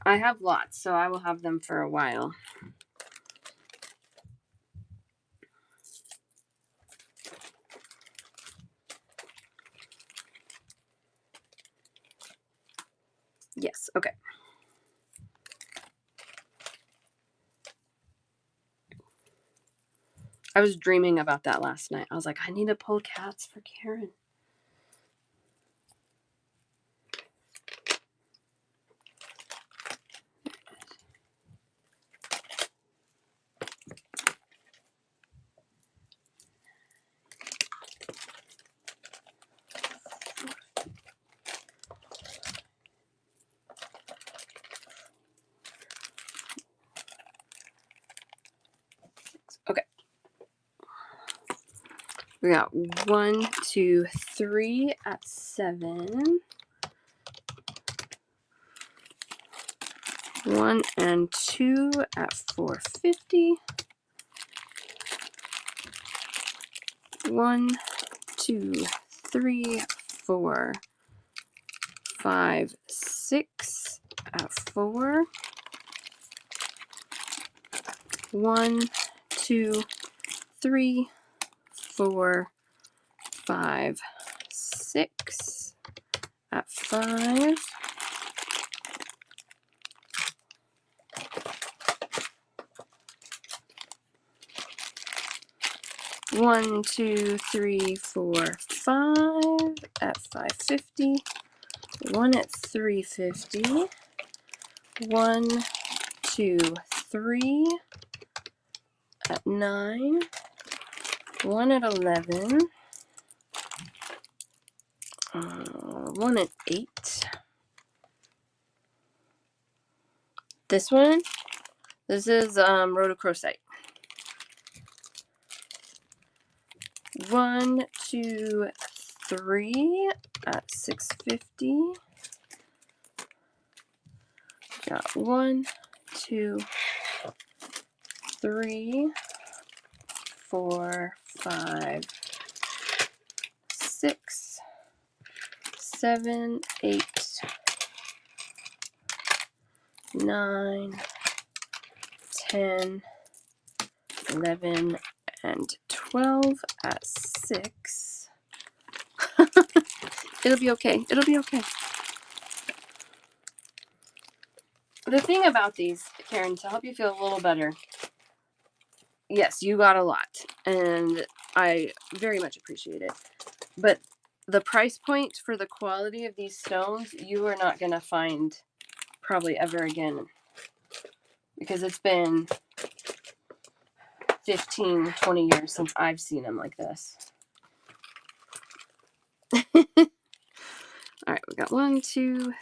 I have lots, so I will have them for a while. Yes, okay. I was dreaming about that last night. I was like, I need to pull cats for Karen. Okay. We got 1, 2, 3 at 7. 1 and 2 at 450. 1, 2, 3, 4, 5, 6 at 4. 1, 2, 3, 4, 5, 6 at 5. 1, 2, 3, 4, 5 at 550. 1 at 350. 1, 2, 3 at 9. 1 at 11. 1 at 8. This one, this is rhodochrosite. 1, 2, 3 at 650. Got 1, 2, 3, 4, 5, 6, 7, 8, 9, 10, 11, and 12 at 6. It'll be okay. It'll be okay. The thing about these, Karen, to help you feel a little better, yes, you got a lot, and I very much appreciate it. But the price point for the quality of these stones, you are not going to find probably ever again, because it's been 15, 20 years since I've seen them like this. All right, we got 1, 2,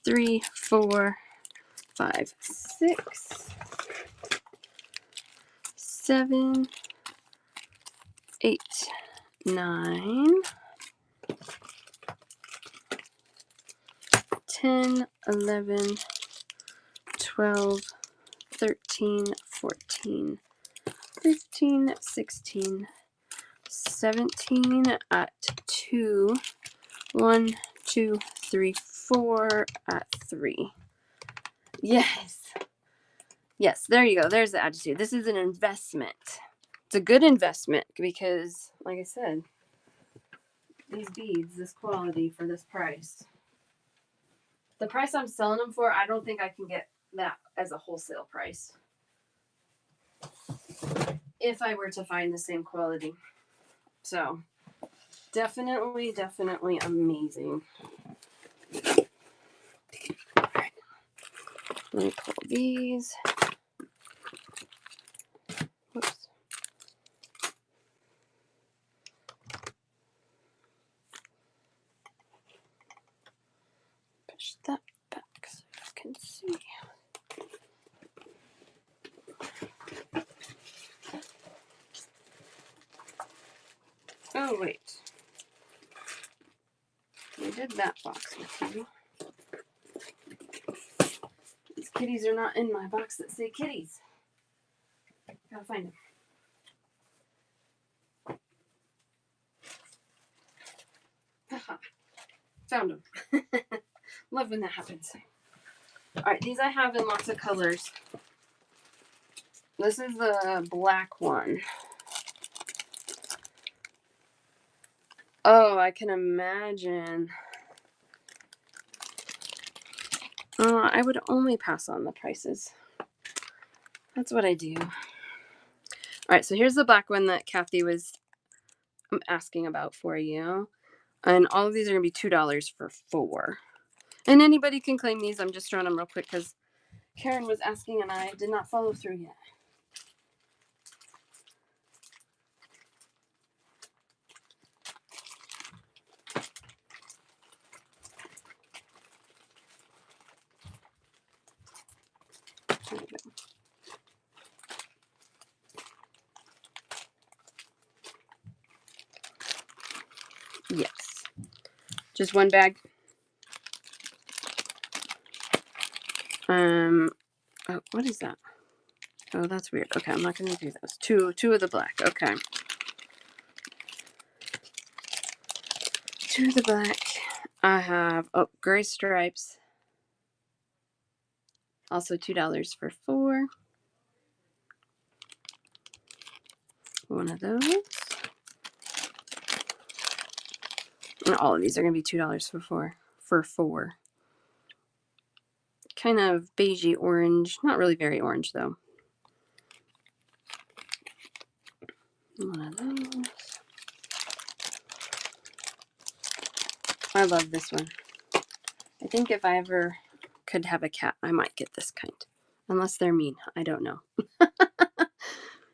3, 4, 5, 6, 7, 8, 9, 10, 11, 12, 13, 14, 15, 16, 17 at 2. 1, 2, 3, 4 at 3. Yes. Yes, there you go. There's the attitude. This is an investment. It's a good investment because, like I said, these beads, this quality for this price. The price I'm selling them for, I don't think I can get that as a wholesale price. If I were to find the same quality. So, definitely, definitely amazing. All right. Let me pull these. Whoops. Push that back so you can see. Oh, wait. We did that box with you. These kitties are not in my box that say kitties. Gotta find them. Found them. Love when that happens. Alright, these I have in lots of colors. This is the black one. Oh, I can imagine. I would only pass on the prices. That's what I do. All right, so here's the black one that Kathy was asking about for you. And all of these are going to be $2 for 4. And anybody can claim these. I'm just throwing them real quick because Karen was asking and I did not follow through yet. There we go. Yes. Just one bag. Oh, what is that? Oh, that's weird. Okay, I'm not gonna do those. Two of the black. Okay. 2 of the black. I have gray stripes. Also $2 for 4. One of those. And all of these are gonna be $2 for 4. For 4. Kind of beigey orange. Not really very orange though. One of those. I love this one. I think if I ever could have a cat, I might get this kind. Unless they're mean. I don't know.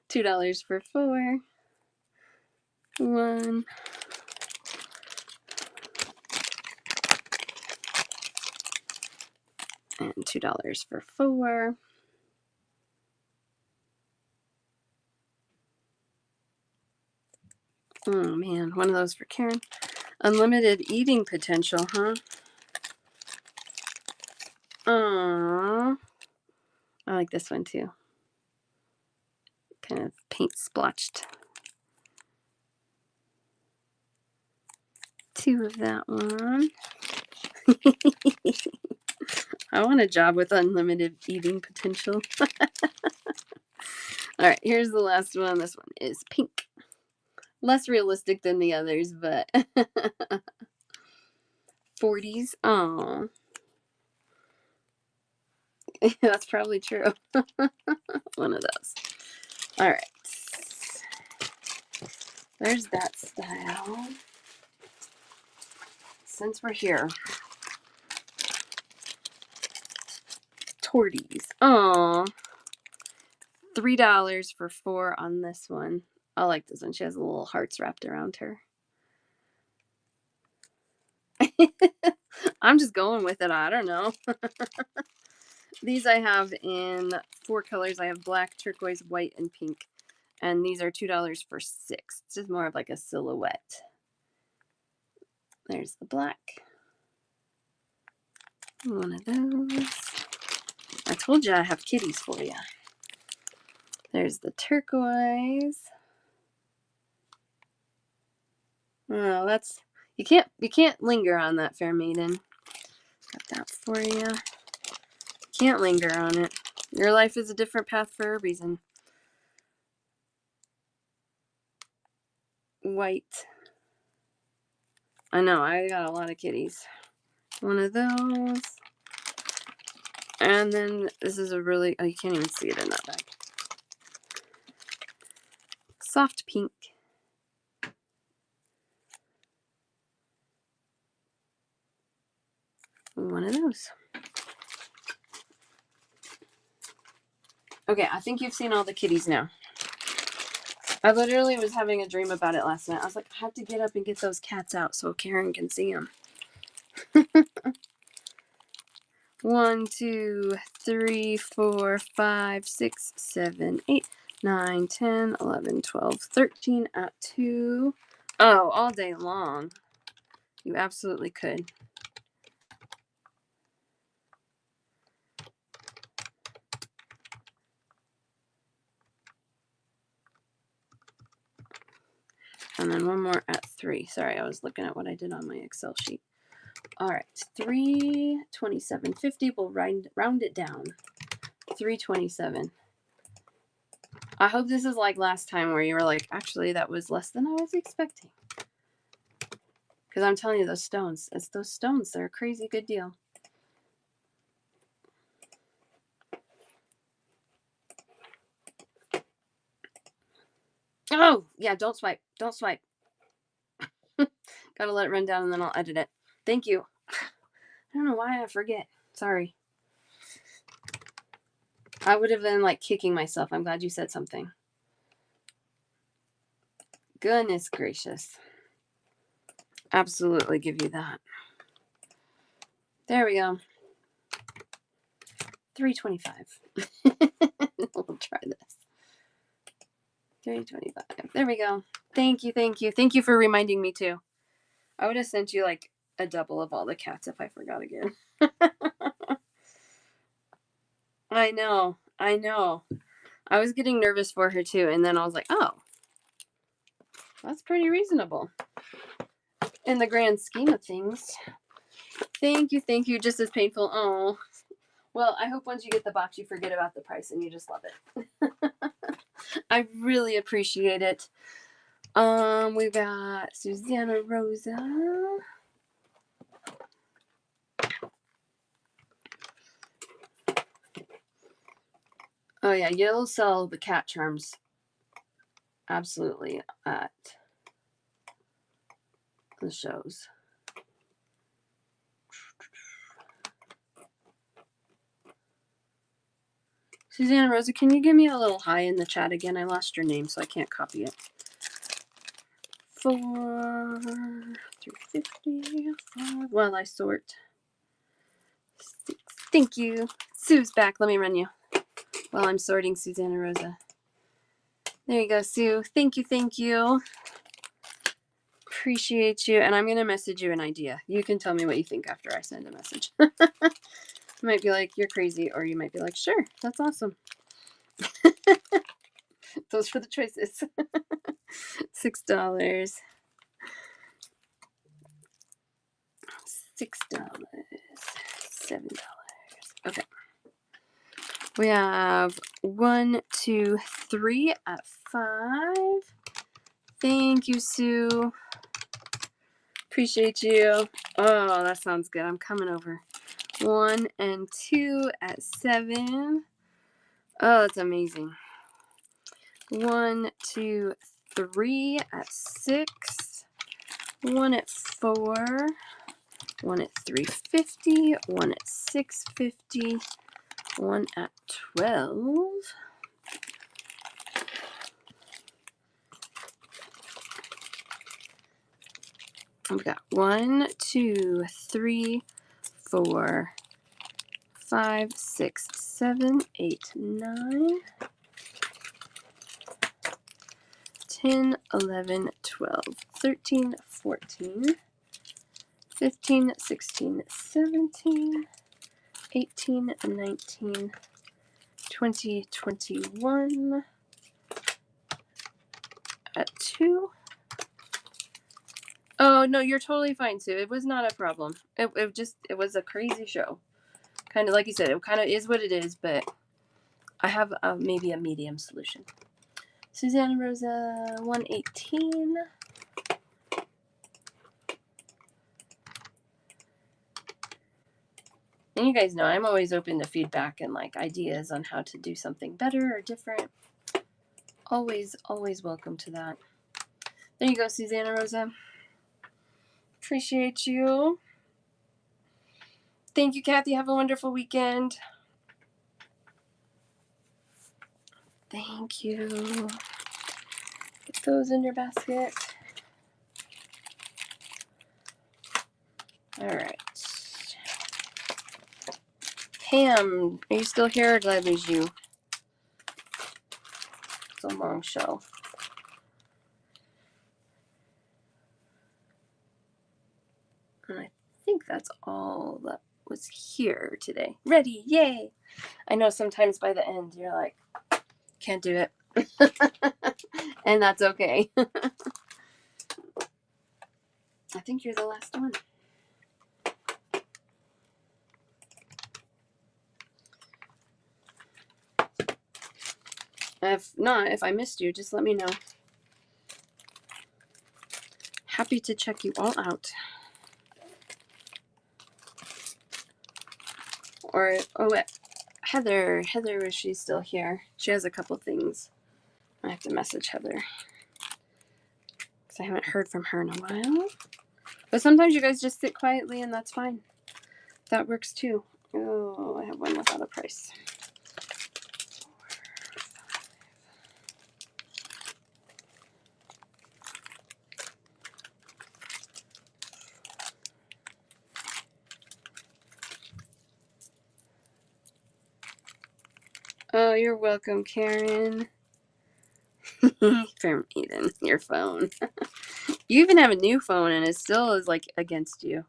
$2 for 4. 1. And $2 for 4. Oh man, one of those for Karen. Unlimited eating potential, huh? Aww. I like this one too. Kind of paint splotched. 2 of that one. I want a job with unlimited eating potential. All right, here's the last one. This one is pink. Less realistic than the others, but 40s. Oh, that's probably true. One of those. All right. There's that style. Since we're here, Torties. Oh, $3 for 4 on this one. I like this one. She has little hearts wrapped around her. I'm just going with it. I don't know. These I have in 4 colors. I have black, turquoise, white, and pink. And these are $2 for 6. It's just more of like a silhouette. There's the black. One of those. I told you I have kitties for you. There's the turquoise. Oh, that's you can't linger on that, fair maiden. Got that for you. Can't linger on it. Your life is a different path for a reason. White. I know, I got a lot of kitties. One of those. And then this is a really, oh, you can't even see it in that bag. Soft pink. One of those. Okay, I think you've seen all the kitties now. I literally was having a dream about it last night. I was like, I have to get up and get those cats out so Karen can see them. 1, 2, 3, 4, 5, 6, 7, 8, 9, 10, 11, 12, 13 at 2. Oh, all day long. You absolutely could. And then one more at 3. Sorry, I was looking at what I did on my Excel sheet. All right, 327.50. We'll round it down. 327. I hope this is like last time where you were like, actually, that was less than I was expecting. Because I'm telling you, those stones, it's those stones. They're a crazy good deal. Oh, yeah, don't swipe. Don't swipe. Gotta let it run down and then I'll edit it. Thank you. I don't know why I forget. Sorry. I would have been like kicking myself. I'm glad you said something. Goodness gracious. Absolutely give you that. There we go. 325. We'll try this. 325. There we go. Thank you, thank you. Thank you for reminding me too. I would have sent you like a double of all the cats if I forgot again. I know. I know. I was getting nervous for her too, and then I was like, oh, that's pretty reasonable in the grand scheme of things. Thank you, thank you. Just as painful. Oh. Well, I hope once you get the box, you forget about the price and you just love it. I really appreciate it. We've got Susanna Rosa. Oh yeah, you'll sell the cat charms absolutely at the shows. Susanna Rosa, can you give me a little hi in the chat again? I lost your name, so I can't copy it. 4, 350, 5, while I sort. 6. Thank you. Sue's back. Let me run you while I'm sorting Susanna Rosa. There you go, Sue. Thank you, thank you. Appreciate you. And I'm going to message you an idea. You can tell me what you think after I send a message. You might be like, you're crazy, or you might be like, sure, that's awesome. Those are the choices. $6. $6. $7. Okay. We have 1, 2, 3 at 5. Thank you, Sue. Appreciate you. Oh, that sounds good. I'm coming over. 1 and 2 at 7. Oh, that's amazing. 1, 2, 3 at 6. 1 at 4. 1 at 350. 1 at 650. 1 at 12. We've got 1, 2, 3, 4, 5, 6, 7, 8, 9, 10, 11, 12, 13, 14, 15, 16, 17, 18, 19, 20, 21 at 2. Oh, no, you're totally fine, Sue. It was not a problem. It was a crazy show. Kind of like you said, it kind of is what it is, but I have maybe a medium solution. Susanna Rosa, 118. And you guys know I'm always open to feedback and like ideas on how to do something better or different. Always, always welcome to that. There you go, Susanna Rosa. Appreciate you. Thank you, Kathy. Have a wonderful weekend. Thank you. Get those in your basket. All right. Pam, are you still here or did I lose you? It's a long show. And I think that's all that was here today. Ready, yay! I know sometimes by the end you're like, can't do it. And that's okay. I think you're the last one. If not, if I missed you, just let me know. Happy to check you all out. Or, oh, Heather, is she still here? She has a couple things. I have to message Heather. because I haven't heard from her in a while. But sometimes you guys just sit quietly, and that's fine. That works too. Oh, I have one without a price. Oh, you're welcome, Karen. From Eden, your phone. You even have a new phone, and it still is like against you.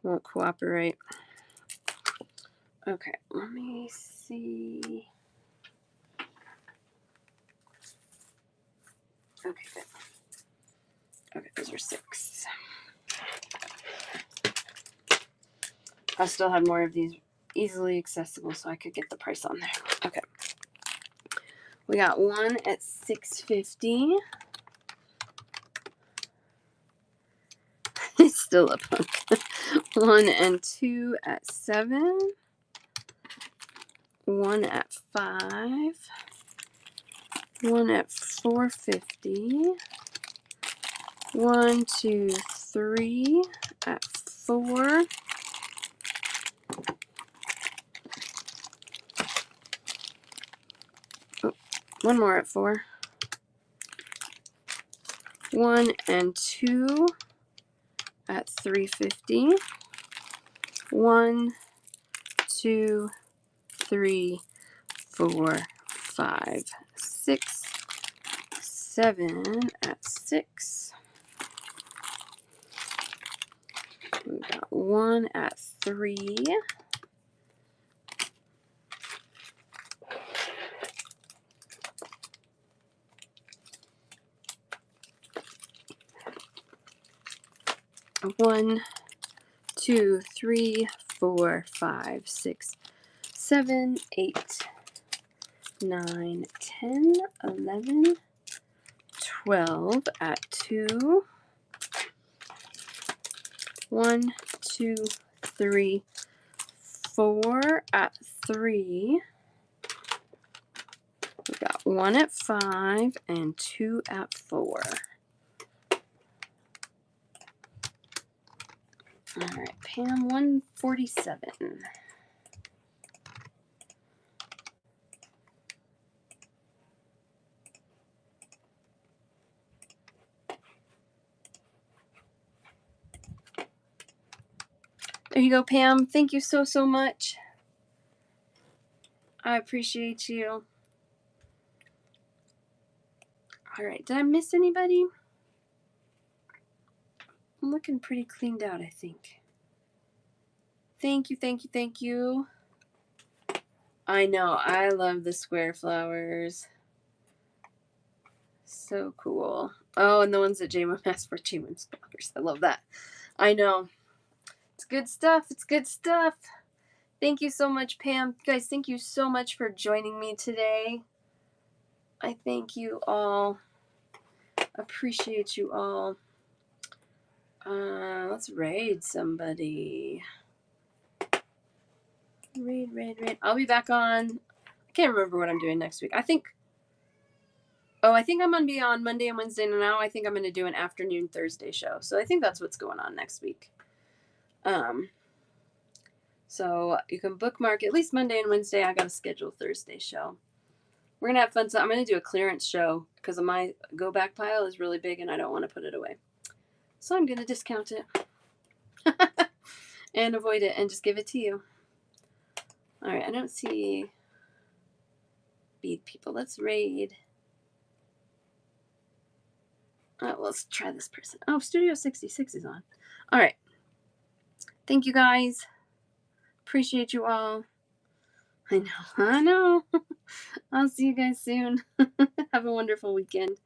Won't cooperate. Okay, let me see. Okay, good. Okay, those are 6. I still have more of these easily accessible, so I could get the price on there. Okay. We got one at $6.50. It's still a punk. 1 and 2 at $7. 1 at $5. 1 at $4.50. 1, 2, 3 at $4. Oh, one more at $4. 1 and 2 at $3.50. 1, 2, 3, 4, 5, 6, 7 at $6. We got 1 at $3. 1, 2, 3, 4, 5, 6, 7, 8, 9, 10, 11, 12 at 2. 1, 2, 3, 4 at 3. We got 1 at 5 and 2 at 4. All right, Pam, 147. There you go, Pam. Thank you so, so much. I appreciate you. All right, did I miss anybody? I'm looking pretty cleaned out, I think. Thank you, thank you, thank you. I know, I love the square flowers. So cool. Oh, and the ones that J-Mom asked for, J-Mom's flowers. I love that. I know. It's good stuff. It's good stuff. Thank you so much, Pam. Guys, thank you so much for joining me today. I thank you all. Appreciate you all. Let's raid somebody. Raid. I'll be back on. I can't remember what I'm doing next week. I think I'm going to be on Monday and Wednesday now. I think I'm going to do an afternoon Thursday show. So I think that's what's going on next week. So you can bookmark at least Monday and Wednesday. I got a scheduled Thursday show. We're going to have fun. So I'm going to do a clearance show because my go back pile is really big and I don't want to put it away. So I'm going to discount it and avoid it and just give it to you. All right. I don't see bead people. Let's raid. Let's try this person. Oh, Studio 66 is on. All right. Thank you guys. Appreciate you all. I know. I'll see you guys soon. Have a wonderful weekend.